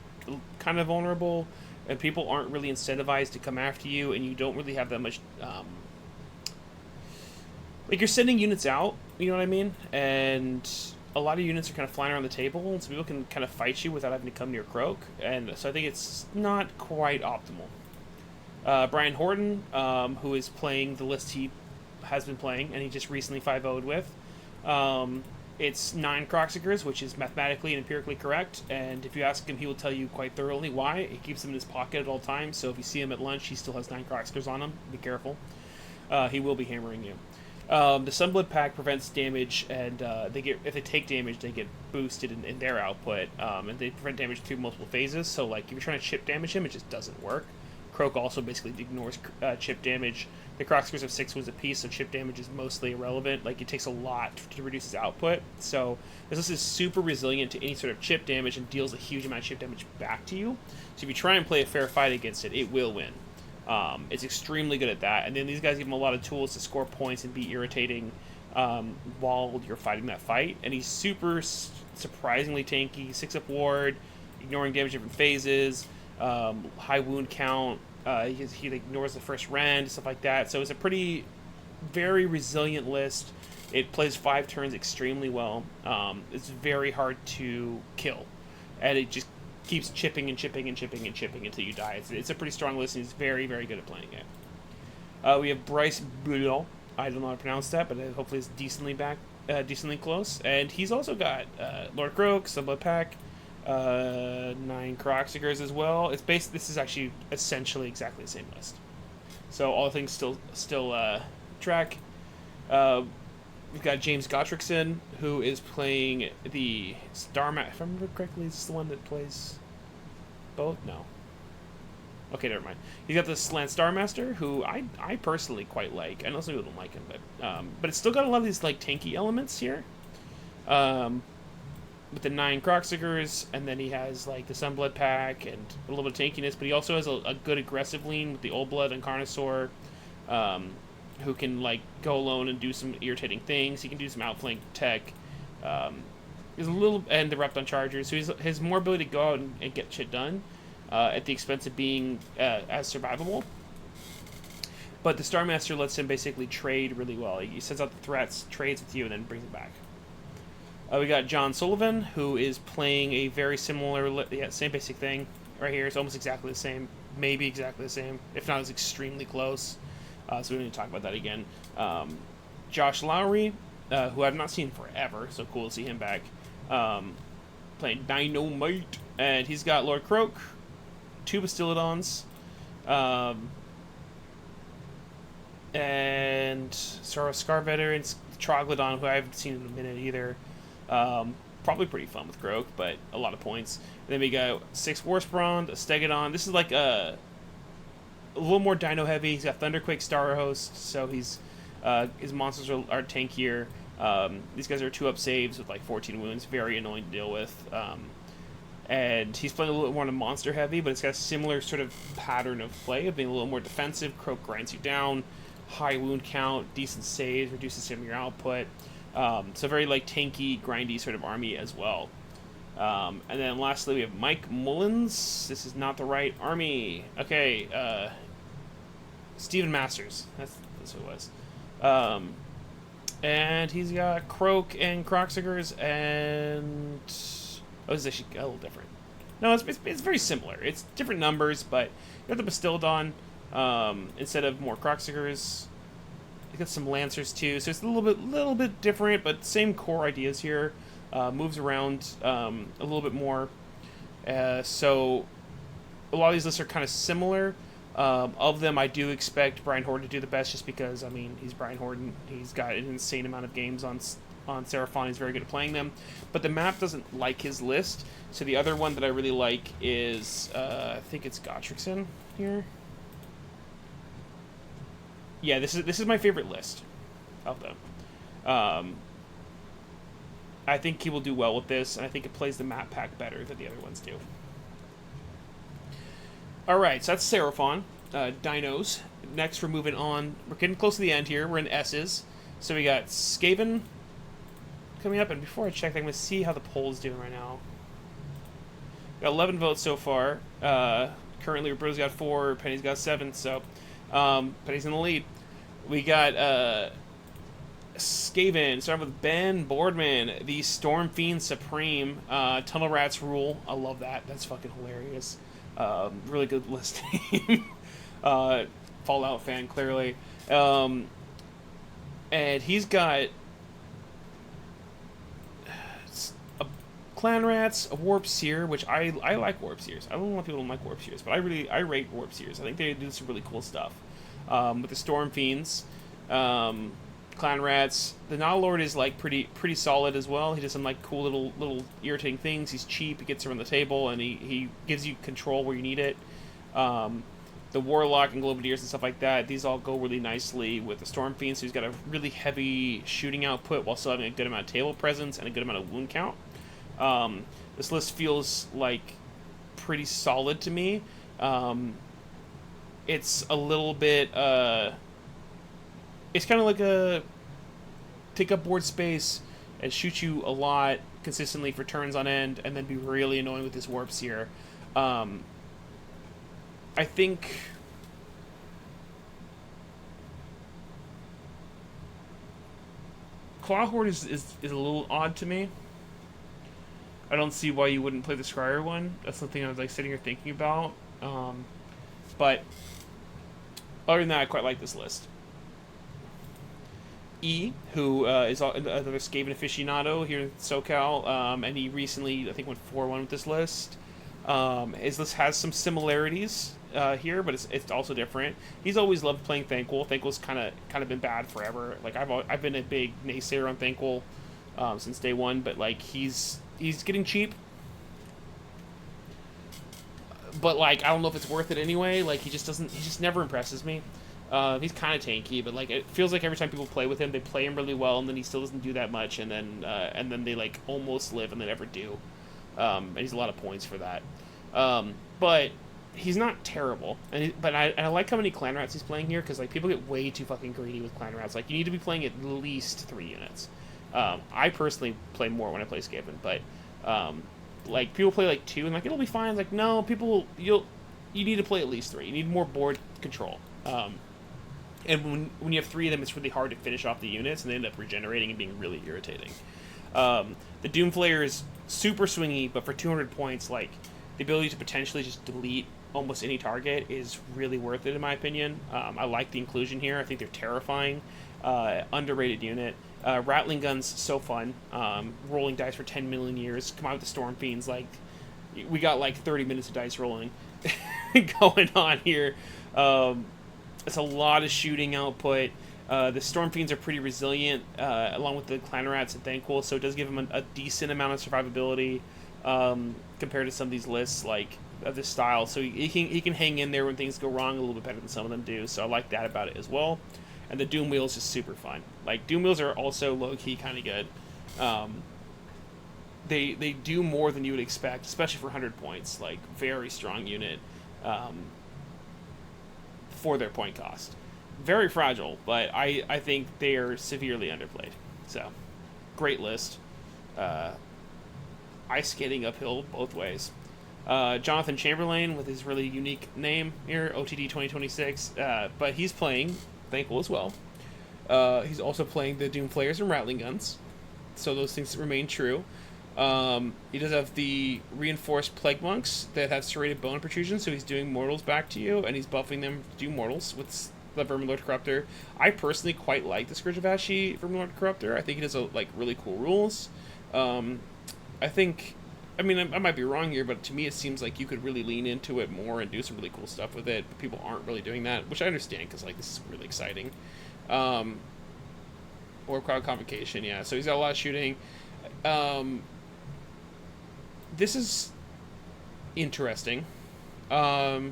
kind of vulnerable, and people aren't really incentivized to come after you, and you don't really have that much. Like you're sending units out, you know what I mean, and a lot of units are kind of flying around the table, and so people can kind of fight you without having to come near Croak, and so I think it's not quite optimal. Brian Horton, who is playing the list he has been playing, and he just recently 5-0'd with. It's 9 Croxikers, which is mathematically and empirically correct, and if you ask him, he will tell you quite thoroughly why. He keeps them in his pocket at all times, so if you see him at lunch, he still has 9 Croxikers on him. Be careful. He will be hammering you. The Sunblood pack prevents damage, and if they take damage, they get boosted in their output, and they prevent damage through multiple phases, so like if you're trying to chip damage him, it just doesn't work. Croak also basically ignores chip damage. The Croxikers have 6 wounds apiece, so chip damage is mostly irrelevant. Like, it takes a lot to reduce his output. So this is super resilient to any sort of chip damage and deals a huge amount of chip damage back to you. So if you try and play a fair fight against it, it will win. It's extremely good at that. And then these guys give him a lot of tools to score points and be irritating while you're fighting that fight. And he's super surprisingly tanky. 6-up ward, ignoring damage in different phases. High wound count, he ignores the first rend, stuff like that. So it's a very resilient list. It plays 5 turns extremely well. It's very hard to kill, and it just keeps chipping and chipping and chipping and chipping until you die. It's a pretty strong list, and he's very, very good at playing it. We have Bryce Boulon. I don't know how to pronounce that, but hopefully it's decently close. And he's also got Lord Croak, Sunblood Pack, 9 Croxikers as well. This is actually essentially exactly the same list. So all things still track. We've got James Gottrickson, who is playing the Starmaster. If I remember correctly, is this the one that plays both? No. Okay, never mind. He's got the Slant Starmaster, who I personally quite like. I know some people don't like him, but it's still got a lot of these like tanky elements here. With the 9 Croxikers, and then he has like the Sunblood pack and a little bit of tankiness, but he also has a good aggressive lean with the Old Blood and Carnosaur, who can like go alone and do some irritating things. He can do some outflank tech. He's a little, and the Repton Chargers, so he has more ability to go out and get shit done at the expense of being as survivable. But the Starmaster lets him basically trade really well. He sends out the threats, trades with you, and then brings it back. We got John Sullivan, who is playing a very similar, same basic thing right here. It's almost exactly the same, maybe exactly the same. If not, it's extremely close. So we don't need to talk about that again. Josh Lowry, who I've not seen forever, so cool to see him back. Playing Dynamite, and he's got Lord Croak, 2 Bastiladons, and Scar Veterans, Troglodon, who I haven't seen in a minute either. Probably pretty fun with Croak, but a lot of points. And then we got 6 Warspawn, a Stegodon. This is like a little more dino heavy. He's got Thunderquake, Star Host, so his monsters are tankier. These guys are 2-up saves with like 14 wounds, very annoying to deal with. And he's playing a little bit more on a monster heavy, but it's got a similar sort of pattern of play of being a little more defensive. Croak grinds you down, high wound count, decent saves, reduces some of your output. So very like tanky, grindy sort of army as well. And then lastly we have Mike Mullins. This is not the right army. Okay, Stephen Masters. That's who it was. And he's got Croak and Croxikers and... Oh, this is actually a little different. No, it's very similar. It's different numbers, but you got the Bastildon instead of more Croxikers. You got some Lancers too, so it's a little bit different, but same core ideas here. Moves around a little bit more. So a lot of these lists are kind of similar. Of them, I do expect Brian Horton to do the best, just because, I mean, he's Brian Horton. He's got an insane amount of games on Seraphon. He's very good at playing them. But the map doesn't like his list. So the other one that I really like is, I think it's Gotrikson here. Yeah, this is my favorite list of them. I think he will do well with this, and I think it plays the map pack better than the other ones do. Alright, so that's Seraphon. Dinos. Next, we're moving on. We're getting close to the end here. We're in S's. So we got Skaven coming up, and before I check, I'm going to see how the poll is doing right now. Got 11 votes so far. Currently, Roberto's got 4, Penny's got 7, so Penny's in the lead. We got Skaven, starting with Ben Boardman, the Storm Fiend Supreme. Tunnel Rats rule. I love that. That's fucking hilarious. Really good list name. Fallout fan, clearly. And he's got Clan Rats, a Warp Seer, which I like Warp Seers. I don't know why people don't like Warp Seers, but I rate Warp Seers. I think they do some really cool stuff. With the Storm Fiends, Clan Rats, the Nodalord is like pretty solid as well. He does some like cool little irritating things. He's cheap. He gets around the table, and he gives you control where you need it. The Warlock and Globadiers and stuff like that, these all go really nicely with the Storm Fiend. So he's got a really heavy shooting output while still having a good amount of table presence and a good amount of wound count. This list feels like pretty solid to me. It's a little bit, it's kind of like a take up board space and shoot you a lot consistently for turns on end, and then be really annoying with this Warp Seer. I think Clawhorde is a little odd to me. I don't see why you wouldn't play the Scryer one. That's something I was like sitting here thinking about. But other than that, I quite like this list. E, who is another Skaven aficionado here in SoCal, and he recently, I think, went 4-1 with this list. His list has some similarities here, but it's also different. He's always loved playing Thanquol. Thanquol's kind of been bad forever. Like I've been a big naysayer on Thanquol since day one, but like he's getting cheap. But like I don't know if it's worth it anyway. Like he just never impresses me. He's kind of tanky, but like it feels like every time people play with him, they play him really well, and then he still doesn't do that much, and then they like almost live and they never do. And he's a lot of points for that. But he's not terrible. But I like how many Clan Rats he's playing here, because like people get way too fucking greedy with Clan Rats. Like you need to be playing at least 3 units. I personally play more when I play Skaven, but like people play like 2 and like it'll be fine. It's like no, you need to play at least 3. You need more board control. And when you have 3 of them, it's really hard to finish off the units, and they end up regenerating and being really irritating. The Doomflayer is super swingy, but for 200 points, like the ability to potentially just delete almost any target is really worth it in my opinion. I like the inclusion here. I think they're terrifying. Underrated unit. Rattling Gun's so fun. Rolling dice for 10 million years. Come out with the Storm Fiends. Like we got like 30 minutes of dice rolling going on here. It's a lot of shooting output. The Storm Fiends are pretty resilient, along with the Clan Rats and Thanquol, so it does give them a decent amount of survivability compared to some of these lists like of this style. So he can hang in there when things go wrong a little bit better than some of them do. So I like that about it as well. And the Doom Wheel is just super fun. Like Doom Wheels are also low key kind of good. They do more than you would expect, especially for 100 points. Like very strong unit. For their point cost. Very fragile, but I think they are severely underplayed. So, great list. Ice skating uphill both ways. Jonathan Chamberlain with his really unique name here, OTD 2026, but he's playing Thanquol as well. He's also playing the Doomflayers and Rattling Guns, so those things remain true. He does have the reinforced plague monks that have serrated bone protrusion, so he's doing mortals back to you, and he's buffing them to do mortals with the Verminlord Corruptor. I personally quite like the Scourge of Ashi Verminlord Corruptor. I think he does like really cool rules. I think, I mean, I might be wrong here, but to me it seems like you could really lean into it more and do some really cool stuff with it. But people aren't really doing that, which I understand because like this is really exciting. Or Crowd Convocation, yeah. So he's got a lot of shooting. This is interesting. There's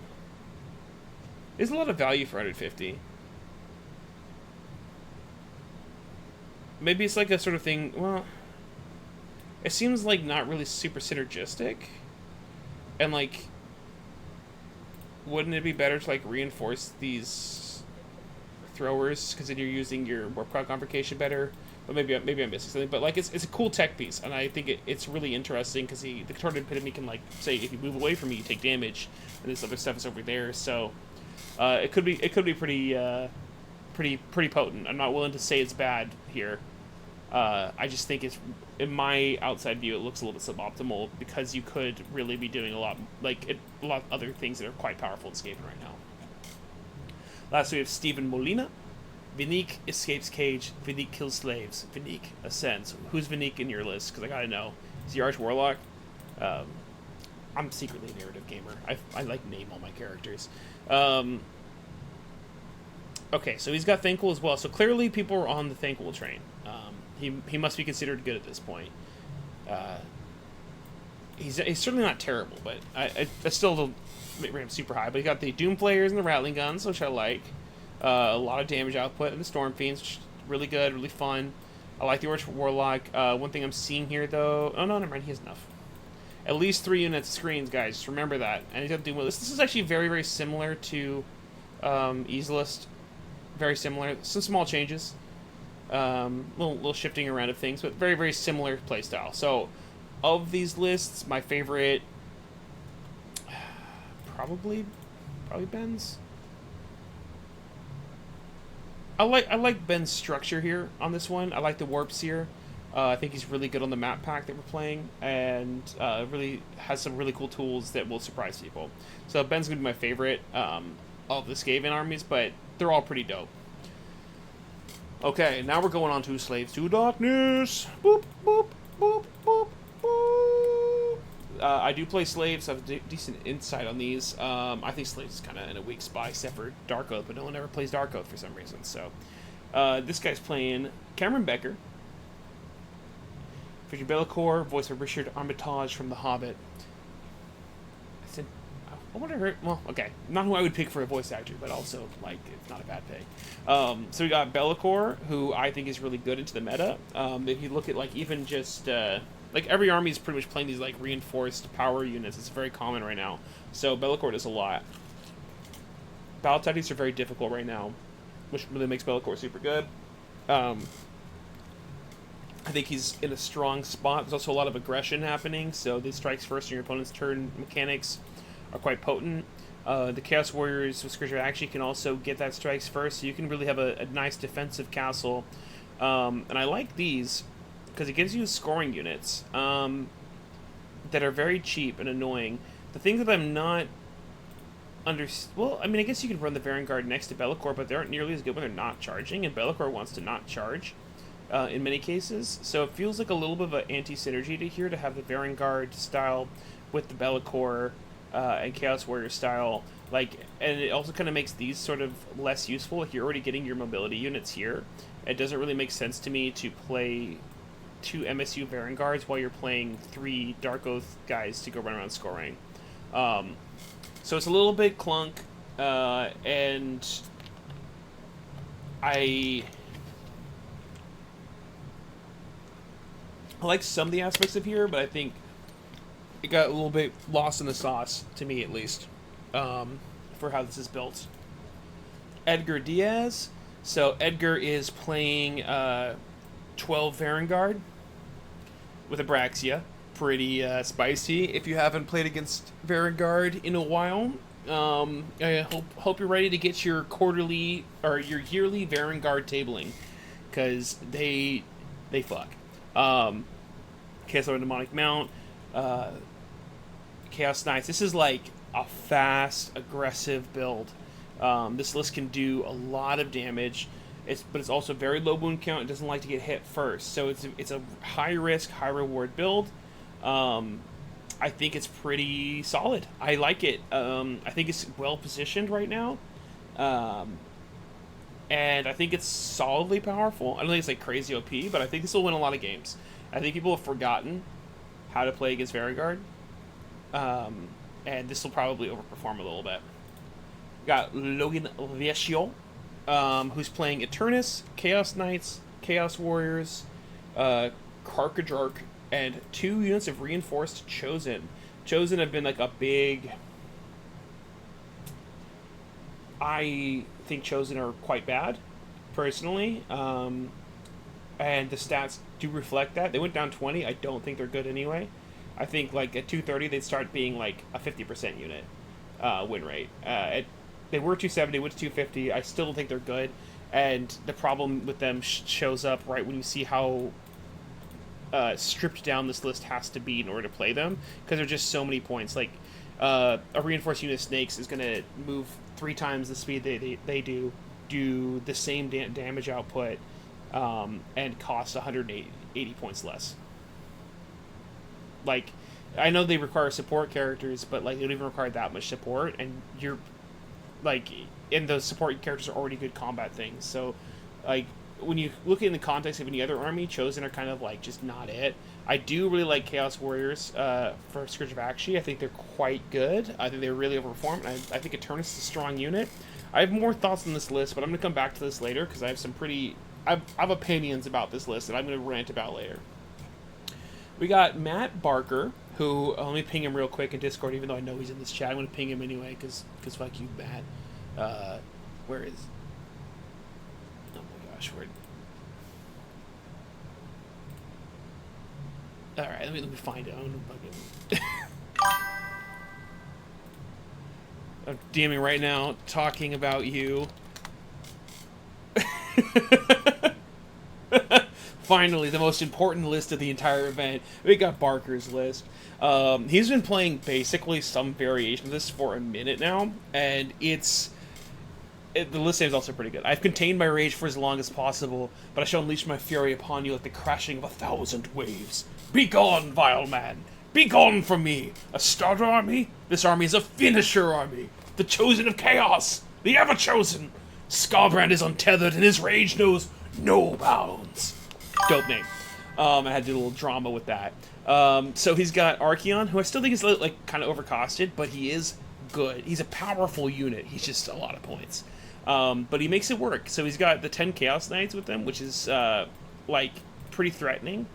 a lot of value for 150. Maybe it's like a sort of thing. Well, it seems like not really super synergistic. And like, wouldn't it be better to like reinforce these throwers because then you're using your warp crowd convocation better? But maybe I'm missing something. But like, it's a cool tech piece, and I think it's really interesting because the contorted epitome can like say if you move away from me, you take damage, and this other stuff is over there. So it could be pretty potent. I'm not willing to say it's bad here. I just think it's, in my outside view, it looks a little bit suboptimal because you could really be doing a lot of other things that are quite powerful in Skaven right now. Last we have Stephen Molina. Vinique escapes cage. Vinique kills slaves. Vinique ascends. Who's Vinique in your list? Because I gotta know. Is he Arch Warlock? I'm secretly a narrative gamer. I like name all my characters. Okay, so he's got Thankful as well. So clearly people are on the Thankful train. He must be considered good at this point. He's certainly not terrible, but I still don't rate him super high. But he got the Doom Flayers and the Rattling Guns, which I like. A lot of damage output, and the Storm Fiends, which is really good, really fun. I like the Arch Warlock. One thing I'm seeing here, though... Oh, no, never mind. He has enough. At least 3 units screens, guys. Just remember that. And he's got Doom Wheelers. This is actually very, very similar to Easelist. Very similar. Some small changes. Little shifting around of things, but very, very similar playstyle. So, of these lists, my favorite... Probably Ben's. I like Ben's structure here on this one. I like the Warp Seer. I think he's really good on the map pack that we're playing, and really has some really cool tools that will surprise people. So Ben's gonna be my favorite of the Skaven armies, but they're all pretty dope. Okay, now we're going on to Slaves to Darkness. Boop boop boop boop boop. I do play Slaves. So I have a decent insight on these. I think Slaves is kind of in a weak spot, except for Dark Oath, but no one ever plays Dark Oath for some reason. So this guy's playing Cameron Becker, Richard Bellicor, voice of Richard Armitage from The Hobbit. I wonder. Well, okay, not who I would pick for a voice actor, but also like it's not a bad pick. So we got Bellicor, who I think is really good into the meta. If you look at like even just like every army is pretty much playing these like reinforced power units. It's very common right now. So Bellicor does a lot. Battle tactics are very difficult right now, which really makes Bellicor super good. I think he's in a strong spot. There's also a lot of aggression happening, so the strikes first in your opponent's turn mechanics are quite potent. The Chaos Warriors with Scourge of Action can also get that strikes first, so you can really have a nice defensive castle. And I like these because it gives you scoring units that are very cheap and annoying. The thing that I'm not well, I mean, I guess you could run the Varangard next to Bellicor, but they aren't nearly as good when they're not charging, and Bellicor wants to not charge in many cases. So it feels like a little bit of an anti-synergy to here to have the Varangard style with the Bellicor and Chaos Warrior style. Like, and it also kind of makes these sort of less useful if you're already getting your mobility units here. It doesn't really make sense to me to play 2 MSU Varangards while you're playing 3 Dark Oath guys to go run around scoring. So it's a little bit clunk, and I like some of the aspects of here, but I think it got a little bit lost in the sauce, to me at least, for how this is built. Edgar Diaz. So Edgar is playing 12 Varangard with Abraxia. Pretty spicy if you haven't played against Varangard in a while. I hope you're ready to get your quarterly or your yearly Varangard tabling, because they fuck. Chaos Lord Demonic Mount, Chaos Knights. This is like a fast, aggressive build. This list can do a lot of damage, but it's also very low wound count. It doesn't like to get hit first, so it's a high risk, high reward build. I think it's pretty solid. I like it. I think it's well positioned right now, and I think it's solidly powerful. I don't think it's like crazy OP, but I think this will win a lot of games. I think people have forgotten how to play against Vanguard, and this will probably overperform a little bit. We got Logan Vecchio, who's playing Eternus, Chaos Knights, Chaos Warriors, Karkadrark, and 2 units of Reinforced Chosen. Chosen have been like a big... I think Chosen are quite bad, personally. And the stats do reflect that. They went down 20. I don't think they're good anyway. I think like at 230 they'd start being like a 50% unit win rate. They were 270, went to 250. I still don't think they're good. And the problem with them shows up right when you see how stripped down this list has to be in order to play them, because there are just so many points. Like a reinforced unit of snakes is going to move 3 times the speed they do the same damage output, and cost 180 points less. Like, I know they require support characters, but like they don't even require that much support, and you're like, and those support characters are already good combat things. So like, when you look in the context of any other army, Chosen are kind of like just not it. I do really like Chaos Warriors for Scourge of Akshi. I think they're quite good. I think they're really overperformed. I think Eternus is a strong unit. I have more thoughts on this list, but I'm going to come back to this later because I have some I have opinions about this list that I'm going to rant about later. We got Matt Barker, who, let me ping him real quick in Discord, even though I know he's in this chat. I'm going to ping him anyway because fuck you, Matt. Where is... Alright, let me find it. I'm DMing right now, talking about you. Finally, the most important list of the entire event. We got Barker's list. He's been playing basically some variation of this for a minute now, and the list name is also pretty good. I've contained my rage for as long as possible, but I shall unleash my fury upon you like the crashing of 1,000 waves. Be gone, vile man! Be gone from me! A starter army? This army is a finisher army! The chosen of chaos! The ever-chosen! Skarbrand is untethered and his rage knows no bounds. Dope name. I had to do a little drama with that. So he's got Archeon, who I still think is like kind of overcosted, but he is good. He's a powerful unit. He's just a lot of points. But he makes it work. So he's got the 10 Chaos Knights with him, which is like pretty threatening,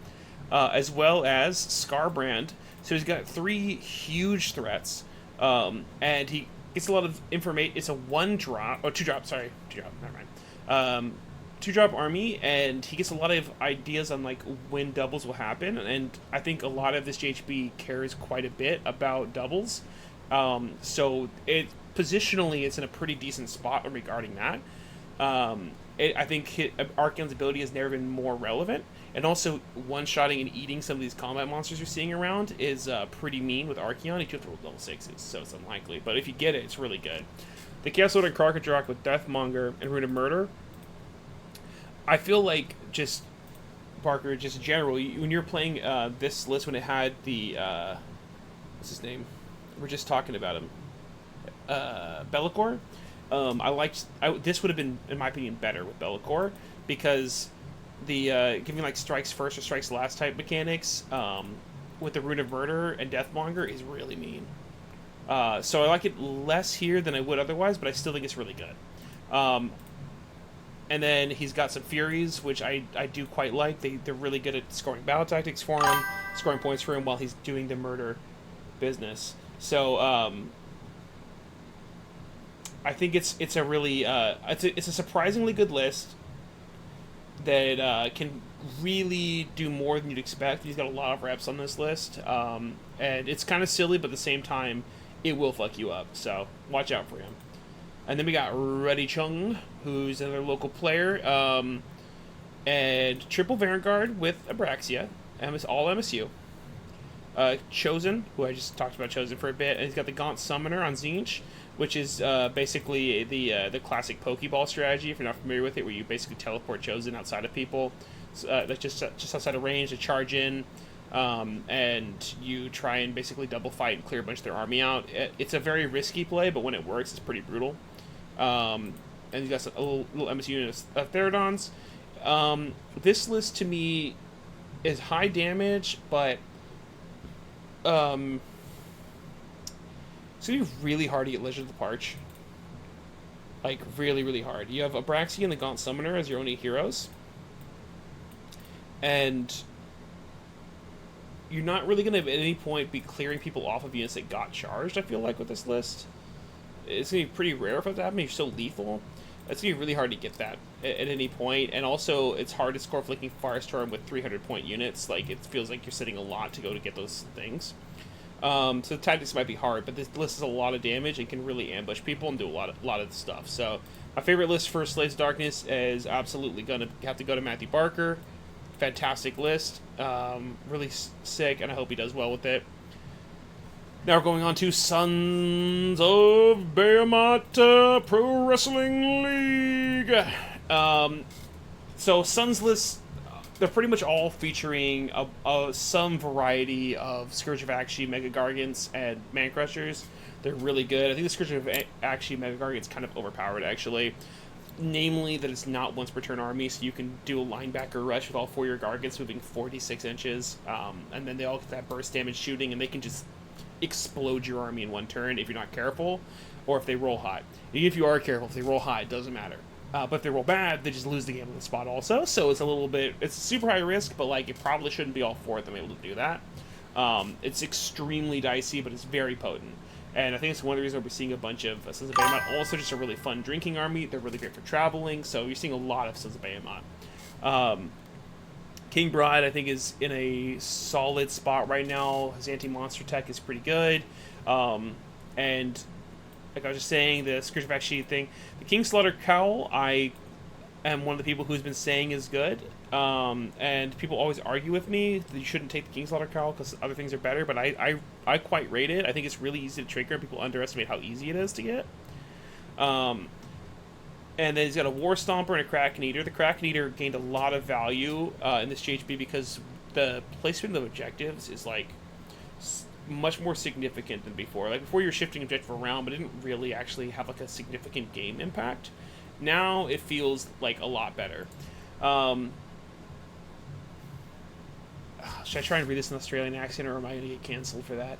as well as Skarbrand. So he's got 3 huge threats, and he gets a lot of information. It's a 2-drop, never mind. 2-drop army, and he gets a lot of ideas on like when doubles will happen, and I think a lot of this GHB cares quite a bit about doubles. So positionally, it's in a pretty decent spot regarding that. I think Archeon's ability has never been more relevant, and also one-shotting and eating some of these combat monsters you're seeing around is pretty mean with Archeon. You do have to roll level 6s, so it's unlikely, but if you get it, it's really good. The Chaos Lord and Karkadrark with Deathmonger and Rune of Murder, I feel like just Barker, just in general, when you're playing this list, when it had the what's his name? We're just talking about him. Be'lakor. This would have been, in my opinion, better with Be'lakor, because the giving like strikes first or strikes last type mechanics with the Rune of Murder and Deathmonger is really mean. So I like it less here than I would otherwise, but I still think it's really good. And then he's got some Furies, which I do quite like. They're really good at scoring battle tactics for him, scoring points for him while he's doing the murder business. So I think it's a really it's a surprisingly good list that can really do more than you'd expect. He's got a lot of reps on this list, and it's kind of silly, but at the same time, it will fuck you up. So watch out for him. And then we got Reddy Chung, who's another local player, and triple Vanguard with Abraxia, all MSU. Chosen, who I just talked about Chosen for a bit, and he's got the Gaunt Summoner on Zinch, which is basically the classic Pokeball strategy, if you're not familiar with it, where you basically teleport Chosen outside of people, like just outside of range to charge in, and you try and basically double fight and clear a bunch of their army out. It's a very risky play, but when it works, it's pretty brutal. And you got a little MSU of Therodons. This list to me is high damage, but it's gonna be really hard to get Legend of the Parch. Like, really, really hard. You have Abraxia and the Gaunt Summoner as your only heroes. And you're not really going to, at any point, be clearing people off of units that got charged, I feel like, with this list. It's going to be pretty rare for that to happen. You're so lethal. It's going to be really hard to get that at any point. And also, it's hard to score Flicking Firestorm with 300-point units. Like, it feels like you're sitting a lot to go to get those things. So the tactics might be hard, but this list is a lot of damage and can really ambush people and do a lot of stuff. So my favorite list for Slaves of Darkness is absolutely going to have to go to Matthew Barker. Fantastic list. Really sick, and I hope he does well with it. Now we're going on to Sons of Behemoth Pro Wrestling League. So Sons lists, they're pretty much all featuring some variety of Scourge of Akshi, Mega Gargants, and Man Crushers. They're really good. I think the Scourge of Akshi, Mega Gargant's kind of overpowered, actually. Namely, that it's not once per turn army, so you can do a linebacker rush with all 4 of your Gargants moving 46 inches, and then they all get that burst damage shooting, and they can just explode your army in 1 turn if you're not careful, or if they roll high. Even if you are careful, if they roll high, it doesn't matter. But if they roll bad, they just lose the game on the spot also, so it's a little bit, it's super high risk, but like, it probably shouldn't be all 4 of them able to do that. It's extremely dicey, but it's very potent. And I think it's one of the reasons we're seeing a bunch of Sons of Behemoth. Also, just a really fun drinking army. They're really great for traveling, so you're seeing a lot of Sons of Behemoth. King Bride, I think, is in a solid spot right now. His anti-monster tech is pretty good. And like I was just saying, the Scourge of Akshi thing. The Kingslaughter Cowl, I am one of the people who's been saying is good. And people always argue with me that you shouldn't take the Kingslaughter Cowl because other things are better, but I quite rate it. I think it's really easy to trigger, and people underestimate how easy it is to get. And then he's got a War Stomper and a Kraken Eater. The Kraken Eater gained a lot of value in this GHB because the placement of objectives is like much more significant than before. Like before, you were shifting objective around, but it didn't really actually have like a significant game impact. Now it feels like a lot better. Should I try and read this in an Australian accent, or am I going to get cancelled for that?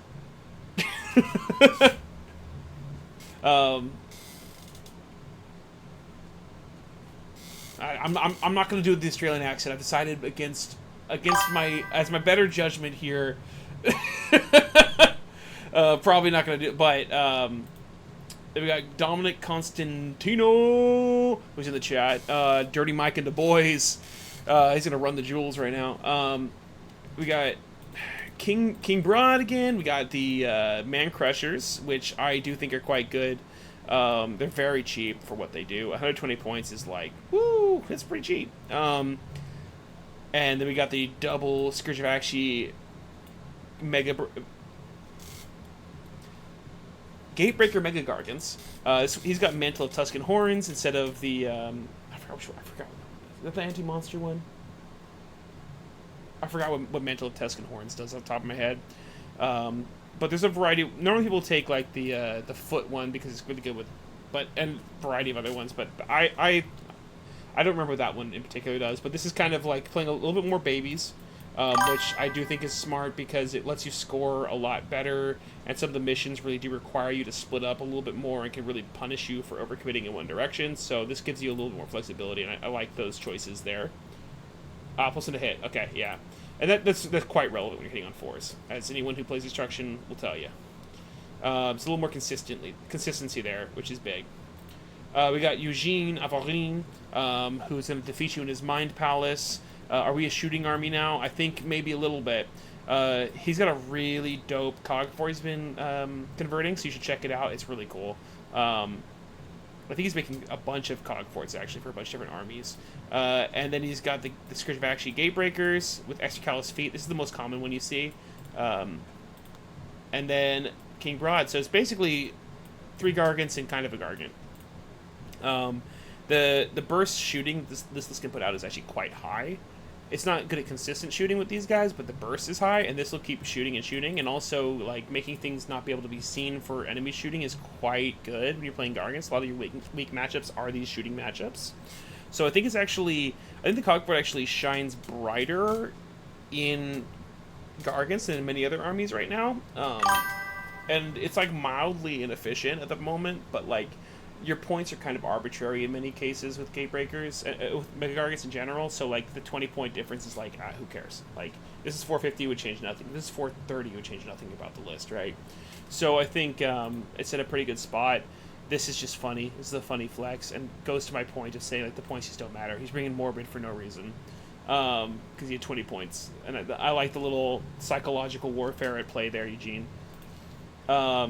I'm not going to do the Australian accent. I've decided against my better judgment here. Probably not going to do it, but then we got Dominic Constantino, who's in the chat. Dirty Mike and the boys. He's going to run the jewels right now. We got King Broad again. We got the Man Crushers, which I do think are quite good. They're very cheap for what they do. 120 points is like, woo, it's pretty cheap. And then we got the double Scourge of Akshi Gatebreaker Mega Gargants. He's got Mantle of Tuscan Horns instead of the I forgot. Is that the anti-monster one? I forgot what Mantle of Tuscan Horns does off the top of my head. But there's a variety. Normally people take like the foot one because it's really good with, and variety of other ones. But I don't remember what that one in particular does. But this is kind of like playing a little bit more babies, which I do think is smart because it lets you score a lot better. And some of the missions really do require you to split up a little bit more and can really punish you for overcommitting in one direction. So this gives you a little bit more flexibility, and I like those choices there. Plus and a hit. Okay, yeah. And that's quite relevant when you're hitting on 4s, as anyone who plays Destruction will tell you. It's a little more consistency there, which is big. We got Eugene Avarin, who's going to defeat you in his Mind Palace. Are we a shooting army now? I think maybe a little bit. He's got a really dope cog for he's been converting, so you should check it out. It's really cool. I think he's making a bunch of cog forts actually for a bunch of different armies. And then he's got the Scourge of Akshi Gatebreakers with Extra Callous Feet. This is the most common one you see. And then King Broad. So it's basically 3 Gargants and kind of a Gargant. The burst shooting this list can put out is actually quite high. It's not good at consistent shooting with these guys, but the burst is high, and this will keep shooting and shooting, and also like making things not be able to be seen for enemy shooting is quite good when you're playing Gargants. A lot of your weak matchups are these shooting matchups. So I think the Cogboard actually shines brighter in Gargants than in many other armies right now. And it's like mildly inefficient at the moment, but like your points are kind of arbitrary in many cases with Gatebreakers, with Mega Gargants in general. So like the 20-point difference is like, who cares? Like this is 450 would change nothing. This is 430 would change nothing about the list, right? So I think it's in a pretty good spot. This is just funny. This is a funny flex, and goes to my point of saying like the points just don't matter. He's bringing Morbid for no reason, because he had 20 points, and I like the little psychological warfare at play there, Eugene. Yeah,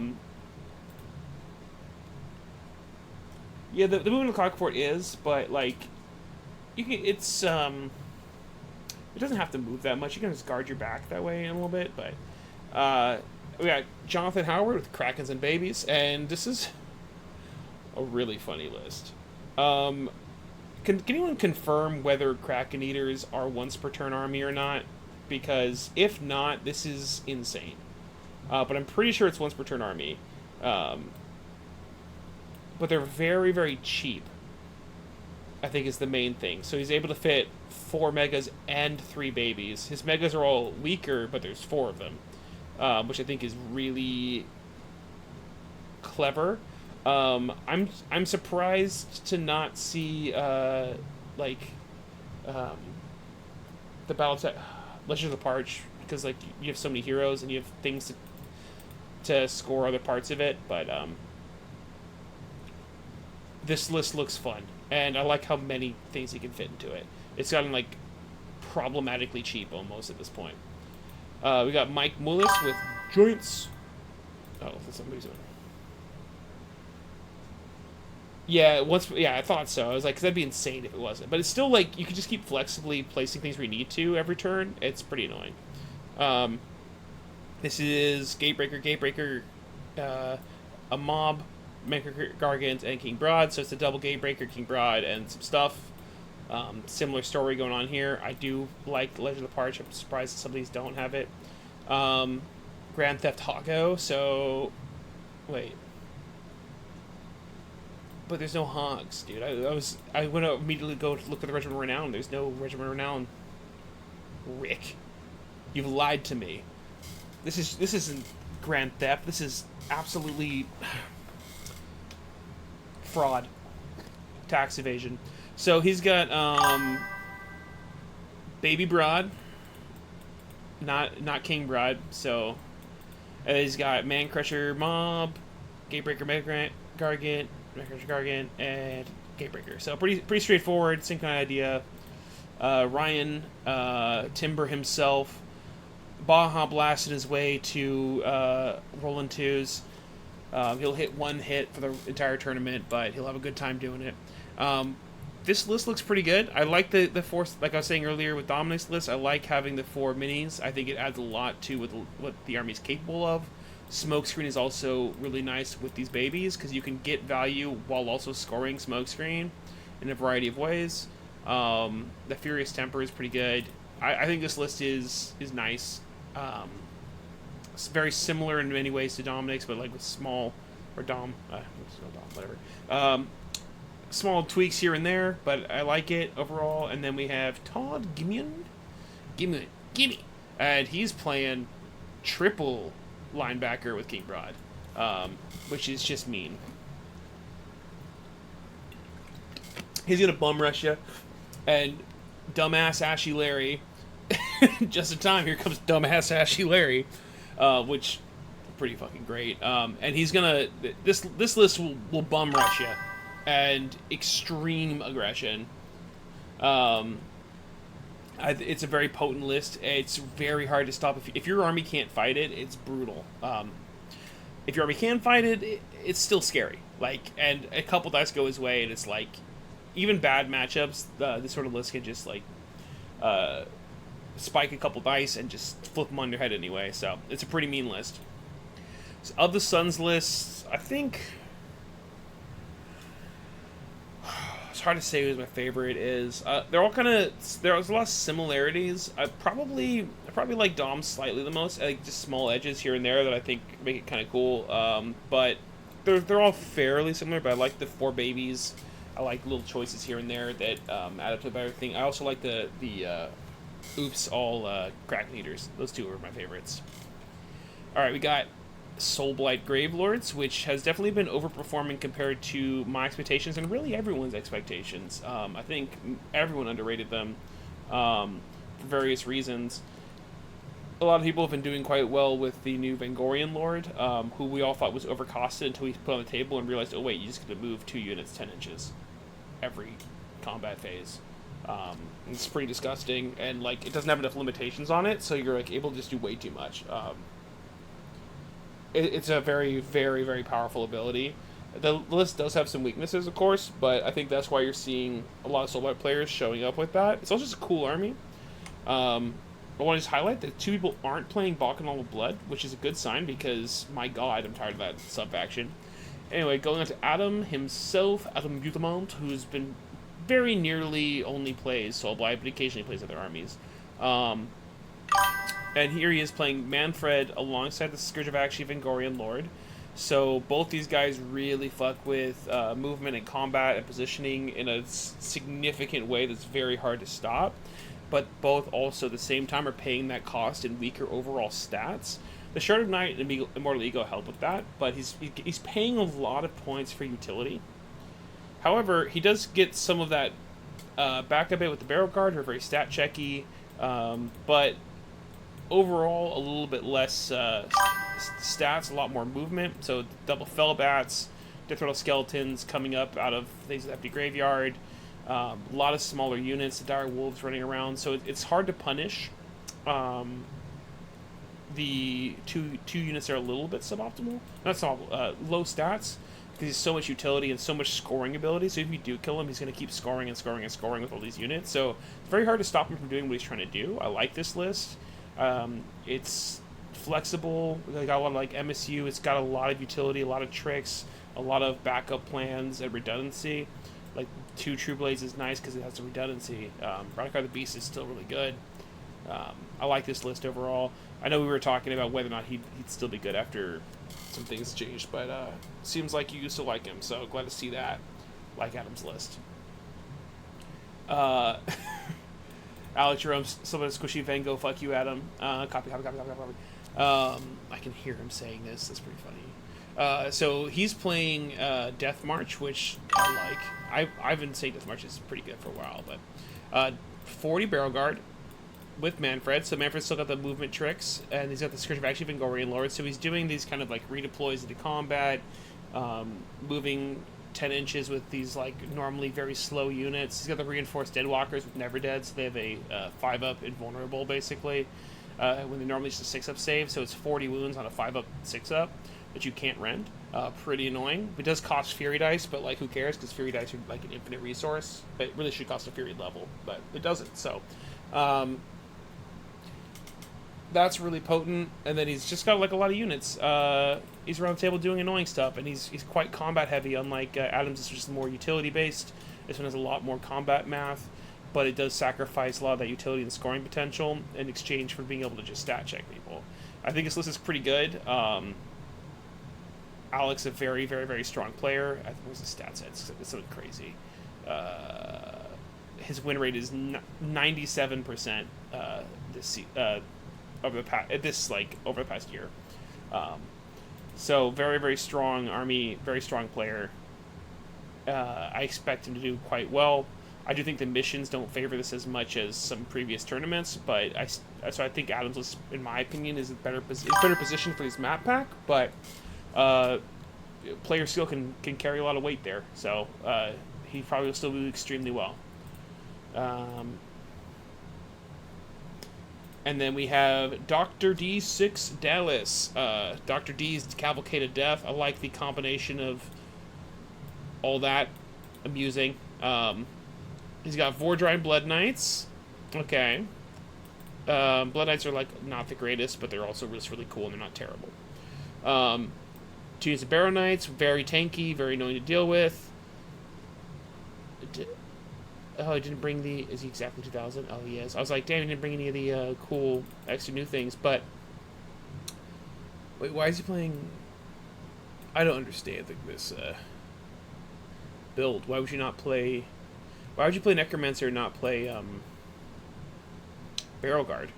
the movement of the Cogfort is, but like, you can. It's it doesn't have to move that much. You can just guard your back that way in a little bit. But we got Jonathan Howard with Krakens and Babies, and this is a really funny list. Can anyone confirm whether Kraken Eaters are once per turn army or not? Because if not, this is insane. But I'm pretty sure it's once per turn army. But they're very, very cheap, I think is the main thing. So he's able to fit 4 megas and 3 babies. His megas are all weaker, but there's 4 of them, which I think is really clever. I'm surprised to not see the Battletech Legend of the Parch, because like you have so many heroes and you have things to score other parts of it, but this list looks fun, and I like how many things you can fit into it. It's gotten like problematically cheap almost at this point. We got Mike Mullis with Joints. Oh, that's somebody's doing. Yeah, I thought so. I was like, 'cause that'd be insane if it wasn't. But it's still like you can just keep flexibly placing things where you need to every turn. It's pretty annoying. This is Gatebreaker, a mob, Mega Gargant, and King Broad. So it's a double Gatebreaker, King Broad, and some stuff. Similar story going on here. I do like Legend of the Parch. I'm surprised that some of these don't have it. Grand Theft Hago. So, wait. But there's no hogs, dude. I went to immediately go to look at the Regiment of Renown. There's no Regiment of Renown. Rick, you've lied to me. This isn't Grand Theft. This is absolutely fraud, tax evasion. So he's got Baby Broad, not King Broad. So he's got Man Crusher Mob, Gatebreaker Mega Gargant, Gargant, and Gatebreaker. So pretty straightforward, same kind of idea. Ryan Timber himself, Baja blasted his way to Roland 2s. He'll hit 1 hit for the entire tournament, but he'll have a good time doing it. This list looks pretty good. I like the force, like I was saying earlier with Dominic's list. I like having the 4 minis. I think it adds a lot to what the army's capable of. Smokescreen is also really nice with these babies because you can get value while also scoring Smokescreen in a variety of ways. The Furious Temper is pretty good. I think this list is nice. It's very similar in many ways to Dominic's, but like with small, or Dom, whatever. Small tweaks here and there, but I like it overall. And then we have Todd Gimme, and he's playing triple linebacker with King Broad, which is just mean. He's gonna bum rush you, and dumbass Ashy Larry, just in time. Here comes dumbass Ashy Larry, which pretty fucking great. And he's gonna this list will bum rush you, and extreme aggression. It's a very potent list. It's very hard to stop. If your army can't fight it, it's brutal. If your army can fight it, it's still scary. Like, and a couple dice go his way, and it's like, even bad matchups, this sort of list can just like spike a couple dice and just flip them on your head anyway. So it's a pretty mean list. So of the Suns lists, I think it's hard to say who's my favorite is. They're all kind of, there's a lot of similarities. I probably like Dom slightly the most. I like just small edges here and there that I think make it kind of cool. But they're all fairly similar. But I like the four babies. I like little choices here and there that add up to a better thing. I also like the oops all Kraken Eaters. Those two are my favorites. All right, we got Soulblight Gravelords, which has definitely been overperforming compared to my expectations and really everyone's expectations. I think everyone underrated them for various reasons. A lot of people have been doing quite well with the new Vangorian Lord, who we all thought was overcosted until he put on the table and realized, oh wait, you just get to move 2 units 10 inches every combat phase. It's pretty disgusting, and like it doesn't have enough limitations on it, so you're like able to just do way too much. It's a very, very, very powerful ability. The list does have some weaknesses, of course, but I think that's why you're seeing a lot of Soulblight players showing up with that. It's also just a cool army. I want to just highlight that 2 people aren't playing Bacchanal of Blood, which is a good sign because, my god, I'm tired of that sub-faction. Anyway, going on to Adam himself, Adam Butamont, who's been very nearly only plays Soulblight, but occasionally plays other armies. And here he is playing Manfred alongside the Scourge of Akshi Vangorian Lord. So both these guys really fuck with movement and combat and positioning in a significant way that's very hard to stop. But both also at the same time are paying that cost in weaker overall stats. The Shard of Night and Immortal Ego help with that, but he's paying a lot of points for utility. However, he does get some of that back a bit with the Barrel Guard, who are very stat checky, but overall a little bit less stats, a lot more movement. So double Fellbats, Death Rattle Skeletons coming up out of things that empty graveyard, a lot of smaller units, the Dire Wolves running around. So it's hard to punish the two units that are a little bit suboptimal. Not suboptimal, low stats, because he's so much utility and so much scoring ability. So if you do kill him, he's going to keep scoring and scoring and scoring with all these units. So it's very hard to stop him from doing what he's trying to do. I like this list. It's flexible. They got a lot of like MSU. It's got a lot of utility, a lot of tricks, a lot of backup plans and redundancy. Like 2 True Blades is nice because it has the redundancy. Radikar the Beast is still really good. I like this list overall. I know we were talking about whether or not he'd still be good after some things changed, but seems like you used to like him, so glad to see that. Like Adam's list. Alex Jerome's somebody squishy Van Gogh, fuck you, Adam. Copy. I can hear him saying this. That's pretty funny. So he's playing Death March, which I like. I've been saying Death March is pretty good for a while, but 40 Barrel Guard with Manfred. So Manfred's still got the movement tricks, and he's got the Scourge of Akshi Vangorian Lord. So he's doing these kind of like redeploys into combat, moving 10 inches with these like normally very slow units. He's got the reinforced Deadwalkers with Never Dead, so they have a 5-up invulnerable basically, when they normally just a 6-up save. So it's 40 wounds on a 5-up 6-up that you can't rend. Pretty annoying. It does cost Fury Dice, but like who cares, because Fury Dice are like an infinite resource. It really should cost a Fury level, but it doesn't. So that's really potent. And then he's just got like a lot of units. He's around the table doing annoying stuff, and he's quite combat heavy. Unlike Adams, is just more utility based. This one has a lot more combat math, but it does sacrifice a lot of that utility and scoring potential in exchange for being able to just stat check people. I think this list is pretty good. Alex, a very, very, very strong player. I think where's the stats at? It's something crazy. His win rate is 97% over the past year. So very, very strong army, very strong player. I expect him to do quite well. I do think the missions don't favor this as much as some previous tournaments, but so I think Adams list, in my opinion, is better positioned for his map pack. But player skill can carry a lot of weight there, so he probably will still do extremely well. And then we have Dr. D6 Dallas. Dr. D's Cavalcade of Death. I like the combination of all that. Amusing. He's got Vordrine Blood Knights. Okay. Blood Knights are like not the greatest, but they're also just really cool and they're not terrible. Um, Two units of Barrow Knights, very tanky, very annoying to deal with. Oh, I didn't bring the. Is he exactly 2,000? Oh, he is. I was like, damn, he didn't bring any of the cool extra new things. But wait, why is he playing? I don't understand this build. Why would you not play? Why would you play Necromancer and not play Barrel Guard?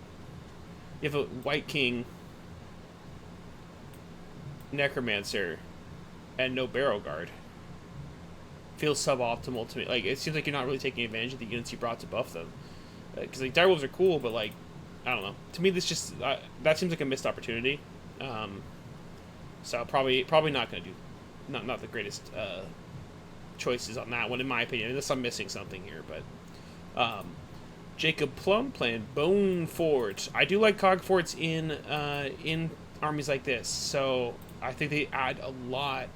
You have a White King Necromancer and no Barrel Guard. Feels suboptimal to me. Like, it seems like you're not really taking advantage of the units you brought to buff them. Because like direwolves are cool, but like, I don't know. To me, this just that seems like a missed opportunity. So probably not going to do, not the greatest choices on that one, in my opinion. Unless I'm missing something here, but Jacob Plum playing Bone Fort. I do like Cog Forts in armies like this, so I think they add a lot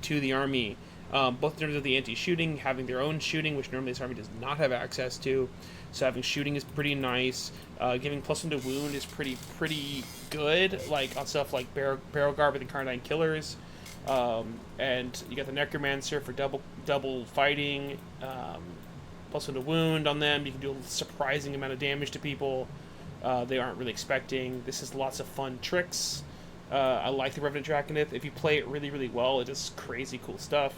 to the army. Both in terms of the anti-shooting, having their own shooting, which normally this army does not have access to. So having shooting is pretty nice. Giving +1 to wound is pretty good, like on stuff like Barrel Guard with Incarnadine Killers. And you got the Necromancer for double fighting. +1 to wound on them. You can do a surprising amount of damage to people they aren't really expecting. This is lots of fun tricks. I like the Revenant Draconith. If you play it really, really well, it does crazy cool stuff.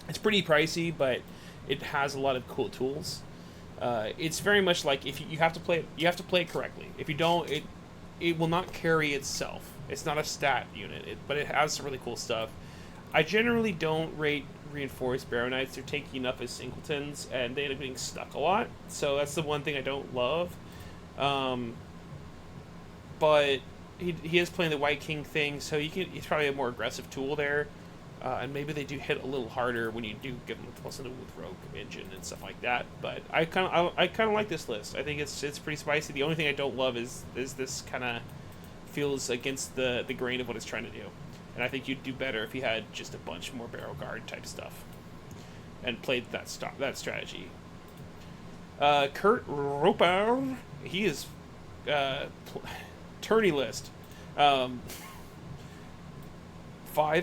It's pretty pricey, but it has a lot of cool tools. It's very much like if you have to play it, you have to play it correctly. If you don't, it will not carry itself. It's not a stat unit, but it has some really cool stuff. I generally don't rate reinforced Barrow Knights. They're tanky enough as singletons, and they end up getting stuck a lot. So that's the one thing I don't love. But he is playing the White King thing, so he's probably a more aggressive tool there. And maybe they do hit a little harder when you do give them +1 with Rogue Engine and stuff like that. But I kind of like this list. I think it's pretty spicy. The only thing I don't love is this kind of feels against the grain of what it's trying to do. And I think you'd do better if you had just a bunch more Barrel Guard type stuff and played that strategy. Kurt Roper, he is tourney list. 5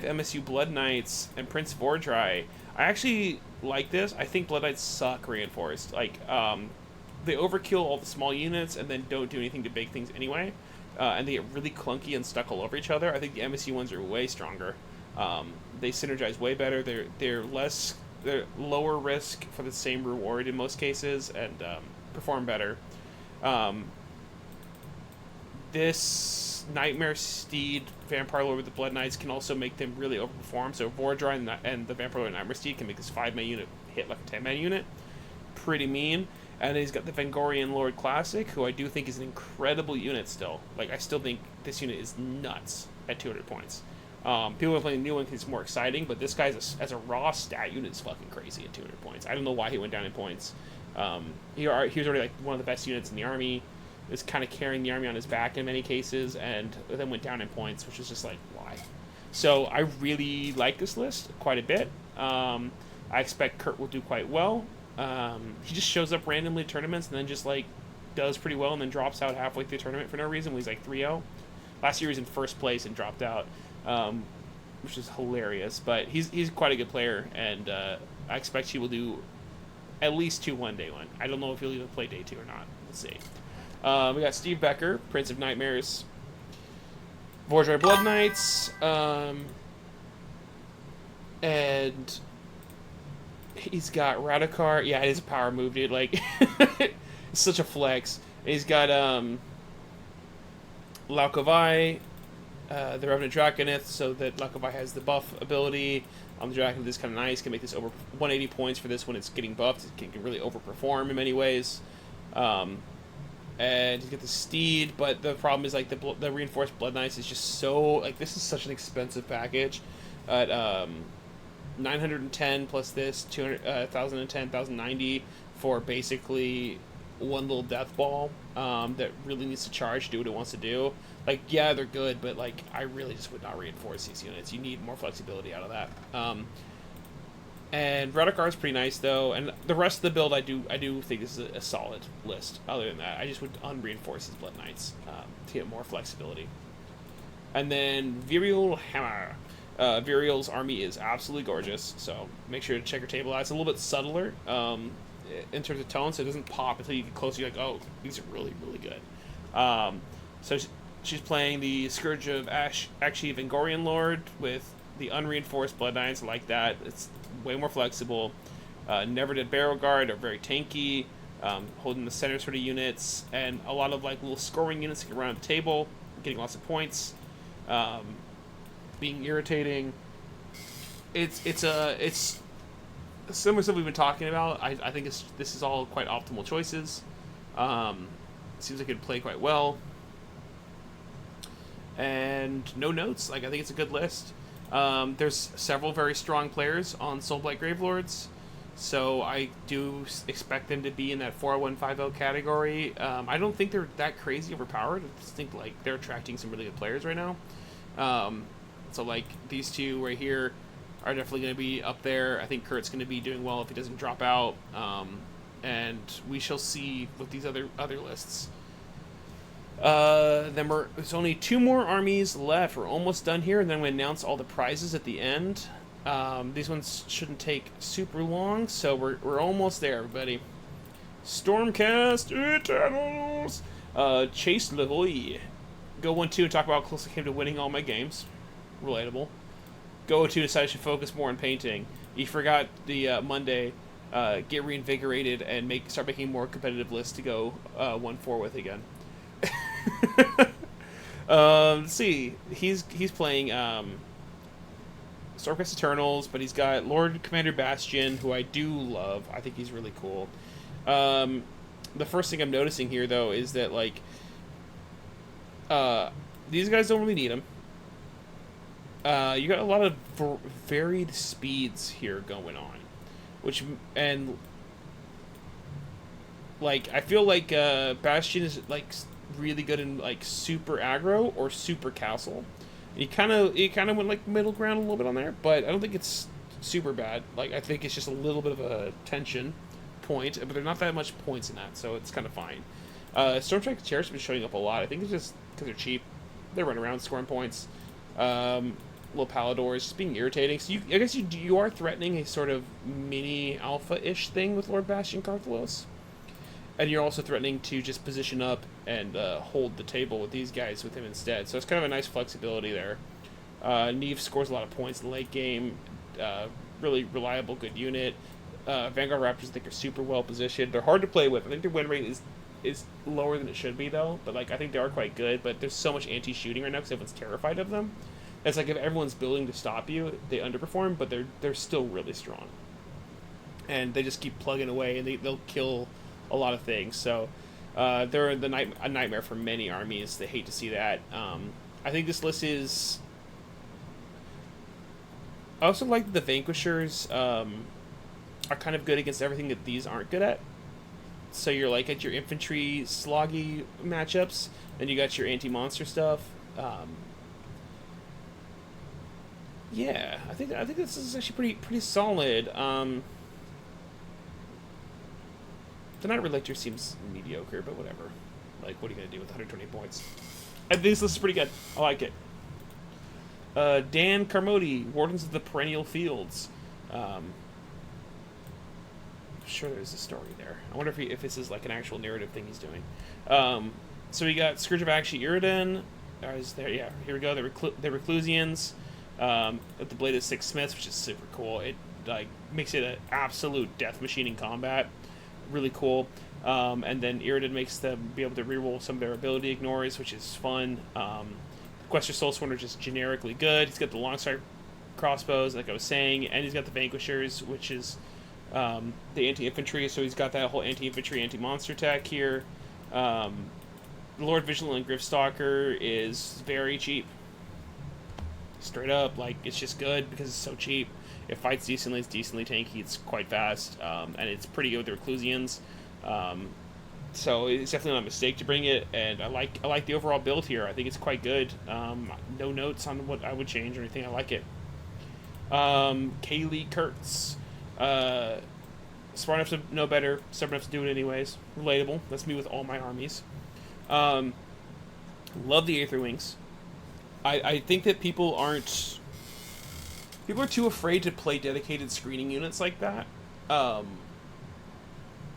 MSU Blood Knights and Prince Vordry. I actually like this. I think Blood Knights suck reinforced. Like, they overkill all the small units and then don't do anything to big things anyway. And they get really clunky and stuck all over each other. I think the MSU ones are way stronger. They synergize way better. They're lower risk for the same reward in most cases and perform better. This Nightmare Steed Vampire Lord with the Blood Knights can also make them really overperform. So Vordry and the Vampire Lord Nightmare Steed can make this 5-man unit hit like a 10-man unit. Pretty mean. And then he's got the Vengorian Lord Classic, who I do think is an incredible unit still. Like, I still think this unit is nuts at 200 points. People are playing the new one because it's more exciting, but this guy as a raw stat unit is fucking crazy at 200 points. I don't know why he went down in points. He was already like one of the best units in the army. Was kind of carrying the army on his back in many cases, and then went down in points, which is just like, why? So I really like this list quite a bit. I expect Kurt will do quite well. He just shows up randomly at tournaments and then just like does pretty well and then drops out halfway through the tournament for no reason when he's like 3-0. Last year he was in first place and dropped out, which is hilarious. But he's quite a good player, and I expect he will do at least 2-1 day 1. I don't know if he'll even play day 2 or not. Let's see. We got Steve Becker, Prince of Nightmares, Vordry Blood Knights, and he's got Radikar. Yeah, it is a power move, dude. Like, it's such a flex. And he's got Laukovai, the Revenant Draconith, so that Laukovai has the buff ability. The Draconith is kind of nice. Can make this over 180 points for this when it's getting buffed. It can really overperform in many ways. And he's got the Steed, but the problem is like the reinforced Blood Knights is just so like this is such an expensive package at 910 plus this 200 1010 1090 for basically one little death ball that really needs to charge, do what it wants to do. Like, yeah, they're good, but like I really just would not reinforce these units. You need more flexibility out of that. And Radikar is pretty nice though, and the rest of the build I do think this is a solid list. Other than that, I just would unreinforce his Blood Knights to get more flexibility. And then Virial Hammer. Virial's army is absolutely gorgeous, so make sure to check your table out. It's a little bit subtler in terms of tone, so it doesn't pop until you get closer. You're like, oh, these are really, really good. So she's playing the Scourge of Akshi Vengorian Lord with the unreinforced Blood Knights. I like that. It's way more flexible. Never Did Barrel Guard are very tanky, holding the center sort of units, and a lot of like little scoring units that get around the table, getting lots of points. Being irritating. It's similar stuff we've been talking about. I think this is all quite optimal choices. Seems like it'd play quite well. And no notes. Like, I think it's a good list. There's several very strong players on Soulblight Gravelords, so I do expect them to be in that 40150 category. I don't think they're that crazy overpowered. I just think like they're attracting some really good players right now. So like these two right here are definitely going to be up there. I think Kurt's going to be doing well if he doesn't drop out. And we shall see with these other lists. There's only 2 more armies left. We're almost done here, and then we announce all the prizes at the end. These ones shouldn't take super long, so we're almost there, everybody. Stormcast Eternals. Chase Levoy. Go 1-2 and talk about how close I came to winning all my games. Relatable. Go 2 decided to focus more on painting. You forgot the Monday. Get reinvigorated and start making more competitive lists to go 1-4 with again. Let's see. He's playing Stormcast Eternals, but he's got Lord Commander Bastion, who I do love. I think he's really cool. The first thing I'm noticing here, though, is that like these guys don't really need him. You got a lot of varied speeds here going on, and like I feel like Bastion is like really good in like super aggro or super castle. He kind of went like middle ground a little bit on there, but I don't think it's super bad. Like I think it's just a little bit of a tension point, but there's not that much points in that, so it's kind of fine. Stormstrike Chairs have been showing up a lot. I think it's just because they're cheap. They run around scoring points. Little Paladors just being irritating. So I guess you are threatening a sort of mini alpha-ish thing with Lord Bastion Karthalos. And you're also threatening to just position up and hold the table with these guys with him instead. So it's kind of a nice flexibility there. Neve scores a lot of points in the late game. Really reliable, good unit. Vanguard Raptors, I think, are super well positioned. They're hard to play with. I think their win rate is lower than it should be, though. But like I think they are quite good. But there's so much anti-shooting right now because everyone's terrified of them. It's like if everyone's building to stop you, they underperform, but they're still really strong. And they just keep plugging away, and they'll kill a lot of things. So they're a nightmare for many armies. They hate to see that. I think this list is... I also like the Vanquishers are kind of good against everything that these aren't good at. So you're like at your infantry sloggy matchups, and you got your anti-monster stuff. Yeah, I think this is actually pretty solid. The Knight Relictor seems mediocre, but whatever. Like, what are you gonna do with 120 points? I think this list is pretty good. I like it. Dan Carmody, Wardens of the Perennial Fields. I'm sure there's a story there. I wonder if this is like an actual narrative thing he's doing. So we got Scourge of Akshi Iridan. Is there? Yeah, here we go. The Reclusians. With the Blade of Six Smiths, which is super cool. It like makes it an absolute death machine in combat. Really cool. And then Iridan makes them be able to reroll some of their ability ignores, which is fun. Quester Soulsworn are just generically good. He's got the Longstrike crossbows, like I was saying, and he's got the Vanquishers, which is the anti-infantry, so he's got that whole anti-infantry, anti-monster attack here. Lord Vigilant Gryfstalker is very cheap. Straight up, like, it's just good because it's so cheap. It fights decently, it's decently tanky, it's quite fast, and it's pretty good with the Reclusians. So it's definitely not a mistake to bring it, and I like the overall build here. I think it's quite good. No notes on what I would change or anything. I like it. Kaylee Kurtz. Uh, Smart enough to know better, stubborn enough to do it anyways. Relatable. That's me with all my armies. Um, Love the Aether Wings. I think that people are too afraid to play dedicated screening units like that, um,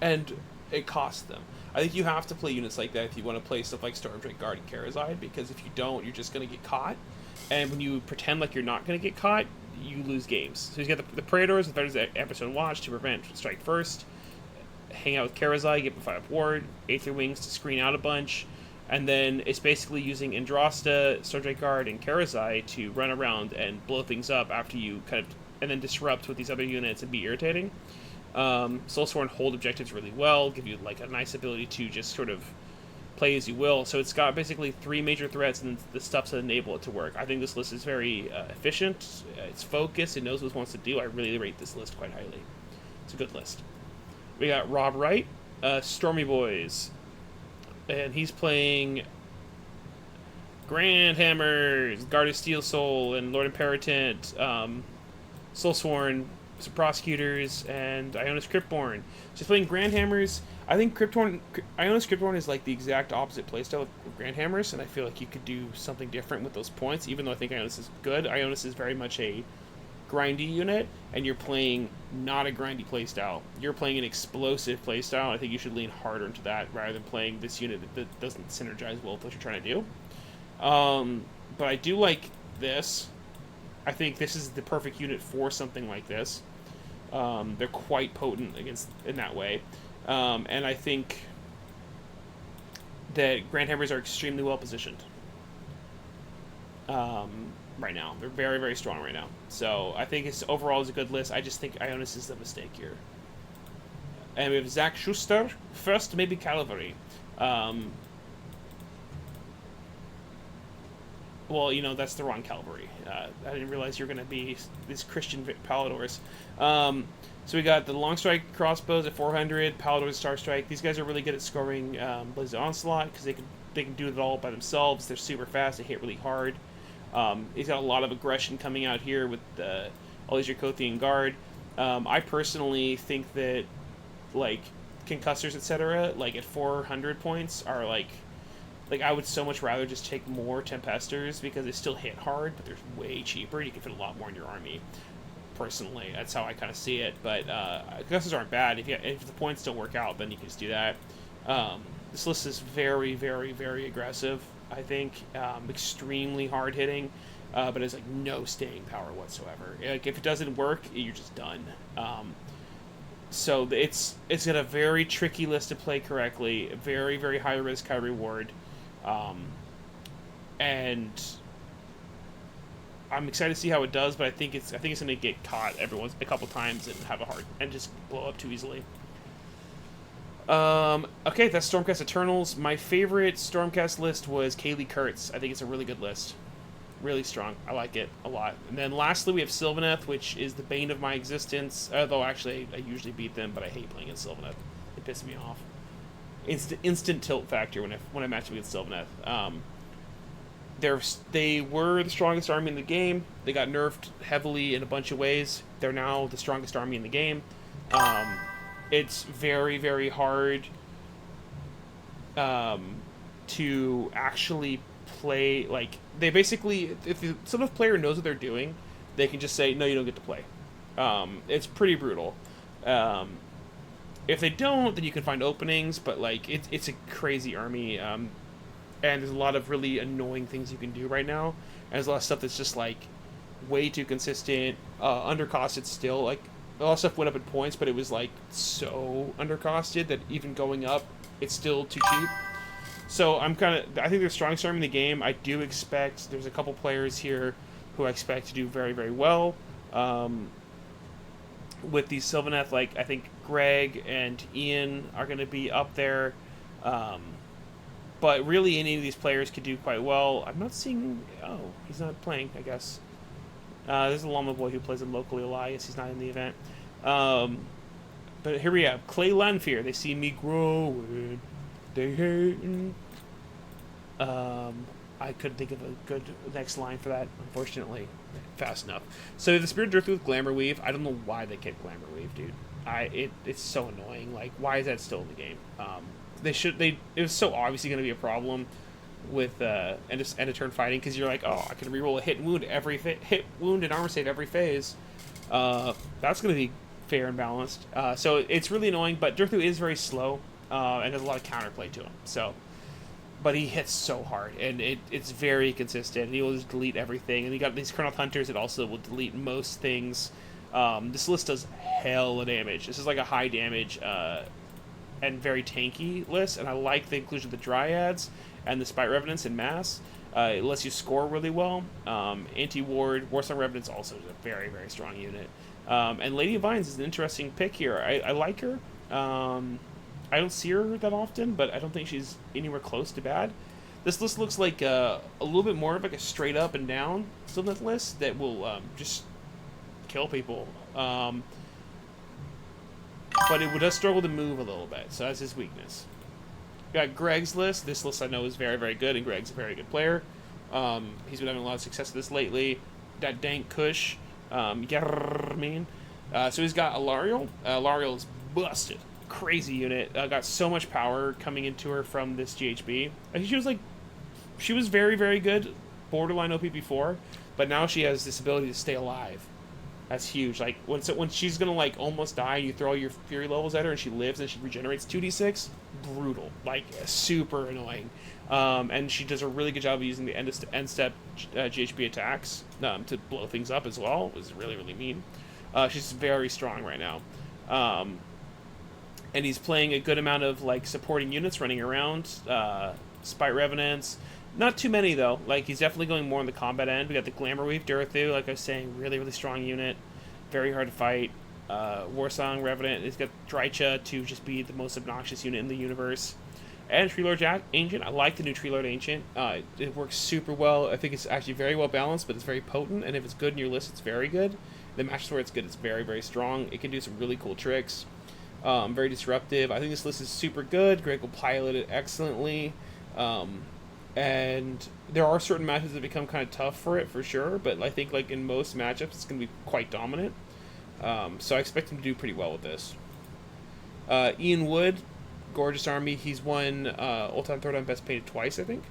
and it costs them. I think you have to play units like that if you want to play stuff like Stormdrake Guard and Karazai, because if you don't, you're just going to get caught. And when you pretend like you're not going to get caught, you lose games. So he's got the Praetors, the Veterans Episode Watch to prevent Strike First, hang out with Karazai, get Fight Up Ward, Aether Wings to screen out a bunch, and then it's basically using Andrasta, Stormdrake Guard, and Karazai to run around and blow things up after you and then disrupt with these other units and be irritating. Soulsworn hold objectives really well, give you like a nice ability to just sort of play as you will. So it's got basically 3 major threats and the stuff to enable it to work. I think this list is very efficient. It's focused. It knows what it wants to do. I really rate this list quite highly. It's a good list. We got Rob Wright, Stormy Boys, and he's playing Grand Hammers, Guard of Steel Soul, and Lord Imperatant, Soulsworn, some Prosecutors, and Ionis Cryptborn. She's playing Grand Hammers. I think Ionis Cryptborn is like the exact opposite playstyle of Grand Hammers, and I feel like you could do something different with those points, even though I think Ionis is good. Ionis is very much a grindy unit, and you're playing not a grindy playstyle. You're playing an explosive playstyle. I think you should lean harder into that rather than playing this unit that doesn't synergize well with what you're trying to do. But I do like this. I think this is the perfect unit for something like this. They're quite potent in that way. And I think that Grand Hammers are extremely well positioned right now. They're very, very strong right now. So I think it's overall is a good list. I just think Ionis is the mistake here. And we have Zach Schuster. First, maybe Cavalry. Well, that's the wrong cavalry. I didn't realize you were going to be these Christian Paladors. So we got the Long Strike crossbows at 400, Paladors Star Strike. These guys are really good at scoring Blaze of Onslaught because they can do it all by themselves. They're super fast. They hit really hard. He's got a lot of aggression coming out here with all these Yakothian Guard. I personally think that like concussors, etc., like at 400 points are like I would so much rather just take more Tempestors because they still hit hard, but they're way cheaper. You can fit a lot more in your army. Personally, that's how I kind of see it. But concussors aren't bad. If the points don't work out, then you can just do that. This list is very, very, very aggressive. I think extremely hard hitting, but it's like no staying power whatsoever. Like if it doesn't work, you're just done. So it's got a very tricky list to play correctly. Very, very high risk, high reward. And I'm excited to see how it does, but I think it's going to get caught a couple times and just blow up too easily. Okay, that's Stormcast Eternals. My favorite Stormcast list was Kaylee Kurtz. I think it's a really good list. Really strong. I like it a lot. And then lastly, we have Sylvaneth, which is the bane of my existence. Although, actually, I usually beat them, but I hate playing against Sylvaneth. It pisses me off. Instant tilt factor when I match up against Sylvaneth. They were the strongest army in the game. They got nerfed heavily in a bunch of ways. They're now the strongest army in the game. It's very, very hard to actually play. Like, they basically, if the Sylvaneth player knows what they're doing, they can just say, no, you don't get to play. It's pretty brutal. If they don't, then you can find openings, but like it's a crazy army, and there's a lot of really annoying things you can do right now. And there's a lot of stuff that's just like way too consistent, undercosted still. Like a lot of stuff went up in points, but it was like so undercosted that even going up, it's still too cheap. So I think they're the strongest army in the game. I do expect there's a couple players here who I expect to do very, very well. With these Sylvaneth, like I think Greg and Ian are going to be up there, but really any of these players could do quite well. I'm not seeing. Oh, he's not playing. I guess there's a Llama Boy who plays him locally a lot. I guess he's not in the event. But here we have Clay Lanfear. They see me growing. They hating. I couldn't think of a good next line for that, unfortunately, fast enough. So the Spirit Drift with Glamour Weave, I don't know why they kept Glamour Weave, dude. It's so annoying. Like, why is that still in the game? It was so obviously going to be a problem with end of turn fighting, because you're like, oh, I can reroll a hit and wound hit wound and armor save every phase. That's going to be fair and balanced. So it's really annoying, but Driftwood is very slow, and there's a lot of counterplay to him. So, but he hits so hard, and it's very consistent. He will just delete everything, and you got these Chronoth Hunters that also will delete most things. This list does hell of damage. This is like a high damage and very tanky list, and I like the inclusion of the Dryads and the Spite Revenants in mass. It lets you score really well. Anti-Ward, Warsong Revenants also is a very, very strong unit. And Lady of Vines is an interesting pick here. I like her. I don't see her that often, but I don't think she's anywhere close to bad. This list looks like a little bit more of like a straight up and down Sylvaneth list that will just kill people. But it does struggle to move a little bit, so that's his weakness. Got Greg's list. This list I know is very, very good, and Greg's a very good player. He's been having a lot of success with this lately. That Dank Kush. So he's got Alariel. Alariel's busted. Crazy unit. Got so much power coming into her from this GHB. I think she was very, very good, borderline OP before, but now she has this ability to stay alive. That's huge. Like when she's gonna like almost die, you throw your fury levels at her and she lives and she regenerates 2d6. Brutal. Like super annoying. And she does a really good job of using the end step GHB attacks to blow things up as well. It was really, really mean. She's very strong right now. And he's playing a good amount of like supporting units running around. Spite Revenants. Not too many, though. Like, he's definitely going more on the combat end. We got the Glamour Weave Durathu, like I was saying, really, really strong unit. Very hard to fight. Warsong Revenant. He's got Drycha to just be the most obnoxious unit in the universe. And Tree Lord Ancient. I like the new Tree Lord Ancient. It works super well. I think it's actually very well balanced, but it's very potent. And if it's good in your list, it's very good. The matches where it's good, it's very, very strong. It can do some really cool tricks. Very disruptive. I think this list is super good. Greg will pilot it excellently. And there are certain matches that become kind of tough for it, for sure. But I think, like, in most matchups, it's going to be quite dominant. So I expect him to do pretty well with this. Ian Wood, gorgeous army. He's won Old Time Throwdown Best Painted twice, I think.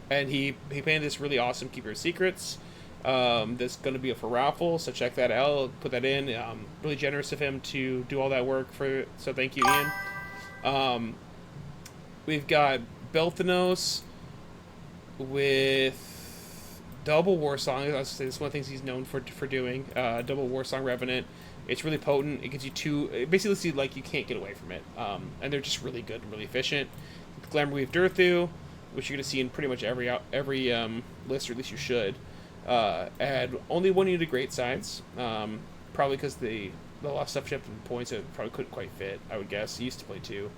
And he painted this really awesome Keeper of Secrets. That's going to be up for raffle, so check that out. I'll put that in. Really generous of him to do all that work so thank you, Ian. We've got Belthanos with double Warsong. I was say this is one of the things he's known for doing. Double Warsong Revenant. It's really potent. It gives you two. It basically lets you like you can't get away from it. And they're just really good and really efficient. Glamour Weave Durathu, which you're gonna see in pretty much every list, or at least you should. Add only one unit of Great Sides. Probably because the last stuff shipped in points it probably couldn't quite fit. I would guess he used to play two.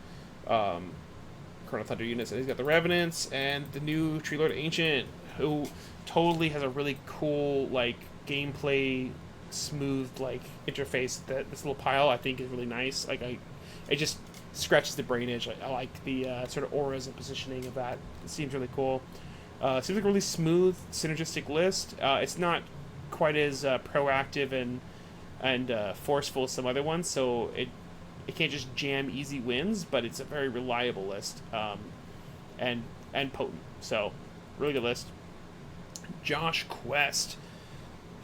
Chrono Thunder units, and he's got the Revenants and the new Tree Lord Ancient, who totally has a really cool like gameplay, smooth like interface. That this little pile I think is really nice. Like it just scratches the brain itch. I like the sort of auras and positioning of that. It seems really cool. Seems like a really smooth, synergistic list. It's not quite as proactive and forceful as some other ones, so it can't just jam easy wins, but it's a very reliable list, and potent. So, really good list. Josh Quest,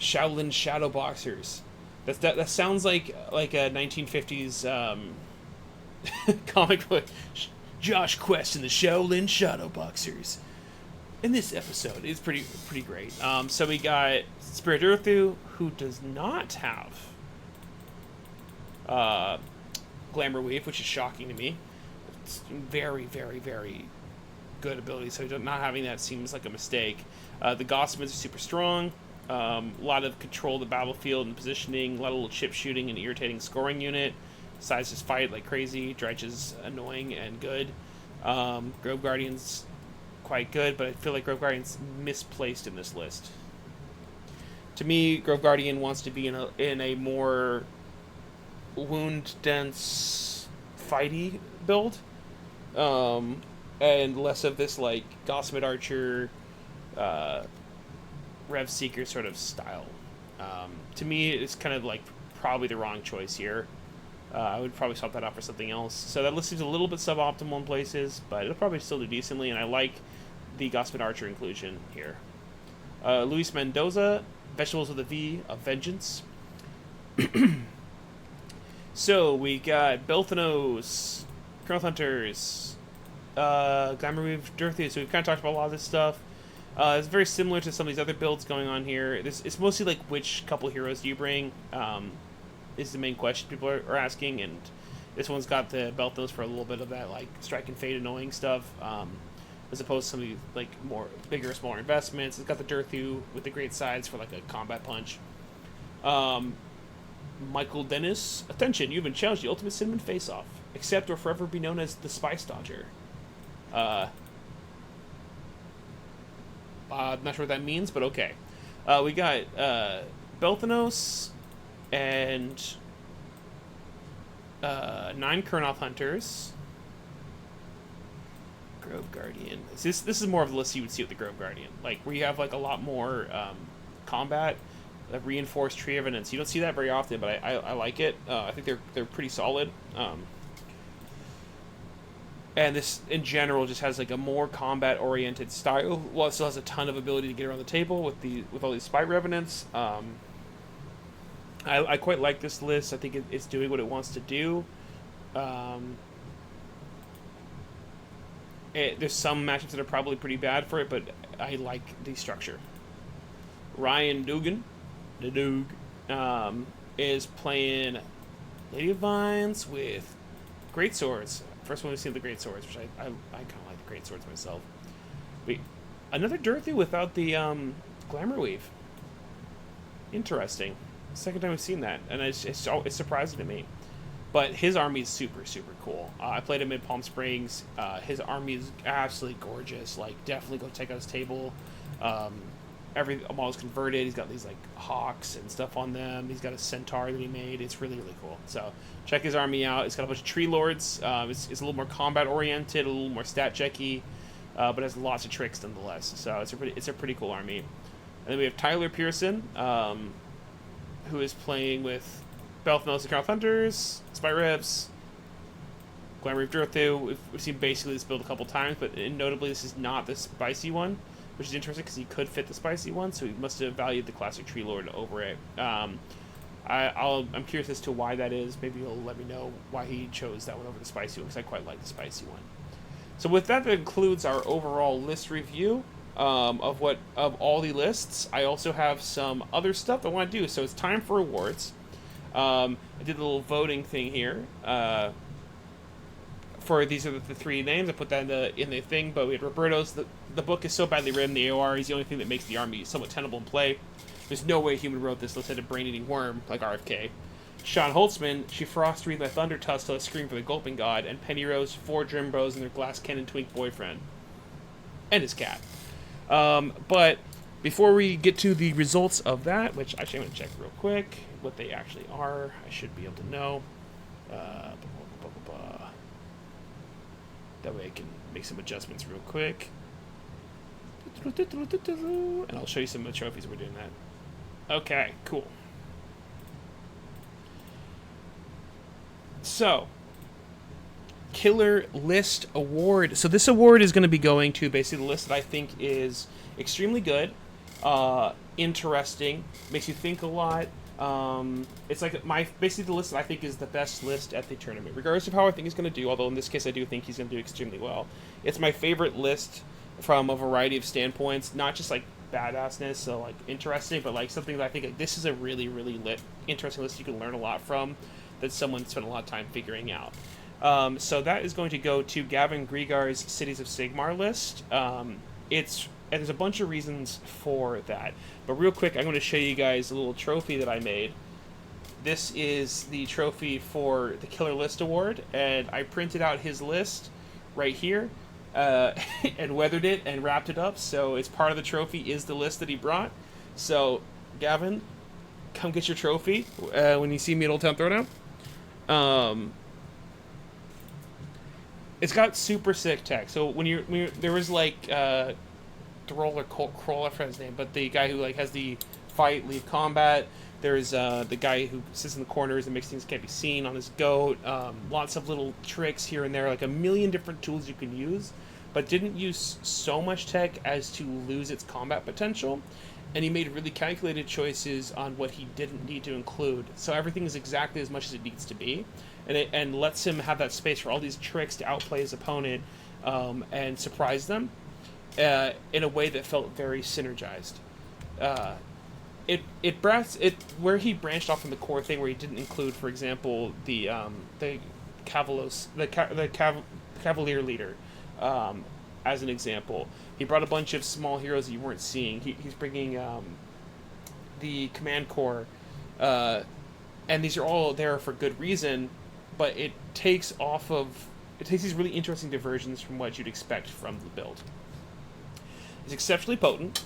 Shaolin Shadowboxers. That sounds like a 1950s comic book. Josh Quest and the Shaolin Shadowboxers. In this episode, it's pretty great. So we got Spirit Earthu, who does not have Glamour Weave, which is shocking to me. It's very, very, very good ability, so not having that seems like a mistake. The Gossamans are super strong. A lot of control of the battlefield and positioning, a lot of little chip shooting and irritating scoring unit. Size just fight like crazy. Dredge is annoying and good. Grove Guardian's quite good, but I feel like Grove Guardian's misplaced in this list. To me, Grove Guardian wants to be in a more wound dense fighty build, and and less of this like Gossamet Archer, uh, Rev Seeker sort of style. To me, it's kind of like probably the wrong choice here. I would probably swap that out for something else. So that list seems a little bit suboptimal in places, but it'll probably still do decently, and I like the Gossamet Archer inclusion here. Luis Mendoza, Vegetables with a V of Vengeance. So we got Belthanos, Colonel Hunters, Glamourweave, Dorothy. So we've kind of talked about a lot of this stuff. It's very similar to some of these other builds going on here. It's mostly like which couple heroes do you bring is the main question people are asking, and this one's got the Belthanos for a little bit of that like strike and fade annoying stuff, as opposed to some of the like more bigger, smaller investments. It's got the Durthu with the great sides for like a combat punch. Michael Dennis, attention! You've been challenged the ultimate cinnamon face-off. Accept or forever be known as the Spice Dodger. Not sure what that means, but okay. We got Belthanos and 9 Kurnoth Hunters. Grove Guardian. This is more of the list you would see with the Grove Guardian, like where you have like a lot more combat, a reinforced tree evidence. You don't see that very often, but I like it. I think they're pretty solid. And this, in general, just has like a more combat-oriented style, while it still has a ton of ability to get around the table with all these spy revenants. I quite like this list. I think it's doing what it wants to do. There's some matchups that are probably pretty bad for it, but I like the structure. Ryan Dugan, the Doog, is playing Lady of Vines with Great Swords. First one we've seen the Great Swords, which I kind of like the Great Swords myself. Wait, another Dorothy without the Glamourweave. Interesting. Second time we've seen that, and it's surprising to me. But his army is super, super cool. I played him in Palm Springs. His army is absolutely gorgeous. Like, definitely go check out his table. Every model is converted. He's got these like hawks and stuff on them. He's got a centaur that he made. It's really, really cool. So check his army out. It's got a bunch of tree lords. It's a little more combat oriented, a little more stat checky, but has lots of tricks nonetheless. So it's a pretty cool army. And then we have Tyler Pearson, who is playing with Belthanos and Colonel Hunters, Spy Revs, Glamourweave Durthu. We've seen basically this build a couple times, but notably this is not the spicy one, which is interesting because he could fit the spicy one, so he must have valued the classic Tree Lord over it. I'm curious as to why that is. Maybe he'll let me know why he chose that one over the spicy one, because I quite like the spicy one. So with that concludes our overall list review of all the lists. I also have some other stuff I want to do, so it's time for awards. I did a little voting thing here. For these are the 3 names. I put that in the thing, but we had Roberto's. The book is so badly written, the AOR is the only thing that makes the army somewhat tenable in play. There's no way a human wrote this. Let's say a brain-eating worm like RFK. Sean Holtzman, she frost read my thunder tusk till I scream for the gulping god, and Penny Rose, 4 Drimbros and their glass cannon twink boyfriend. And his cat. But before we get to the results of that, which actually I'm going to check real quick what they actually are. I should be able to know. That way I can make some adjustments real quick. And I'll show you some of the trophies we're doing that. Okay, cool. So, Killer List Award. So this award is going to be going to basically the list that I think is extremely good, interesting, makes you think a lot. It's like basically the list that I think is the best list at the tournament, regardless of how I think he's going to do, although in this case I do think he's going to do extremely well. It's my favorite list from a variety of standpoints, not just like badassness, so like interesting, but like something that I think like, this is a really, really interesting list you can learn a lot from, that someone spent a lot of time figuring out. So that is going to go to Gavin Griegar's Cities of Sigmar list. And there's a bunch of reasons for that. But real quick, I'm going to show you guys a little trophy that I made. This is the trophy for the Killer List Award, and I printed out his list right here, and weathered it and wrapped it up, so it's part of the trophy is the list that he brought. So, Gavin, come get your trophy when you see me at Old Town Throwdown. It's got super sick tech. So there was like Droll or Kroll, I forgot his name, but the guy who like has the fight, leave combat. There's the guy who sits in the corners and makes things can't be seen on his goat. Lots of little tricks here and there, like a million different tools you can use, but didn't use so much tech as to lose its combat potential. And he made really calculated choices on what he didn't need to include. So everything is exactly as much as it needs to be, and lets him have that space for all these tricks to outplay his opponent and surprise them in a way that felt very synergized. Where he branched off from the core thing, where he didn't include, for example, the Cavalier leader, as an example. He brought a bunch of small heroes that you weren't seeing. He's bringing the command core, and these are all there for good reason, but it takes these really interesting diversions from what you'd expect from the build. It's exceptionally potent.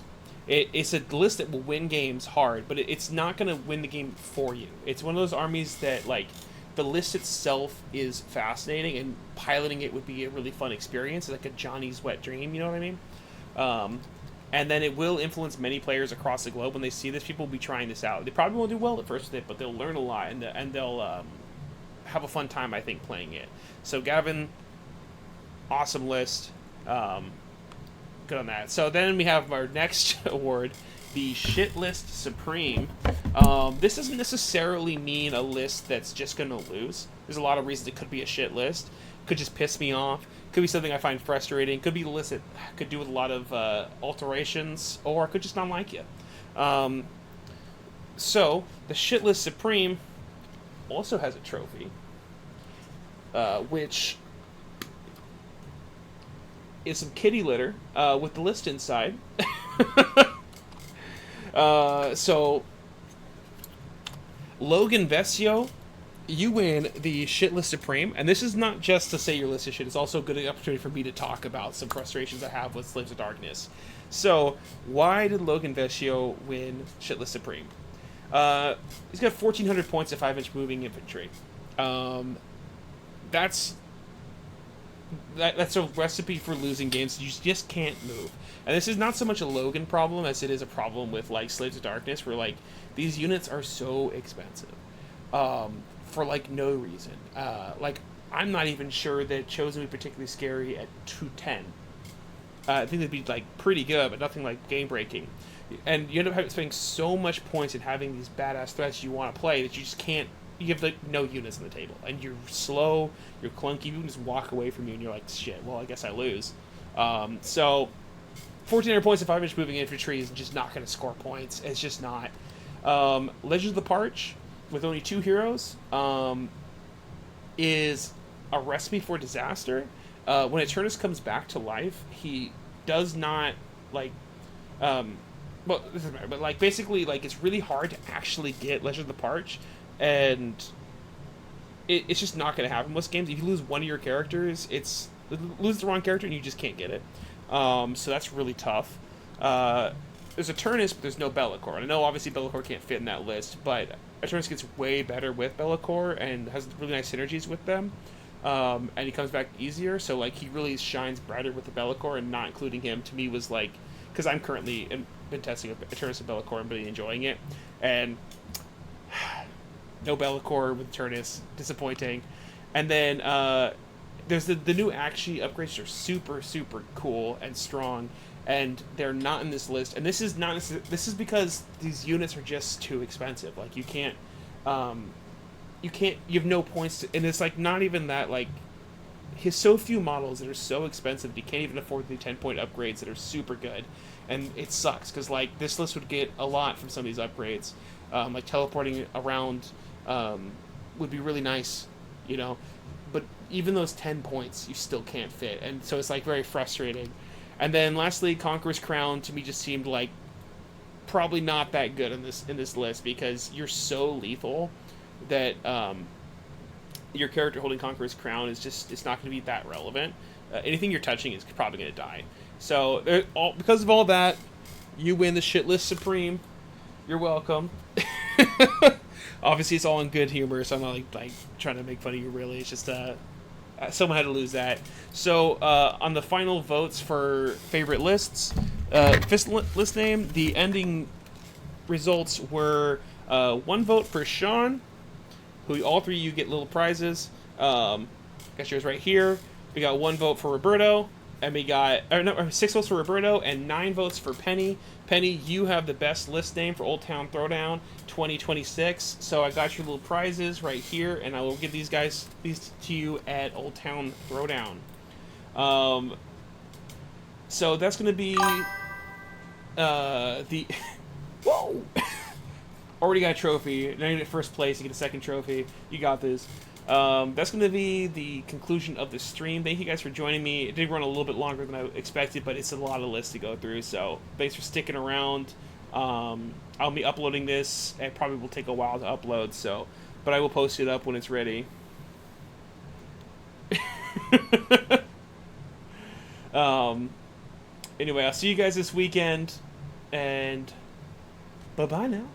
It's a list that will win games hard, but it's not going to win the game for you. It's one of those armies that, like, the list itself is fascinating, and piloting it would be a really fun experience. It's like a Johnny's wet dream, you know what I mean? And then it will influence many players across the globe when they see this. People will be trying this out. They probably won't do well at first with it, but they'll learn a lot, and they'll have a fun time, I think, playing it. So Gavin, awesome list. Good on that. So then we have our next award, the Shit List Supreme. This doesn't necessarily mean a list that's just going to lose. There's a lot of reasons it could be a shit list. Could just piss me off. Could be something I find frustrating. Could be a list that could do with a lot of alterations, or I could just not like you. So the Shit List Supreme also has a trophy, which is some kitty litter with the list inside. So Logan Vesio, you win the Shit List Supreme, and this is not just to say your list is shit, it's also a good opportunity for me to talk about some frustrations I have with Slaves of Darkness. So, why did Logan Vesio win Shit List Supreme? He's got 1,400 points of 5-inch moving infantry. That's a recipe for losing games. You just can't move. And this is not so much a Logan problem as it is a problem with, like, Slaves of Darkness, where, like, these units are so expensive for, like, no reason. Like, I'm not even sure that Chosen would be particularly scary at 210. I think they'd be, like, pretty good, but nothing, like, game-breaking. And you end up spending so much points in having these badass threats you want to play that you just can't. You have, like, no units on the table, and you're slow, you're clunky, people can just walk away from you, and you're like, shit, well, I guess I lose. So 1,400 points of 5-inch moving infantry is just not going to score points. It's just not. Legends of the Parch, with only 2 heroes, is a recipe for disaster. When Eternus comes back to life, he does not, like, well, this doesn't matter, but, like, basically, like, it's really hard to actually get Legends of the Parch, and it's just not going to happen. Most games, if you lose one of your characters, lose the wrong character and you just can't get it. So that's really tough. There's Eternus, but there's no Be'lakor. I know obviously Be'lakor can't fit in that list, but Eternus gets way better with Be'lakor and has really nice synergies with them. And he comes back easier, so, like, he really shines brighter with the Be'lakor, and not including him to me was like, because I'm currently been testing Eternus and Be'lakor and really enjoying it, and no Be'lakor with Eternus, disappointing. And then there's the new Akshi upgrades are super, super cool and strong, and they're not in this list. And this is not. This is because these units are just too expensive. Like, you can't. You have no points to, and it's, like, not even that, like, he has so few models that are so expensive that you can't even afford the 10-point upgrades that are super good. And it sucks, because, like, this list would get a lot from some of these upgrades. Like, teleporting around would be really nice, you know? But even those 10 points, you still can't fit. And so it's, like, very frustrating. And then, lastly, Conqueror's Crown, to me, just seemed like probably not that good in this list, because you're so lethal that your character holding Conqueror's Crown is just, it's not going to be that relevant. Anything you're touching is probably going to die. So because of all that, you win the Shit List Supreme. You're welcome. Obviously, it's all in good humor, so I'm not like trying to make fun of you. Really, it's just Someone had to lose that. So on the final votes for favorite lists, list name, the ending results were 1 vote for Sean, who all 3 of you get little prizes. Got yours right here. We got 1 vote for Roberto, and we got 6 votes for Roberto and 9 votes for Penny. Penny, you have the best list name for Old Town Throwdown 2026. So I got your little prizes right here, and I will give these to you at Old Town Throwdown. So that's gonna be the whoa. Already got a trophy. Now you get first place. You get a second trophy. You got this. That's going to be the conclusion of the stream. Thank you guys for joining me. It did run a little bit longer than I expected, but it's a lot of lists to go through. So thanks for sticking around. I'll be uploading this. It probably will take a while to upload. But I will post it up when it's ready. Anyway, I'll see you guys this weekend, and bye-bye now.